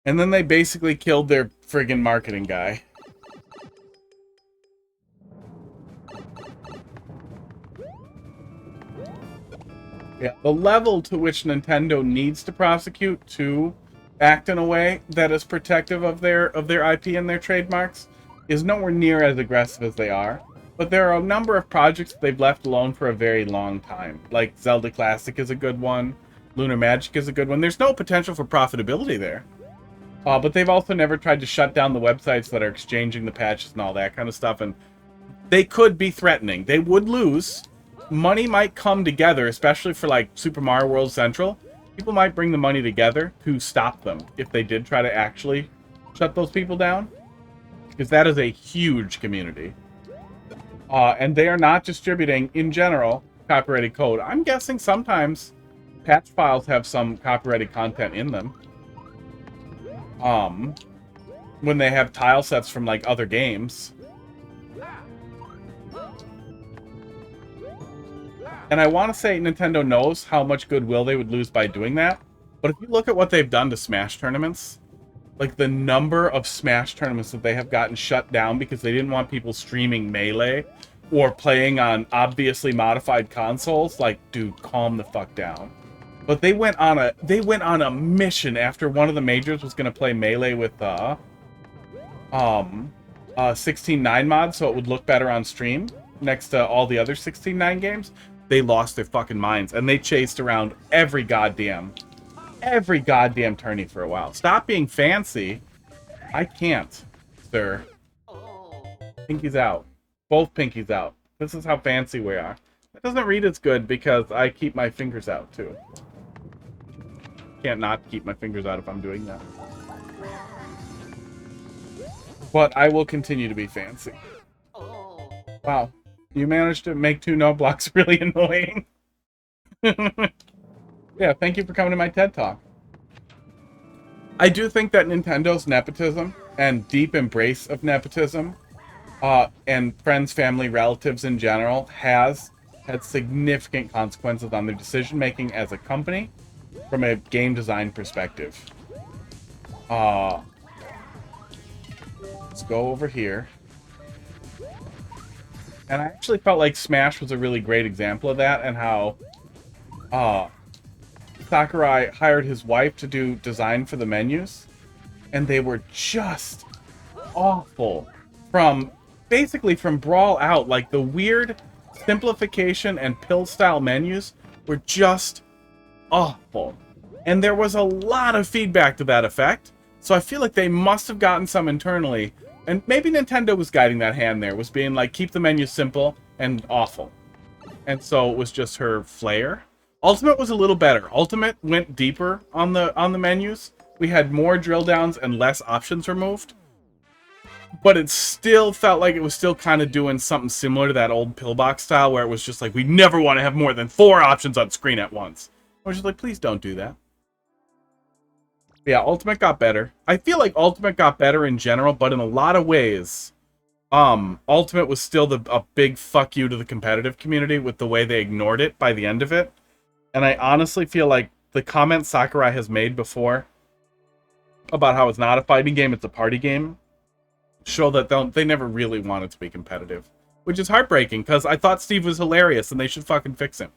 And then they basically killed their friggin' marketing guy. Yeah, the level to which Nintendo needs to prosecute to act in a way that is protective of their IP and their trademarks is nowhere near as aggressive as they are. But there are a number of projects that they've left alone for a very long time. Like Zelda Classic is a good one. Lunar Magic is a good one. There's no potential for profitability there. But they've also never tried to shut down the websites that are exchanging the patches and all that kind of stuff. And they could be threatening. They would lose. Money might come together, especially for, like, Super Mario World Central. People might bring the money together to stop them if they did try to actually shut those people down. Because that is a huge community. And they are not distributing, in general, copyrighted code. I'm guessing sometimes patch files have some copyrighted content in them. When they have tile sets from, like, other games. And I want to say Nintendo knows how much goodwill they would lose by doing that. But if you look at what they've done to Smash tournaments, like the number of Smash tournaments that they have gotten shut down because they didn't want people streaming Melee or playing on obviously modified consoles, like, dude, calm the fuck down. But they went on a mission after one of the majors was gonna play Melee with 16:9 mod, so it would look better on stream next to all the other 16:9 games. They lost their fucking minds and they chased around every goddamn tourney for a while. Stop being fancy. I can't, sir. Pinky's out. Both pinkies out. This is how fancy we are. It doesn't read as good because I keep my fingers out too. Can't not keep my fingers out if I'm doing that. But I will continue to be fancy. Wow. You managed to make 2 no blocks really annoying. Yeah, thank you for coming to my TED Talk. I do think that Nintendo's nepotism and deep embrace of nepotism and friends, family, relatives in general has had significant consequences on their decision-making as a company from a game design perspective. Let's go over here. And I actually felt like Smash was a really great example of that, and how Sakurai hired his wife to do design for the menus, and they were just awful. Basically from Brawl out, like the weird simplification and pill-style menus were just awful. And there was a lot of feedback to that effect, so I feel like they must have gotten some internally. And maybe Nintendo was guiding that hand there, was being like, keep the menu simple and awful. And so it was just her flair. Ultimate was a little better. Ultimate went deeper on the menus. We had more drill downs and less options removed. But it still felt like it was still kind of doing something similar to that old pillbox style, where it was just like, we never want to have more than 4 options on screen at once. I was just like, please don't do that. Yeah, Ultimate got better. I feel like Ultimate got better in general, but in a lot of ways, Ultimate was still a big fuck you to the competitive community with the way they ignored it by the end of it. And I honestly feel like the comments Sakurai has made before about how it's not a fighting game, it's a party game, show that they never really wanted to be competitive. Which is heartbreaking, because I thought Steve was hilarious and they should fucking fix him.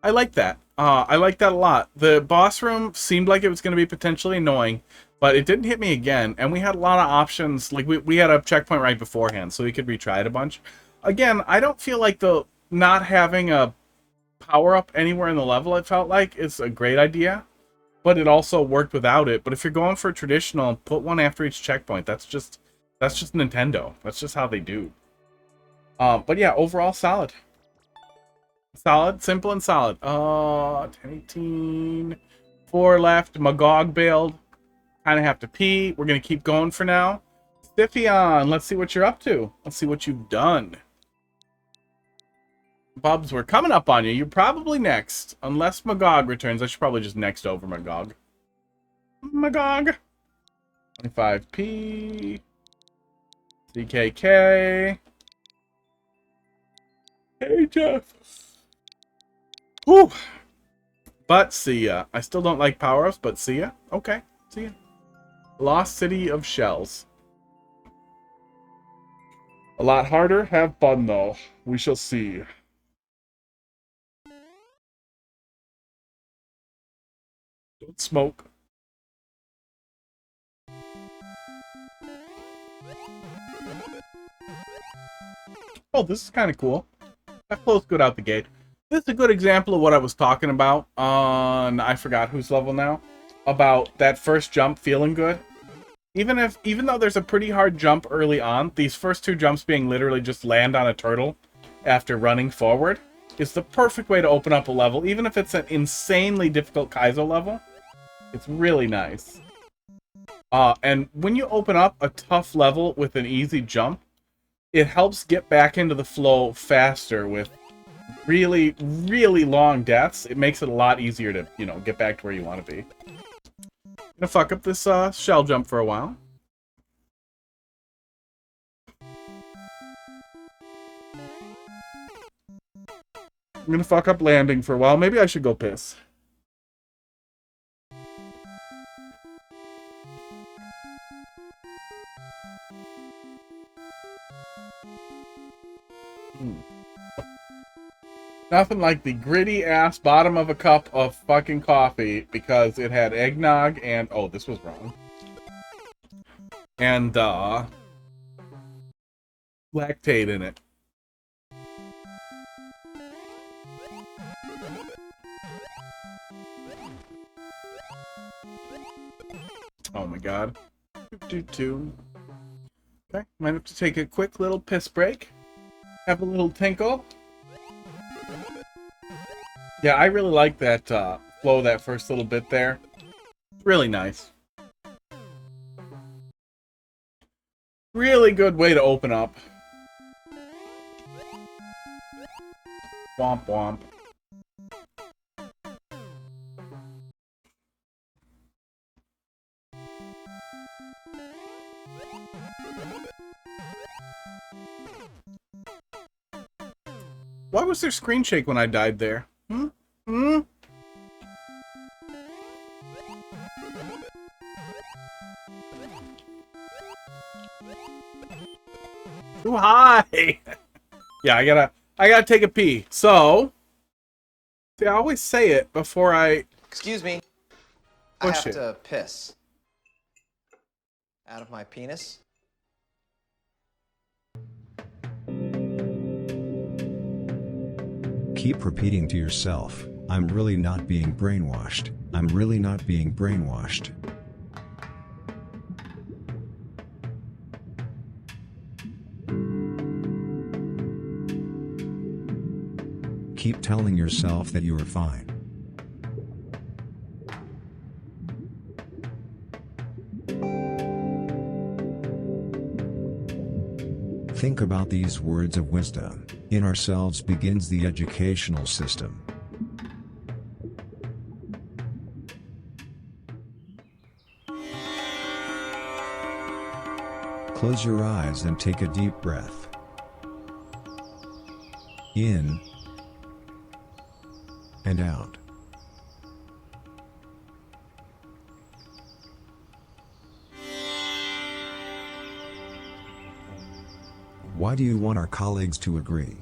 I like that. I like that a lot. The boss room seemed like it was going to be potentially annoying, but it didn't hit me again, and we had a lot of options. Like, we had a checkpoint right beforehand, so we could retry it a bunch. Again, I don't feel like the not having a power-up anywhere in the level, it felt like, is a great idea, but it also worked without it. But if you're going for traditional, put one after each checkpoint. That's just Nintendo. That's just how they do. But yeah, overall, solid. Solid, simple and solid. 10, 18, 4 left. Magog bailed. Kind of have to pee. We're going to keep going for now. Stiffion, let's see what you're up to. Let's see what you've done. Bubs, we're coming up on you. You're probably next. Unless Magog returns. I should probably just next over Magog. Magog. 25p. CKK. Hey, Jeff. Whew. But see ya. I still don't like power-ups, but see ya. Okay, see ya. Lost City of Shells. A lot harder. Have fun, though. We shall see. Don't smoke. Oh, this is kind of cool. That flows good out the gate. This is a good example of what I was talking about on, I forgot whose level now, about that first jump feeling good. Even though there's a pretty hard jump early on, these first 2 jumps being literally just land on a turtle after running forward is the perfect way to open up a level, even if it's an insanely difficult Kaizo level. It's really nice. And when you open up a tough level with an easy jump, it helps get back into the flow faster with really, really long deaths. It makes it a lot easier to, you know, get back to where you want to be. Gonna fuck up this shell jump for a while. I'm gonna fuck up landing for a while. Maybe I should go piss. Nothing like the gritty ass bottom of a cup of fucking coffee because it had eggnog and oh, this was wrong. And lactate in it. Oh my god. Okay, might have to take a quick little piss break. Have a little tinkle. Yeah, I really like that flow, that first little bit there. Really nice. Really good way to open up. Womp womp. Why was there screen shake when I died there? Too high. Yeah, I gotta take a pee. So, see, I always say it before I. Excuse me. I have to piss. Out of my penis. Keep repeating to yourself, I'm really not being brainwashed. I'm really not being brainwashed. Keep telling yourself that you are fine. Think about these words of wisdom. In ourselves begins the educational system. Close your eyes and take a deep breath. In and out. Why do you want our colleagues to agree?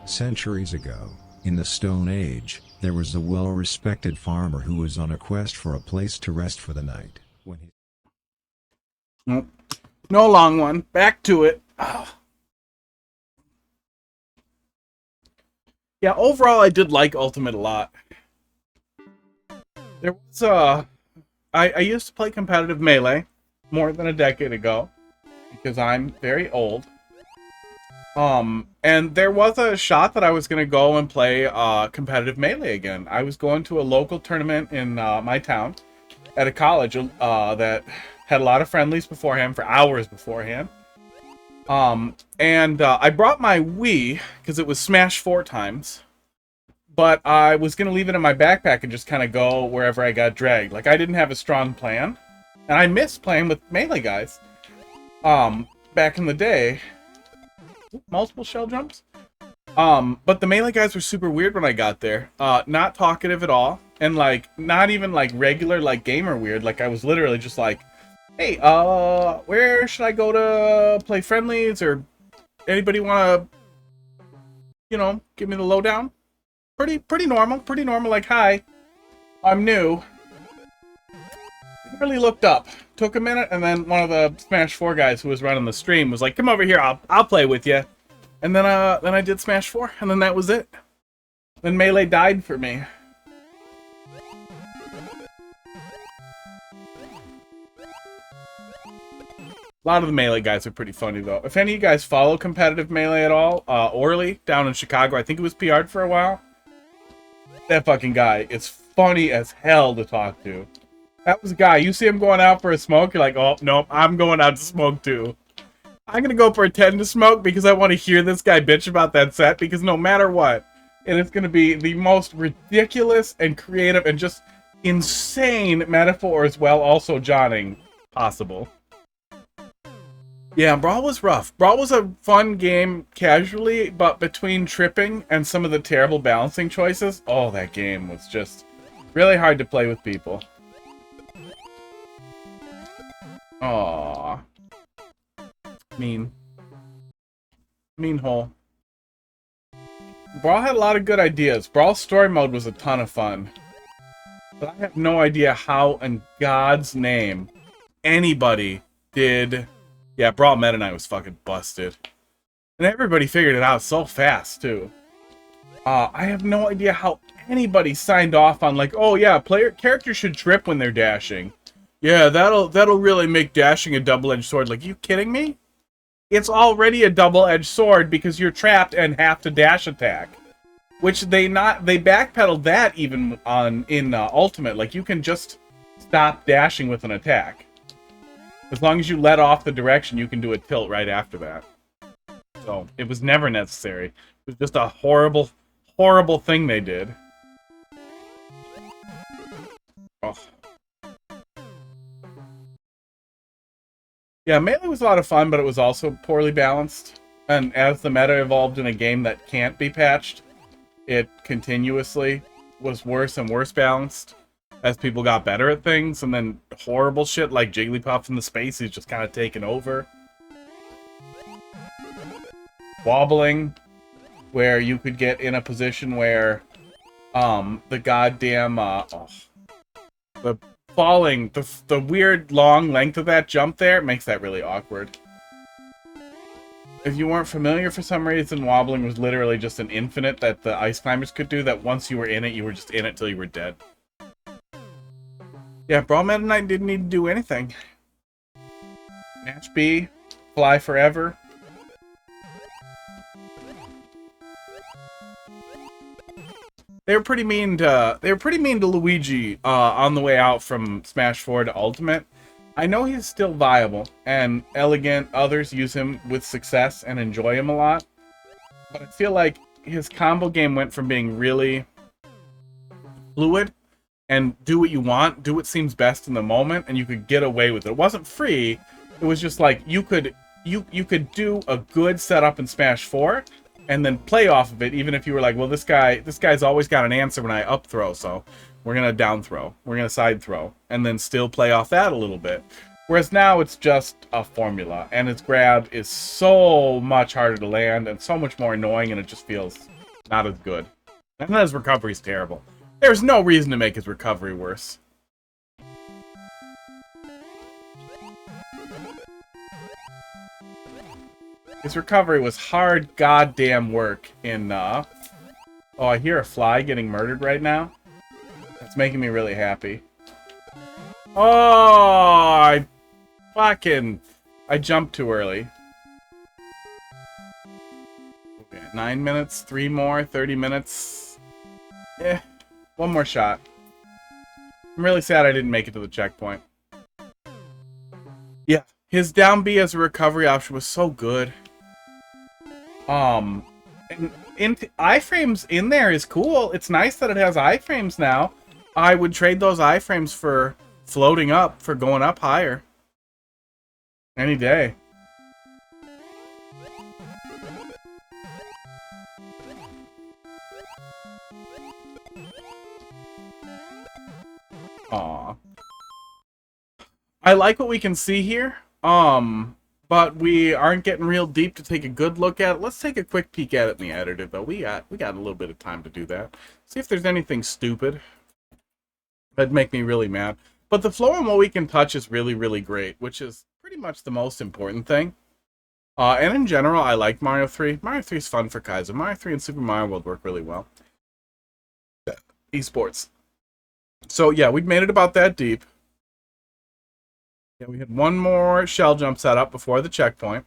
Centuries ago, in the Stone Age, there was a well-respected farmer who was on a quest for a place to rest for the night. When he... Nope. No long one. Back to it. Oh. Yeah, overall I did like Ultimate a lot. There was I used to play competitive Melee more than a decade ago because I'm very old. And there was a shot that I was gonna go and play competitive Melee again. I was going to a local tournament in my town at a college that had a lot of friendlies beforehand for hours beforehand. And I brought my Wii because it was Smash 4 times. But I was going to leave it in my backpack and just kind of go wherever I got dragged. Like, I didn't have a strong plan. And I missed playing with Melee guys. Back in the day. Multiple shell jumps. But the Melee guys were super weird when I got there. Not talkative at all. And, like, not even, like, regular, like, gamer weird. Like, I was literally just like, hey, where should I go to play friendlies? Or anybody want to, you know, give me the lowdown? Pretty normal, like, hi, I'm new. Really looked up. Took a minute, and then one of the Smash 4 guys who was running the stream was like, come over here, I'll play with you. And then I did Smash 4, and then that was it. Then Melee died for me. A lot of the Melee guys are pretty funny, though. If any of you guys follow competitive Melee at all, Orly, down in Chicago, I think it was PR'd for a while. That fucking guy is funny as hell to talk to. That was a guy, you see him going out for a smoke, you're like, oh, nope, I'm going out to smoke too. I'm gonna go pretend to smoke because I want to hear this guy bitch about that set, because no matter what, it is gonna be the most ridiculous and creative and just insane metaphors while also jotting possible. Yeah, Brawl was rough. Brawl was a fun game casually, but between tripping and some of the terrible balancing choices, oh, that game was just really hard to play with people. Aww. Mean. Mean hole. Brawl had a lot of good ideas. Brawl story mode was a ton of fun. But I have no idea how in God's name anybody did... Yeah, Brawl Meta Knight was fucking busted. And everybody figured it out so fast, too. I have no idea how anybody signed off on, like, oh yeah, characters should trip when they're dashing. Yeah, that'll really make dashing a double-edged sword. Like, you kidding me? It's already a double-edged sword because you're trapped and have to dash attack. Which they backpedaled that even in Ultimate. Like, you can just stop dashing with an attack. As long as you let off the direction, you can do a tilt right after that. So, it was never necessary. It was just a horrible, horrible thing they did. Oh. Yeah, Melee was a lot of fun, but it was also poorly balanced. And as the meta evolved in a game that can't be patched, it continuously was worse and worse balanced as people got better at things, and then horrible shit like Jigglypuff in the space is just kind of taken over. Wobbling, where you could get in a position where the goddamn the falling, the weird long length of that jump there makes that really awkward. If you weren't familiar, for some reason, wobbling was literally just an infinite that the ice climbers could do, that once you were in it, you were just in it till you were dead. Yeah, Brawl Meta Knight didn't need to do anything. Match B, fly forever. They were pretty mean to Luigi on the way out from Smash 4 to Ultimate. I know he's still viable, and Elegant, others use him with success and enjoy him a lot. But I feel like his combo game went from being really fluid and do what you want, do what seems best in the moment, and you could get away with it. It wasn't free. It was just like you could do a good setup in Smash 4 and then play off of it, even if you were like, well, this guy's always got an answer when I up throw, so we're gonna down throw, we're gonna side throw, and then still play off that a little bit. Whereas now it's just a formula, and its grab is so much harder to land and so much more annoying, and it just feels not as good. And then his recovery's terrible. There's no reason to make his recovery worse. His recovery was hard goddamn work in, Oh, I hear a fly getting murdered right now. That's making me really happy. Oh, I jumped too early. Okay, 9 minutes, 3 more, 30 minutes. One more shot. I'm really sad I didn't make it to the checkpoint. Yeah, his down B as a recovery option was so good. And iframes in there is cool. It's nice that it has iframes now. I would trade those iframes for floating up, for going up higher. Any day. Aw. I like what we can see here. But we aren't getting real deep to take a good look at it. Let's take a quick peek at it in the editor, though. We got a little bit of time to do that. See if there's anything stupid. That'd make me really mad. But the flow and what we can touch is really, really great, which is pretty much the most important thing. And in general, I like Mario 3. Mario 3 is fun for Kaiser. Mario 3 and Super Mario World work really well. Esports. So, yeah, we've made it about that deep. Yeah, we had one more shell jump setup before the checkpoint,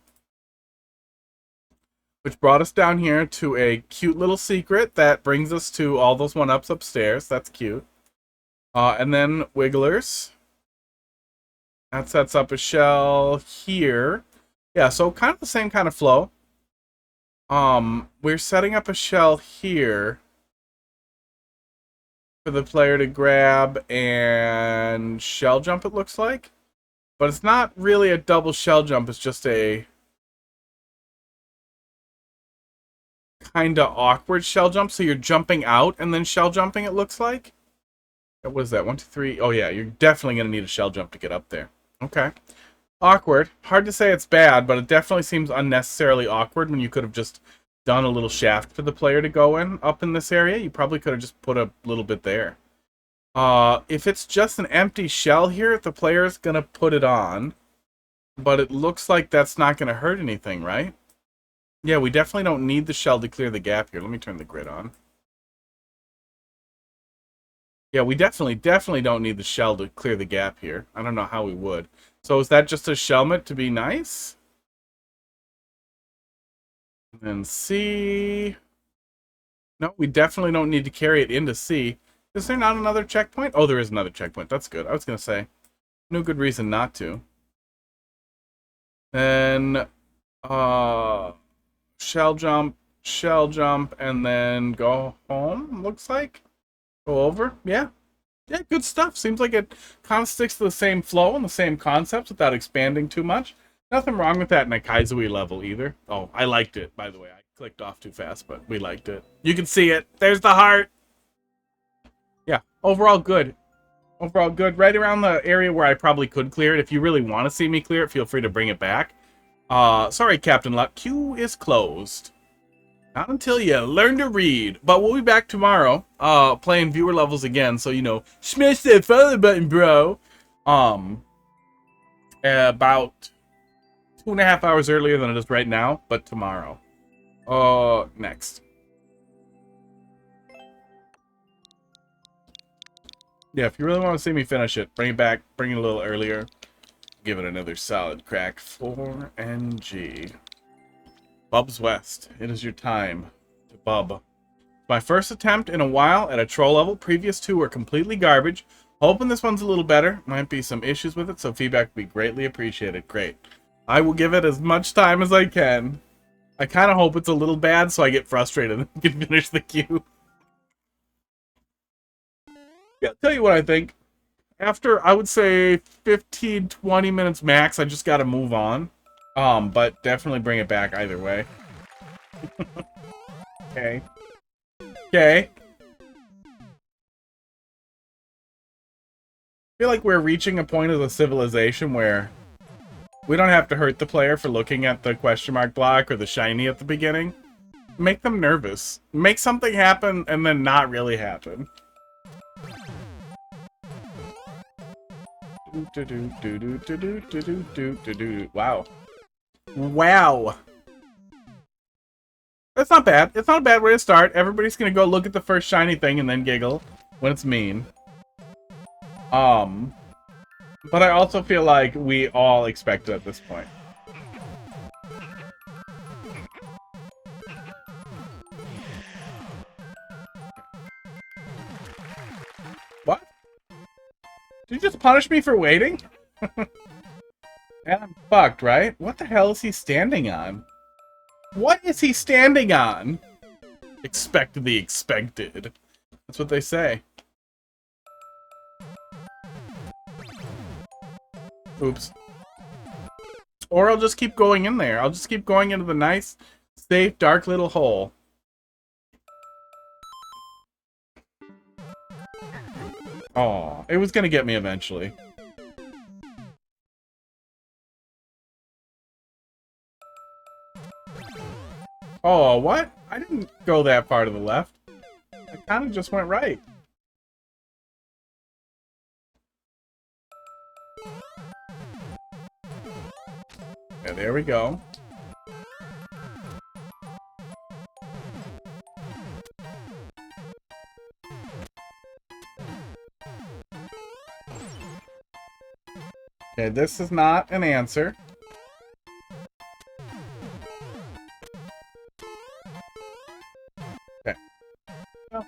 which brought us down here to a cute little secret that brings us to all those one-ups upstairs. That's cute. And then wigglers. That sets up a shell here. Yeah, so kind of the same kind of flow. We're setting up a shell here for the player to grab and shell jump, it looks like. But it's not really a double shell jump, it's just a kind of awkward shell jump. So you're jumping out and then shell jumping, it looks like. What is that? 1, 2, 3. Oh, yeah, you're definitely going to need a shell jump to get up there. Okay. Awkward. Hard to say it's bad, but it definitely seems unnecessarily awkward when you could have just done a little shaft for the player to go in up in this area. You probably could have just put a little bit there. If it's just an empty shell here, the player's going to put it on. But it looks like that's not going to hurt anything, right? Yeah, we definitely don't need the shell to clear the gap here. Let me turn the grid on. Yeah, we definitely don't need the shell to clear the gap here. I don't know how we would. So is that just a shellmet to be nice? And then C. No, we definitely don't need to carry it into C. Is there not another checkpoint? Oh, there is another checkpoint. That's good. I was going to say, no good reason not to. Then, shell jump, and then go home, looks like. Go over. Yeah. Yeah, good stuff. Seems like it kind of sticks to the same flow and the same concepts without expanding too much. Nothing wrong with that in a Kaizui level either. Oh, I liked it, by the way. I clicked off too fast, but we liked it. You can see it. There's the heart. Yeah, overall good. Overall good. Right around the area where I probably could clear it. If you really want to see me clear it, feel free to bring it back. Sorry, Captain Luck. Queue is closed. Not until you learn to read. But we'll be back tomorrow, playing viewer levels again. So, you know, smash that follow button, bro. About 2.5 hours earlier than it is right now, but tomorrow. Next. Yeah, if you really want to see me finish it, bring it back, bring it a little earlier. Give it another solid crack. 4NG. Bub's West. It is your time to bub. My first attempt in a while at a troll level. Previous two were completely garbage. Hoping this one's a little better. Might be some issues with it, so feedback would be greatly appreciated. Great. I will give it as much time as I can. I kind of hope it's a little bad so I get frustrated and can finish the queue. Yeah, I'll tell you what I think. After, I would say, 15, 20 minutes max, I just gotta move on. But definitely bring it back either way. Okay. Okay. I feel like we're reaching a point of the civilization where we don't have to hurt the player for looking at the question mark block or the shiny at the beginning. Make them nervous. Make something happen and then not really happen. Wow. Wow. That's not bad. It's not a bad way to start. Everybody's gonna go look at the first shiny thing and then giggle when it's mean. But I also feel like we all expect it at this point. What? Did you just punish me for waiting? And I'm fucked, right? What the hell is he standing on? What is he standing on? Expect the expected. That's what they say. Oops. Or I'll just keep going in there. I'll just keep going into the nice, safe, dark little hole. Oh, it was gonna get me eventually. Oh, what? I didn't go that far to the left. I kind of just went right. Yeah, there we go. Okay, this is not an answer. Okay. Well,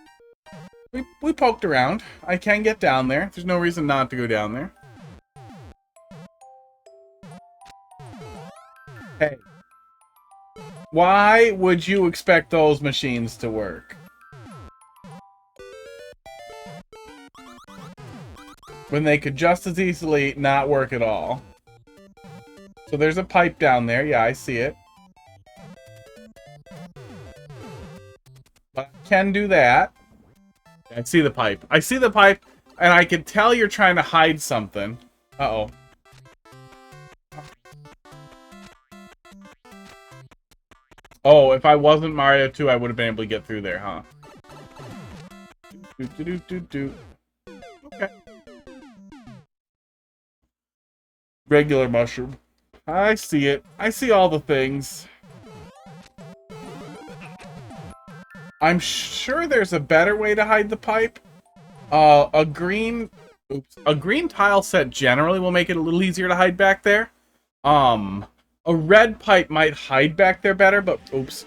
we poked around. I can get down there. There's no reason not to go down there. Hey. Why would you expect those machines to work? When they could just as easily not work at all. So there's a pipe down there. Yeah, I see it. But I can do that. I see the pipe. I see the pipe, and I can tell you're trying to hide something. Uh-oh. Oh, if I wasn't Mario 2, I would have been able to get through there, huh? Okay. Regular mushroom. I see it. I see all the things. I'm sure there's a better way to hide the pipe. A green tile set generally will make it a little easier to hide back there. A red pipe might hide back there better, but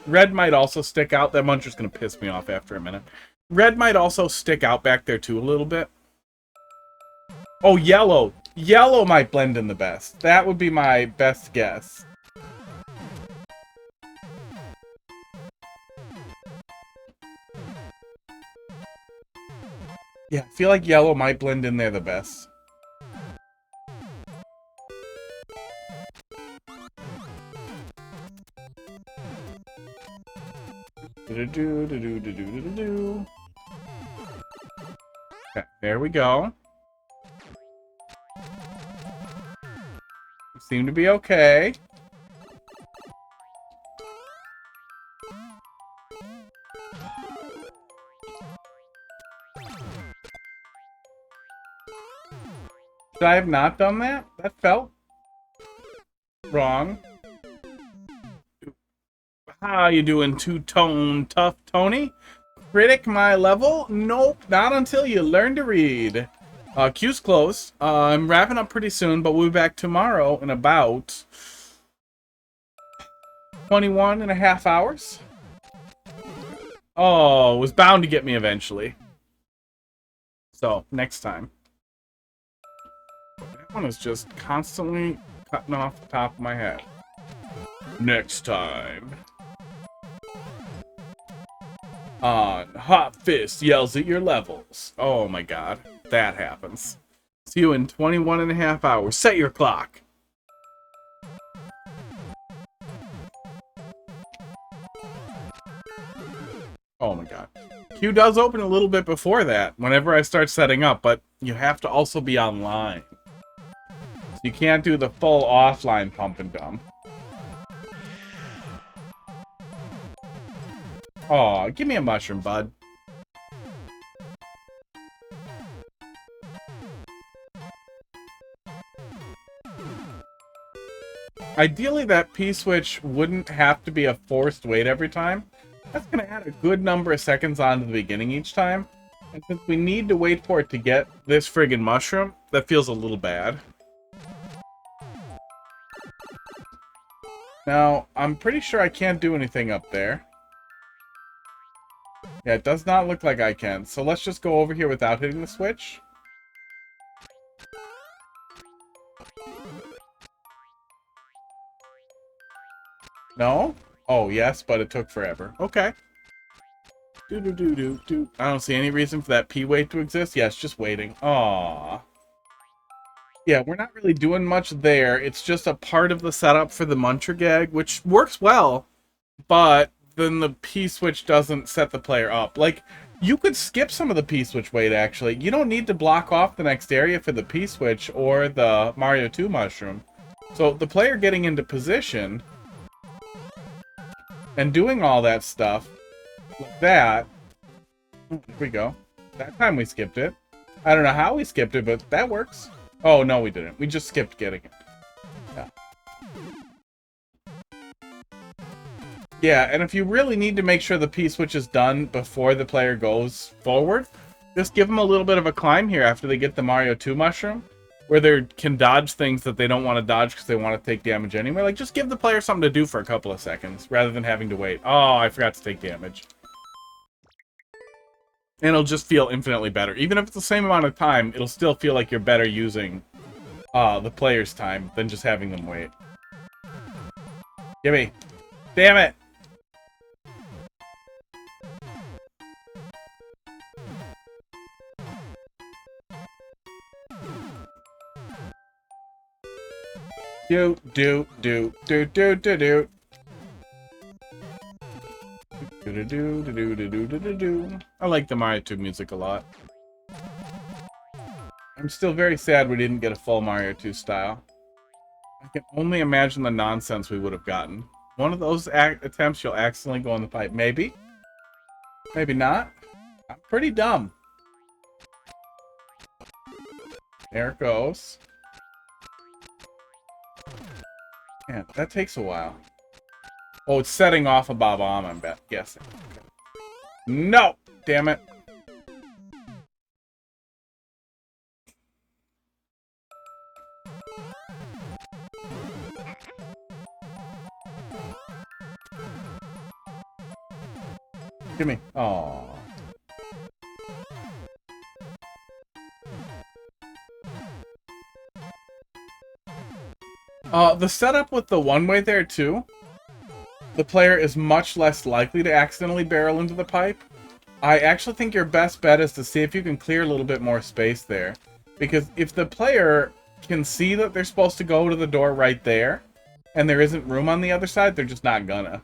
red might also stick out. That muncher's gonna piss me off after a minute. Red might also stick out back there too a little bit. Oh, yellow. Yellow might blend in the best. That would be my best guess. Yeah, I feel like yellow might blend in there the best. Okay, there we go. Seem to be okay. Should I have not done that? That felt wrong. How you doing, two-tone tough Tony? Critic my level? Nope, not until you learn to read. Queue's close. I'm wrapping up pretty soon, but we'll be back tomorrow in about 21 and a half hours. Oh, it was bound to get me eventually. So, next time. That one is just constantly cutting off the top of my head. Next time. On Hot Fist yells at your levels. Oh my god, that happens. See you in 21 and a half hours. Set your clock. Oh my god. Queue does open a little bit before that, whenever I start setting up, but you have to also be online. So you can't do the full offline pump and dump. Aw, give me a mushroom, bud. Ideally, that P-switch wouldn't have to be a forced wait every time. That's going to add a good number of seconds on to the beginning each time. And since we need to wait for it to get this friggin' mushroom, that feels a little bad. Now, I'm pretty sure I can't do anything up there. Yeah, it does not look like I can. So let's just go over here without hitting the switch. No? Oh, yes, but it took forever. Okay. I don't see any reason for that P-wait to exist. Yeah, it's just waiting. Aww. Yeah, we're not really doing much there. It's just a part of the setup for the Muncher gag, which works well, but then the P-switch doesn't set the player up. Like, you could skip some of the P-switch wait, actually. You don't need to block off the next area for the P-switch or the Mario 2 mushroom. So the player getting into position and doing all that stuff like that. There we go. That time we skipped it. I don't know how we skipped it, but that works. Oh, no, we didn't. We just skipped getting it. Yeah. Yeah, and if you really need to make sure the P-switch is done before the player goes forward, just give them a little bit of a climb here after they get the Mario 2 mushroom, where they can dodge things that they don't want to dodge because they want to take damage anyway. Like, just give the player something to do for a couple of seconds, rather than having to wait. Oh, I forgot to take damage. And it'll just feel infinitely better. Even if it's the same amount of time, it'll still feel like you're better using the player's time than just having them wait. Gimme. Damn it! Do, do, do, do, do, do, do. Do, do, do, do, do, do, do, do, do. I like the Mario 2 music a lot. I'm still very sad we didn't get a full Mario 2 style. I can only imagine the nonsense we would have gotten. One of those attempts you'll accidentally go in the pipe. Maybe. Maybe not. I'm pretty dumb. There it goes. Man, that takes a while. Oh, it's setting off a Bob-omb, I'm guessing. Okay. No! Damn it. Give me. Aww. The setup with the one-way there, too. The player is much less likely to accidentally barrel into the pipe. I actually think your best bet is to see if you can clear a little bit more space there. Because if the player can see that they're supposed to go to the door right there, and there isn't room on the other side, they're just not gonna.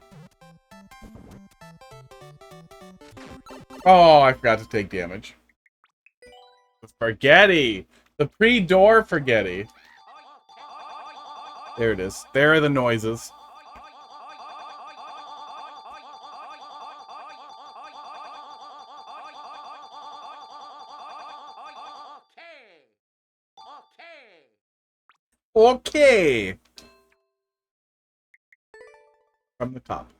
Oh, I forgot to take damage. The Forgetti! The pre-door Forgetti. There it is. There are the noises. Okay. From the top.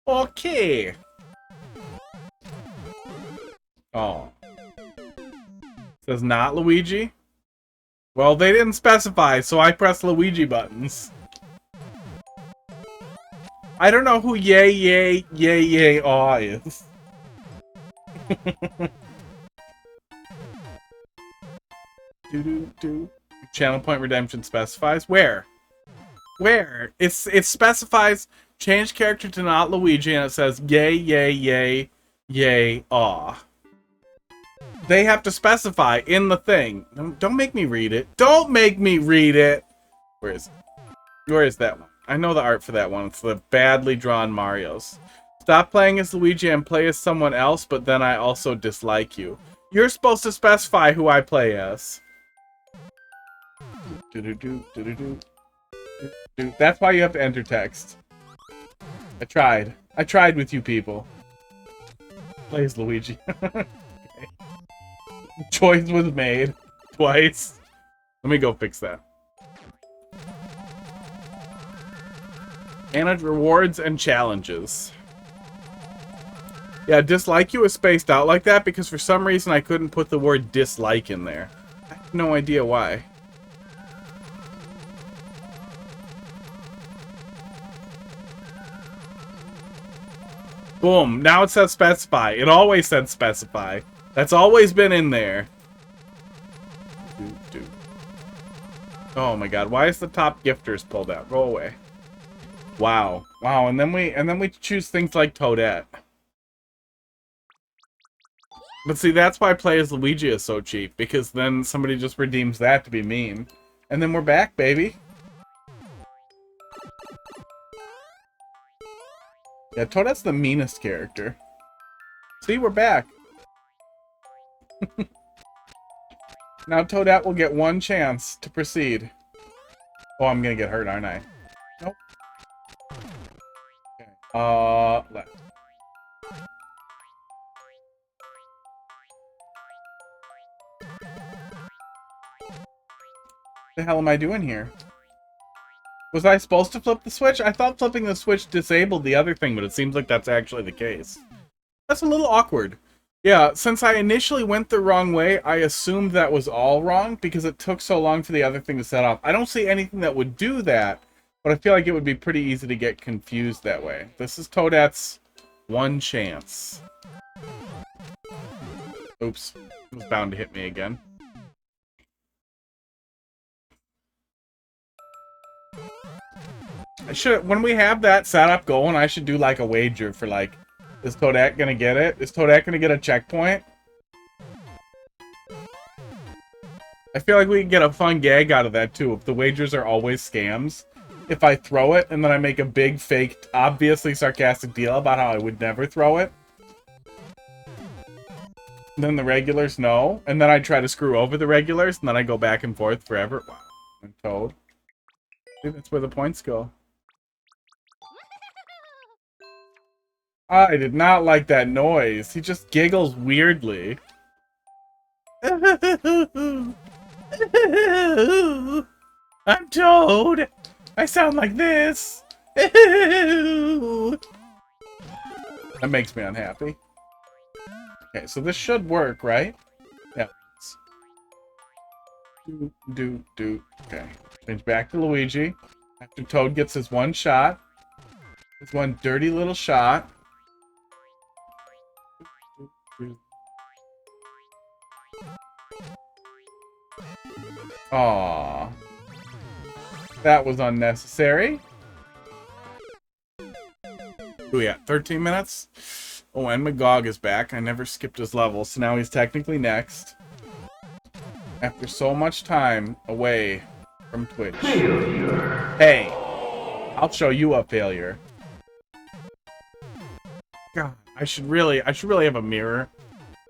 Okay. Oh. Says not Luigi? Well, they didn't specify, so I pressed Luigi buttons. I don't know who yay, yay, yay, yay, aw is. Do. Channel point redemption specifies where? Where? It specifies change character to not Luigi, and it says yay, yay, yay, yay, aw. They have to specify in the thing. Don't make me read it. Don't make me read it. Where is it? Where is that one? I know the art for that one. It's the badly drawn Marios. Stop playing as Luigi and play as someone else, but then I also dislike you. You're supposed to specify who I play as. That's why you have to enter text. I tried. I tried with you people. Plays Luigi. Okay. Choice was made. Twice. Let me go fix that. Manage rewards and challenges. Yeah, dislike you is spaced out like that because for some reason I couldn't put the word dislike in there. I have no idea why. Boom. Now it says specify. It always said specify. That's always been in there. Oh my god. Why is the top gifters pulled out? Go away. Wow. Wow. And then we choose things like Toadette. But see, that's why play as Luigi is so cheap. Because then somebody just redeems that to be mean. And then we're back, baby. Yeah, Toadette's the meanest character. See, we're back. Now Toadette will get one chance to proceed. Oh, I'm gonna get hurt, aren't I? Nope. Okay. Left. What the hell am I doing here? Was I supposed to flip the switch? I thought flipping the switch disabled the other thing, but it seems like that's actually the case. That's a little awkward. Yeah, since I initially went the wrong way, I assumed that was all wrong because it took so long for the other thing to set off. I don't see anything that would do that, but I feel like it would be pretty easy to get confused that way. This is Toadette's one chance. Oops. It was bound to hit me again. I should, when we have that setup going, I should do like a wager for like, is Toadette gonna get it? Is Toadette gonna get a checkpoint? I feel like we can get a fun gag out of that too. If the wagers are always scams, if I throw it and then I make a big fake, obviously sarcastic deal about how I would never throw it, then the regulars know, and then I try to screw over the regulars, and then I go back and forth forever. Wow, I'm told. See, that's where the points go. I did not like that noise. He just giggles weirdly. I'm Toad. I sound like this. That makes me unhappy. Okay, so this should work, right? Yeah. Do. Okay. Change back to Luigi. After Toad gets his one shot. His one dirty little shot. Aww. That was unnecessary. Oh yeah, 13 minutes? Oh, and Magog is back. I never skipped his level, so now he's technically next. After so much time away from Twitch. Failure. Hey, I'll show you a failure. God, I should really have a mirror.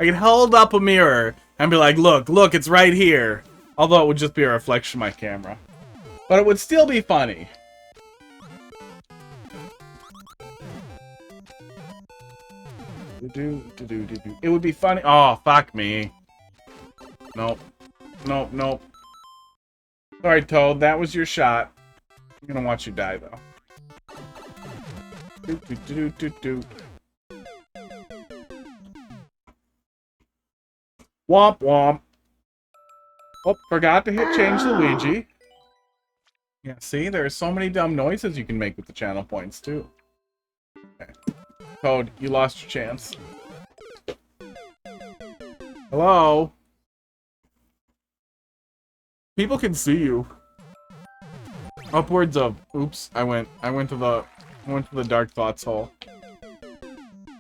I could hold up a mirror and be like, look, it's right here. Although it would just be a reflection of my camera. But it would still be funny. It would be funny. Oh, fuck me. Nope. Sorry, Toad. That was your shot. I'm gonna watch you die, though. Womp womp. Oh, forgot to hit change Luigi. Yeah, see? There are so many dumb noises you can make with the channel points, too. Okay. Toad, you lost your chance. Hello? People can see you. Upwards of... Oops, I went to the Dark Thoughts hole.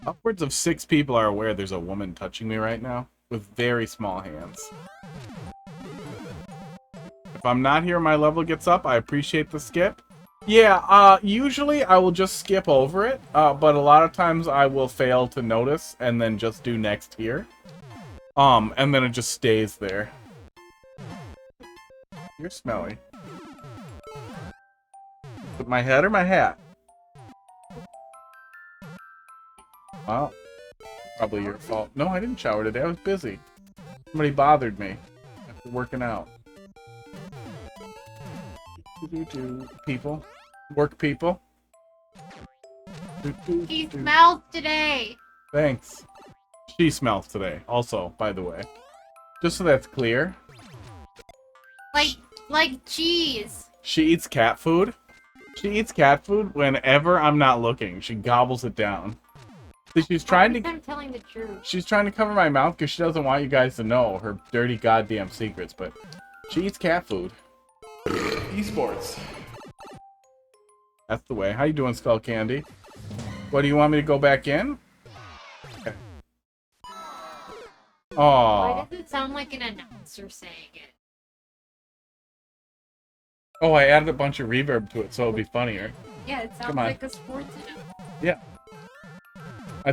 Upwards of 6 people are aware there's a woman touching me right now with very small hands. If I'm not here and my level gets up, I appreciate the skip. Yeah, usually I will just skip over it, but a lot of times I will fail to notice and then just do next here. And then it just stays there. You're smelly. With my head or my hat? Well, probably your fault. No, I didn't shower today. I was busy. Somebody bothered me after working out. People. Work people. He smells today. Thanks. She smells today, also, by the way. Just so that's clear. Like cheese. She eats cat food. She eats cat food whenever I'm not looking. She gobbles it down. So she's trying to... I'm telling the truth. She's trying to cover my mouth because she doesn't want you guys to know her dirty goddamn secrets, but she eats cat food. Esports. That's the way. How you doing, Skull Candy? What, do you want me to go back in? Okay. Aww. Why does it sound like an announcer saying it? Oh, I added a bunch of reverb to it so it'll be funnier. Yeah, it sounds like a sports announcer. Yeah.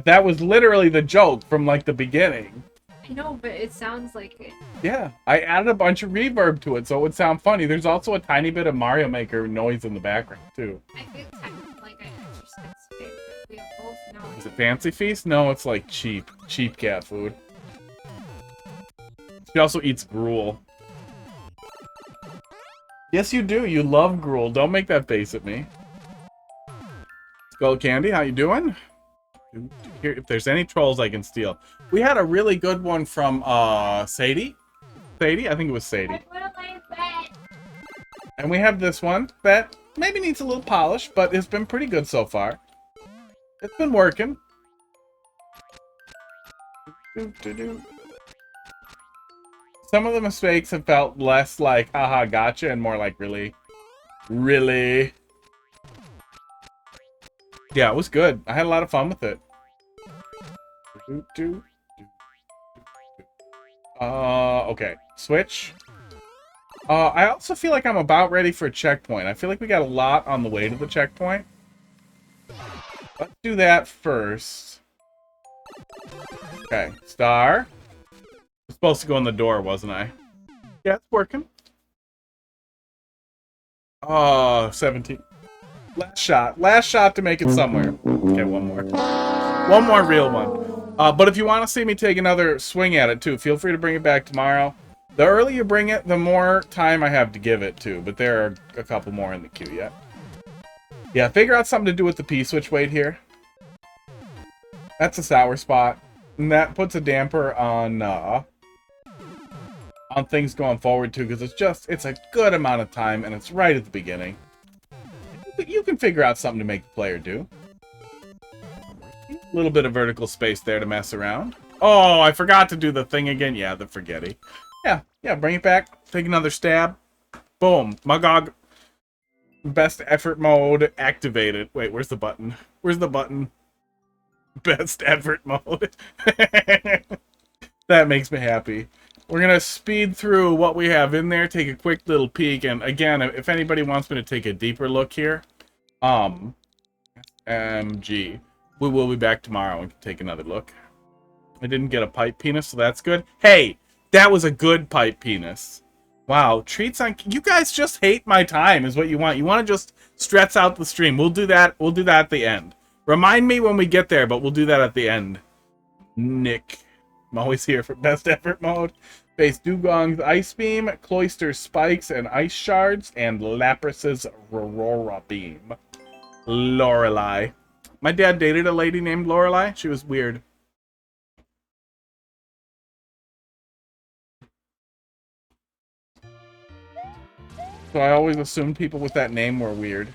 That was literally the joke from, like, the beginning. I know, but it sounds like it. Yeah, I added a bunch of reverb to it so it would sound funny. There's also a tiny bit of Mario Maker noise in the background, too. I feel like I exercise today, but we have both know. Is it Fancy Feast? No, it's like cheap cat food. She also eats gruel. Yes, you do. You love gruel. Don't make that face at me. Skull Candy, how you doing? Here, if there's any trolls I can steal. We had a really good one from Sadie. Sadie? I think it was Sadie. And we have this one that maybe needs a little polish, but it's been pretty good so far. It's been working. Some of the mistakes have felt less like, haha, gotcha, and more like, really? Really? Yeah, it was good. I had a lot of fun with it. Okay. Switch. I also feel like I'm about ready for a checkpoint. I feel like we got a lot on the way to the checkpoint. Let's do that first. Okay, star. I was supposed to go in the door, wasn't I? Yeah, it's working. Oh, 17. Last shot. Last shot to make it somewhere. Okay, one more. One more real one. But if you want to see me take another swing at it, too, feel free to bring it back tomorrow. The earlier you bring it, the more time I have to give it, too. But there are a couple more in the queue yet. Yeah, figure out something to do with the P-switch weight here. That's a sour spot. And that puts a damper on things going forward, too. Because it's a good amount of time, and it's right at the beginning. You can figure out something to make the player do. A little bit of vertical space there to mess around. Oh, I forgot to do the thing again. Yeah, the forgetty. Yeah, bring it back. Take another stab. Boom. Magog. Best effort mode activated. Wait, where's the button? Where's the button? Best effort mode. That makes me happy. We're going to speed through what we have in there, take a quick little peek, and again, if anybody wants me to take a deeper look here, MG. We will be back tomorrow and take another look. I didn't get a pipe penis, so that's good. Hey, that was a good pipe penis. Wow, treats on... You guys just hate my time is what you want. You want to just stretch out the stream. We'll do that. We'll do that at the end. Remind me when we get there, but we'll do that at the end. Nick. I'm always here for best effort mode. Face Dugong's Ice Beam, Cloister's Spikes and Ice Shards, and Lapras's Aurora Beam. Lorelei. My dad dated a lady named Lorelei. She was weird. So I always assumed people with that name were weird.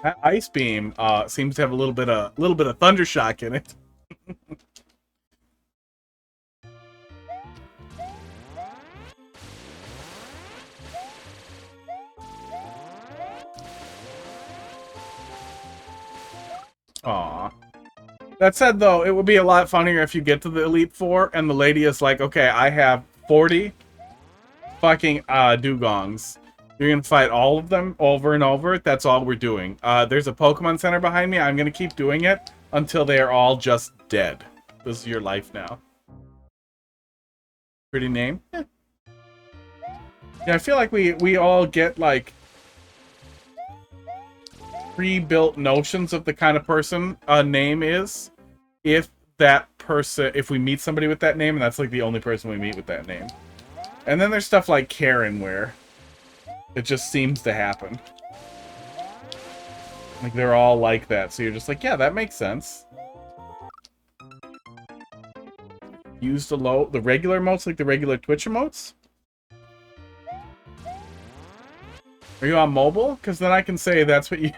That Ice Beam seems to have a little bit of Thundershock in it. Aw. That said, though, it would be a lot funnier if you get to the Elite Four and the lady is like, okay, I have 40 fucking dugongs. You're gonna fight all of them over and over. That's all we're doing. There's a Pokemon Center behind me. I'm gonna keep doing it until they are all just dead. This is your life now. Pretty name? Yeah. Yeah, I feel like we all get, like, pre-built notions of the kind of person a name is if we meet somebody with that name and that's like the only person we meet with that name. And then there's stuff like Karen where it just seems to happen. Like they're all like that, so you're just like, yeah, that makes sense. Use the regular emotes, like the regular Twitch emotes? Are you on mobile? Because then I can say that's what you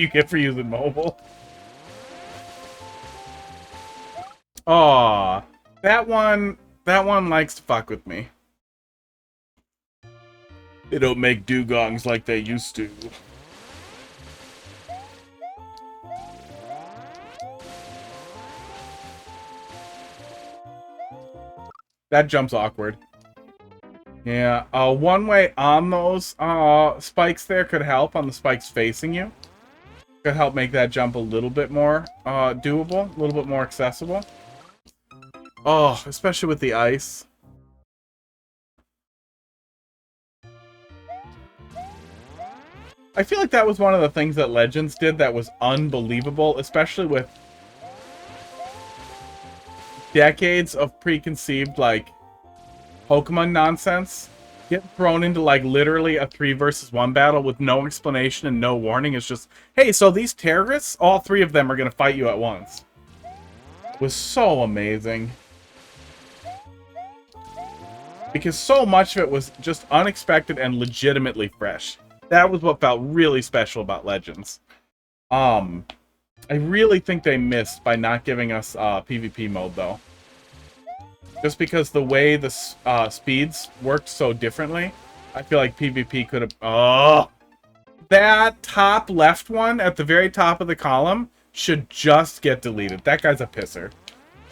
get for using mobile. Aw, that one likes to fuck with me. They don't make dugongs like they used to. That jump's awkward. Yeah, one way on those spikes there could help, on the spikes facing you. Could help make that jump a little bit more doable, a little bit more accessible. Oh, especially with the ice. I feel like that was one of the things that Legends did that was unbelievable, especially with decades of preconceived, like, Pokemon nonsense. Get thrown into, like, literally a 3 versus 1 battle with no explanation and no warning. It's just, hey, so these terrorists, all 3 of them are going to fight you at once. It was so amazing. Because so much of it was just unexpected and legitimately fresh. That was what felt really special about Legends. I really think they missed by not giving us PvP mode, though. Just because the way the speeds worked so differently, I feel like PvP could have... Oh! That top left one at the very top of the column should just get deleted. That guy's a pisser.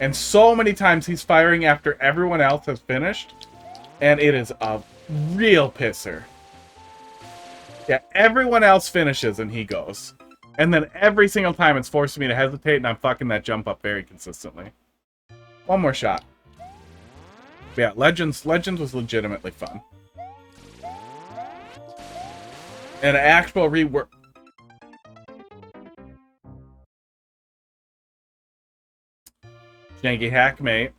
And so many times he's firing after everyone else has finished. And it is a real pisser. Yeah, everyone else finishes and he goes. And then every single time it's forcing me to hesitate and I'm fucking that jump up very consistently. One more shot. Yeah, Legends was legitimately fun. And an actual rework. Janky hack, mate.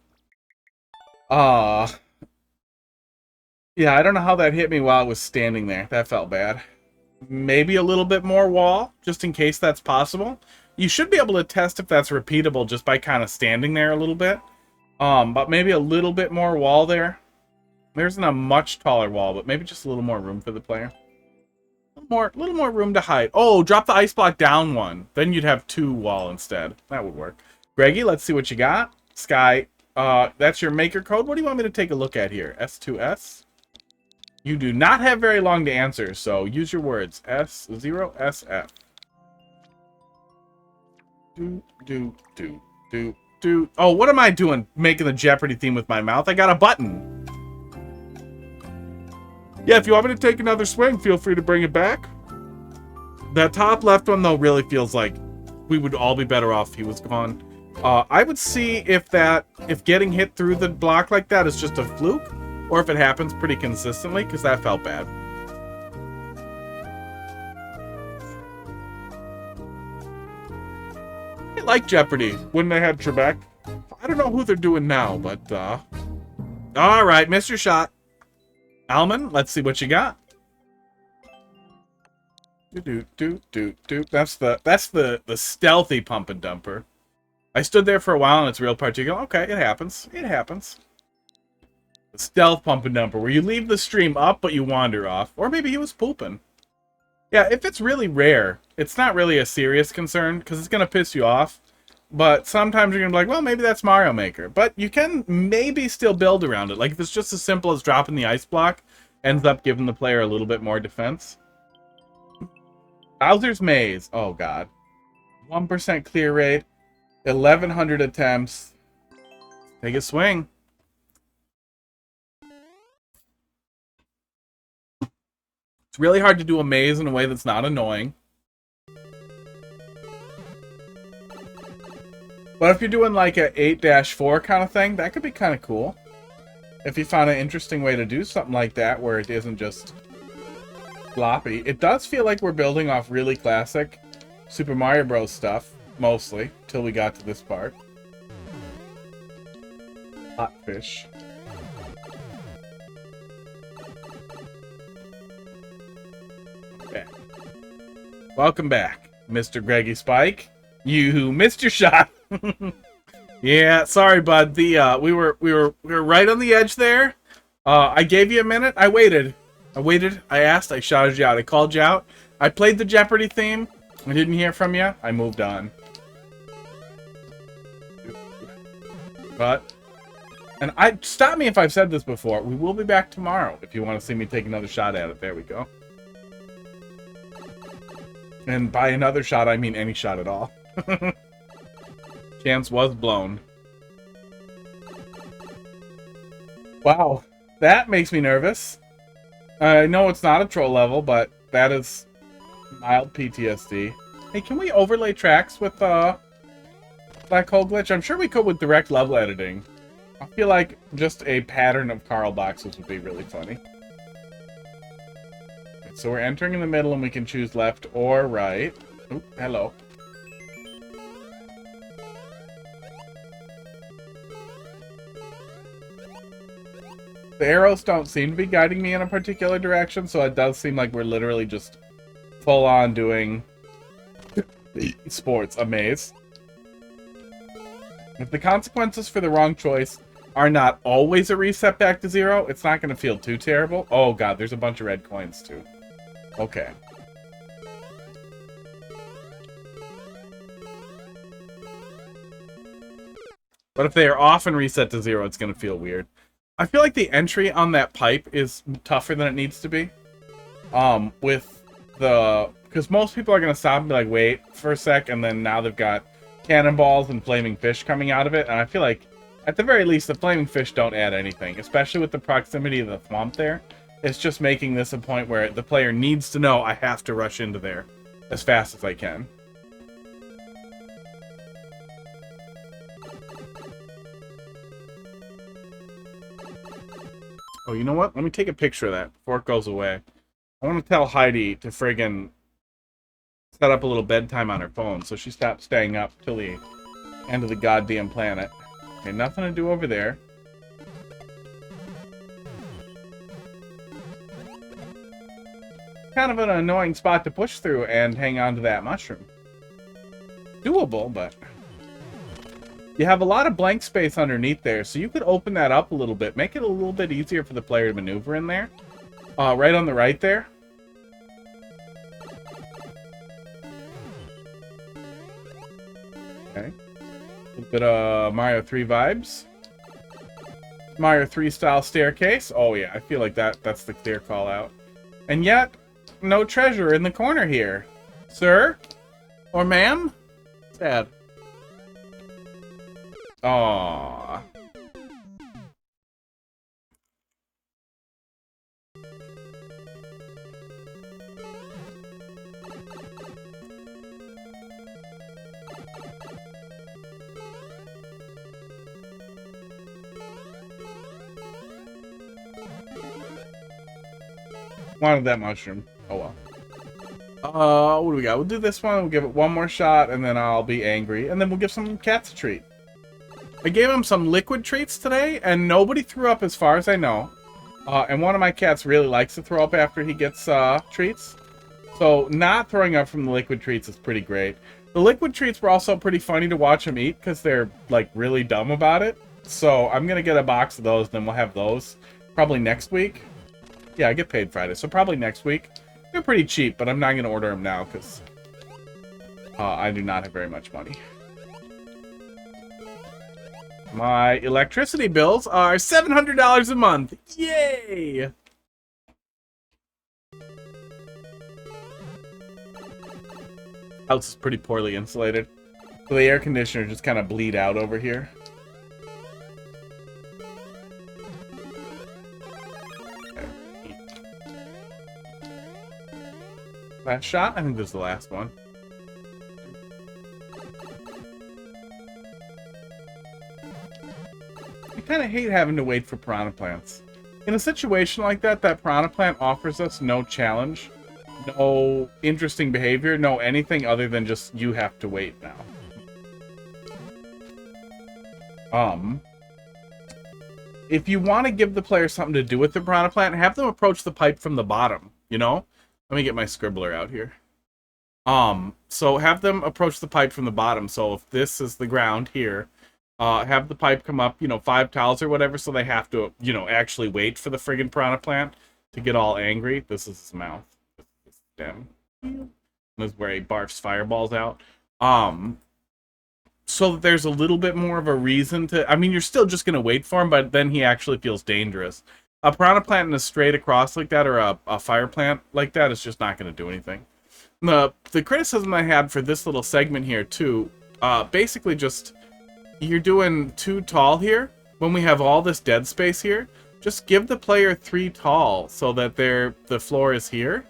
Yeah, I don't know how that hit me while I was standing there. That felt bad. Maybe a little bit more wall, just in case that's possible. You should be able to test if that's repeatable just by kind of standing there a little bit. But maybe a little bit more wall there. There isn't a much taller wall, but maybe just a little more room for the player. A little more room to hide. Oh, drop the ice block down one. Then you'd have 2 wall instead. That would work. Greggy, let's see what you got. Sky, that's your maker code. What do you want me to take a look at here? S2S? You do not have very long to answer, so use your words. S0SF. Do. Oh, what am I doing? Making the Jeopardy theme with my mouth? I got a button. Yeah, if you want me to take another swing, feel free to bring it back. That top left one, though, really feels like we would all be better off if he was gone. I would see if getting hit through the block like that is just a fluke, or if it happens pretty consistently, because that felt bad. I like Jeopardy when they had Trebek. I don't know who they're doing now, but all right, missed your shot. Alman, let's see what you got. Do. That's the stealthy pump and dumper. I stood there for a while and it's real particular. Okay, it happens. It happens. The stealth pump and dumper, where you leave the stream up but you wander off. Or maybe he was pooping. Yeah, if it's really rare, it's not really a serious concern because it's going to piss you off. But sometimes you're going to be like, well, maybe that's Mario Maker. But you can maybe still build around it. Like, if it's just as simple as dropping the ice block, ends up giving the player a little bit more defense. Bowser's Maze. Oh, God. 1% clear rate. 1,100 attempts. Take a swing. It's really hard to do a maze in a way that's not annoying. But if you're doing like a 8-4 kind of thing, that could be kind of cool. If you found an interesting way to do something like that where it isn't just floppy. It does feel like we're building off really classic Super Mario Bros. Stuff, mostly, till we got to this part. Hot fish. Okay. Welcome back, Mr. Greggy Spike. You missed your shot. Yeah, sorry, bud. We were right on the edge there. I gave you a minute. I waited. I asked. I shouted you out. I called you out. I played the Jeopardy theme. I didn't hear from you. I moved on. And stop me if I've said this before. We will be back tomorrow if you want to see me take another shot at it. There we go. And by another shot, I mean any shot at all. Chance was blown. Wow, that makes me nervous. I know it's not a troll level, but that is mild PTSD. Hey, can we overlay tracks with Black Hole Glitch? I'm sure we could with direct level editing. I feel like just a pattern of Carl boxes would be really funny. So we're entering in the middle and we can choose left or right. Oop, hello. The arrows don't seem to be guiding me in a particular direction, so it does seem like we're literally just full on doing sports, a maze. If the consequences for the wrong choice are not always a reset back to 0, it's not going to feel too terrible. Oh god, there's a bunch of red coins too. Okay. But if they are often reset to 0, it's going to feel weird. I feel like the entry on that pipe is tougher than it needs to be. Because most people are going to stop and be like, wait for a sec, and then now they've got cannonballs and flaming fish coming out of it, and I feel like, at the very least, the flaming fish don't add anything, especially with the proximity of the swamp there. It's just making this a point where the player needs to know I have to rush into there as fast as I can. Oh, you know what? Let me take a picture of that before it goes away. I want to tell Heidi to friggin' set up a little bedtime on her phone so she stops staying up till the end of the goddamn planet. Okay, nothing to do over there. Kind of an annoying spot to push through and hang on to that mushroom. Doable, but you have a lot of blank space underneath there, so you could open that up a little bit, make it a little bit easier for the player to maneuver in there. Right on the right there. Okay. A little bit of Mario 3 vibes. Mario 3 style staircase. Oh yeah, I feel like that's the clear call out. And yet, no treasure in the corner here. Sir? Or ma'am? Sad. Aww. Wanted that mushroom. Oh well. What do we got? We'll do this one. We'll give it one more shot, and then I'll be angry. And then we'll give some cats a treat. I gave him some liquid treats today, and nobody threw up as far as I know. And one of my cats really likes to throw up after he gets treats. So not throwing up from the liquid treats is pretty great. The liquid treats were also pretty funny to watch him eat, because they're, like, really dumb about it. So I'm going to get a box of those, then we'll have those probably next week. Yeah, I get paid Friday, so probably next week. They're pretty cheap, but I'm not going to order them now because I do not have very much money. My electricity bills are $700 a month. Yay! House is pretty poorly insulated, so the air conditioner just kind of bleed out over here. Last shot? I think this is the last one. I kind of hate having to wait for piranha plants. In a situation like that, that piranha plant offers us no challenge, no interesting behavior, no anything other than just you have to wait now. If you want to give the player something to do with the piranha plant, have them approach the pipe from the bottom, you know? Let me get my scribbler out here. So have them approach the pipe from the bottom. So if this is the ground here, have the pipe come up, 5 tiles or whatever, so they have to, actually wait for the friggin' piranha plant to get all angry. This is his mouth. This is stem. This is where he barfs fireballs out. So that there's a little bit more of a reason to... I mean, you're still just going to wait for him, but then he actually feels dangerous. A piranha plant in a straight across like that, or a fire plant like that, is just not going to do anything. The criticism I had for this little segment here, too, basically just, you're doing too tall here. When we have all this dead space here, just give the player 3 tall, so that the floor is here.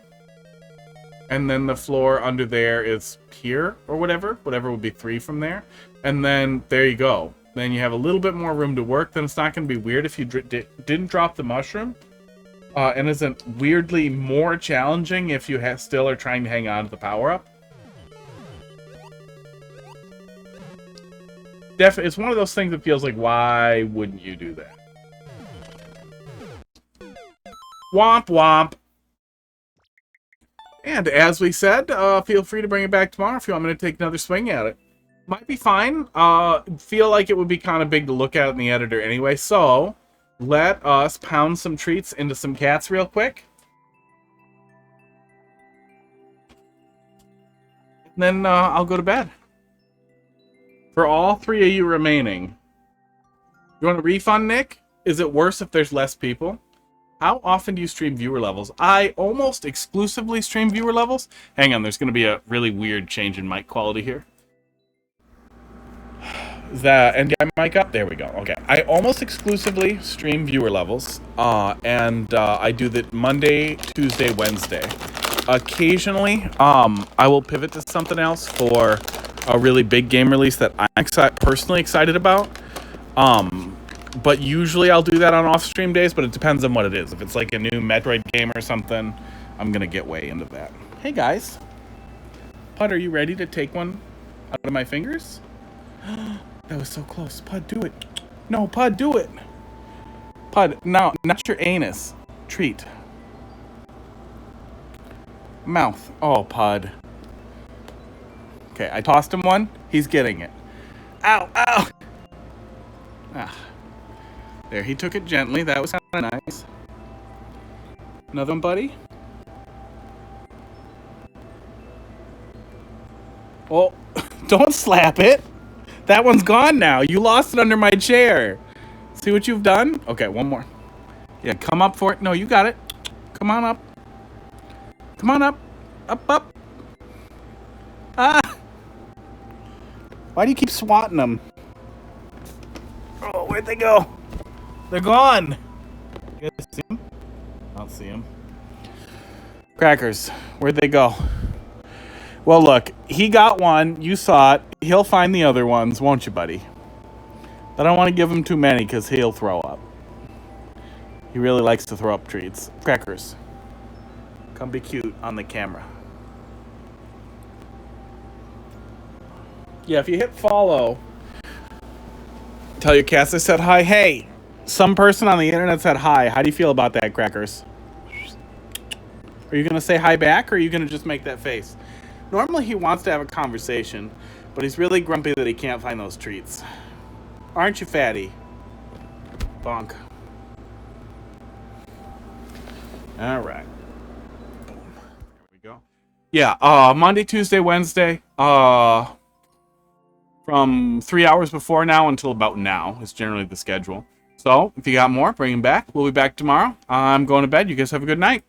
And then the floor under there is here, or whatever. Whatever would be 3 from there. And then, there you go. Then you have a little bit more room to work. Then it's not going to be weird if you didn't drop the mushroom. And isn't weirdly more challenging if you still are trying to hang on to the power-up. It's one of those things that feels like, why wouldn't you do that? Womp womp. And as we said, feel free to bring it back tomorrow if you want me to take another swing at it. Might be fine. Feel like it would be kind of big to look at in the editor anyway, so let us pound some treats into some cats real quick. And then I'll go to bed. For all 3 of you remaining, you want a refund, Nick? Is it worse if there's less people? How often do you stream viewer levels? I almost exclusively stream viewer levels. Hang on, there's going to be a really weird change in mic quality here. Is that NDI mic up? There we go. Okay. I almost exclusively stream viewer levels, and I do that Monday, Tuesday, Wednesday. Occasionally, I will pivot to something else for a really big game release that I'm personally excited about. But usually I'll do that on off-stream days, but it depends on what it is. If it's like a new Metroid game or something, I'm gonna get way into that. Hey guys. Pud, are you ready to take one out of my fingers? That was so close. Pud, do it. No, Pud, do it. Pud, no, not your anus. Treat. Mouth. Oh, Pud. Okay, I tossed him one. He's getting it. Ow, ow. Ah. There, he took it gently. That was kind of nice. Another one, buddy. Oh, don't slap it. That one's gone now. You lost it under my chair. See what you've done? Okay, one more. Yeah, come up for it. No, you got it. Come on up. Come on up. Up, up. Ah. Why do you keep swatting them? Oh, where'd they go? They're gone. You guys see them? I don't see them. Crackers, where'd they go? Well, look, he got one. You saw it. He'll find the other ones, won't you, buddy? But I don't want to give him too many because he'll throw up. He really likes to throw up treats. Crackers, come be cute on the camera. Yeah, if you hit follow, tell your cats I said hi. Hey, some person on the internet said hi. How do you feel about that, Crackers? Are you going to say hi back, or are you going to just make that face? Normally he wants to have a conversation, but he's really grumpy that he can't find those treats. Aren't you, fatty? Bonk. All right. There we go. Yeah, Monday, Tuesday, Wednesday, from 3 hours before now until about now is generally the schedule. So if you got more, bring them back. We'll be back tomorrow. I'm going to bed. You guys have a good night.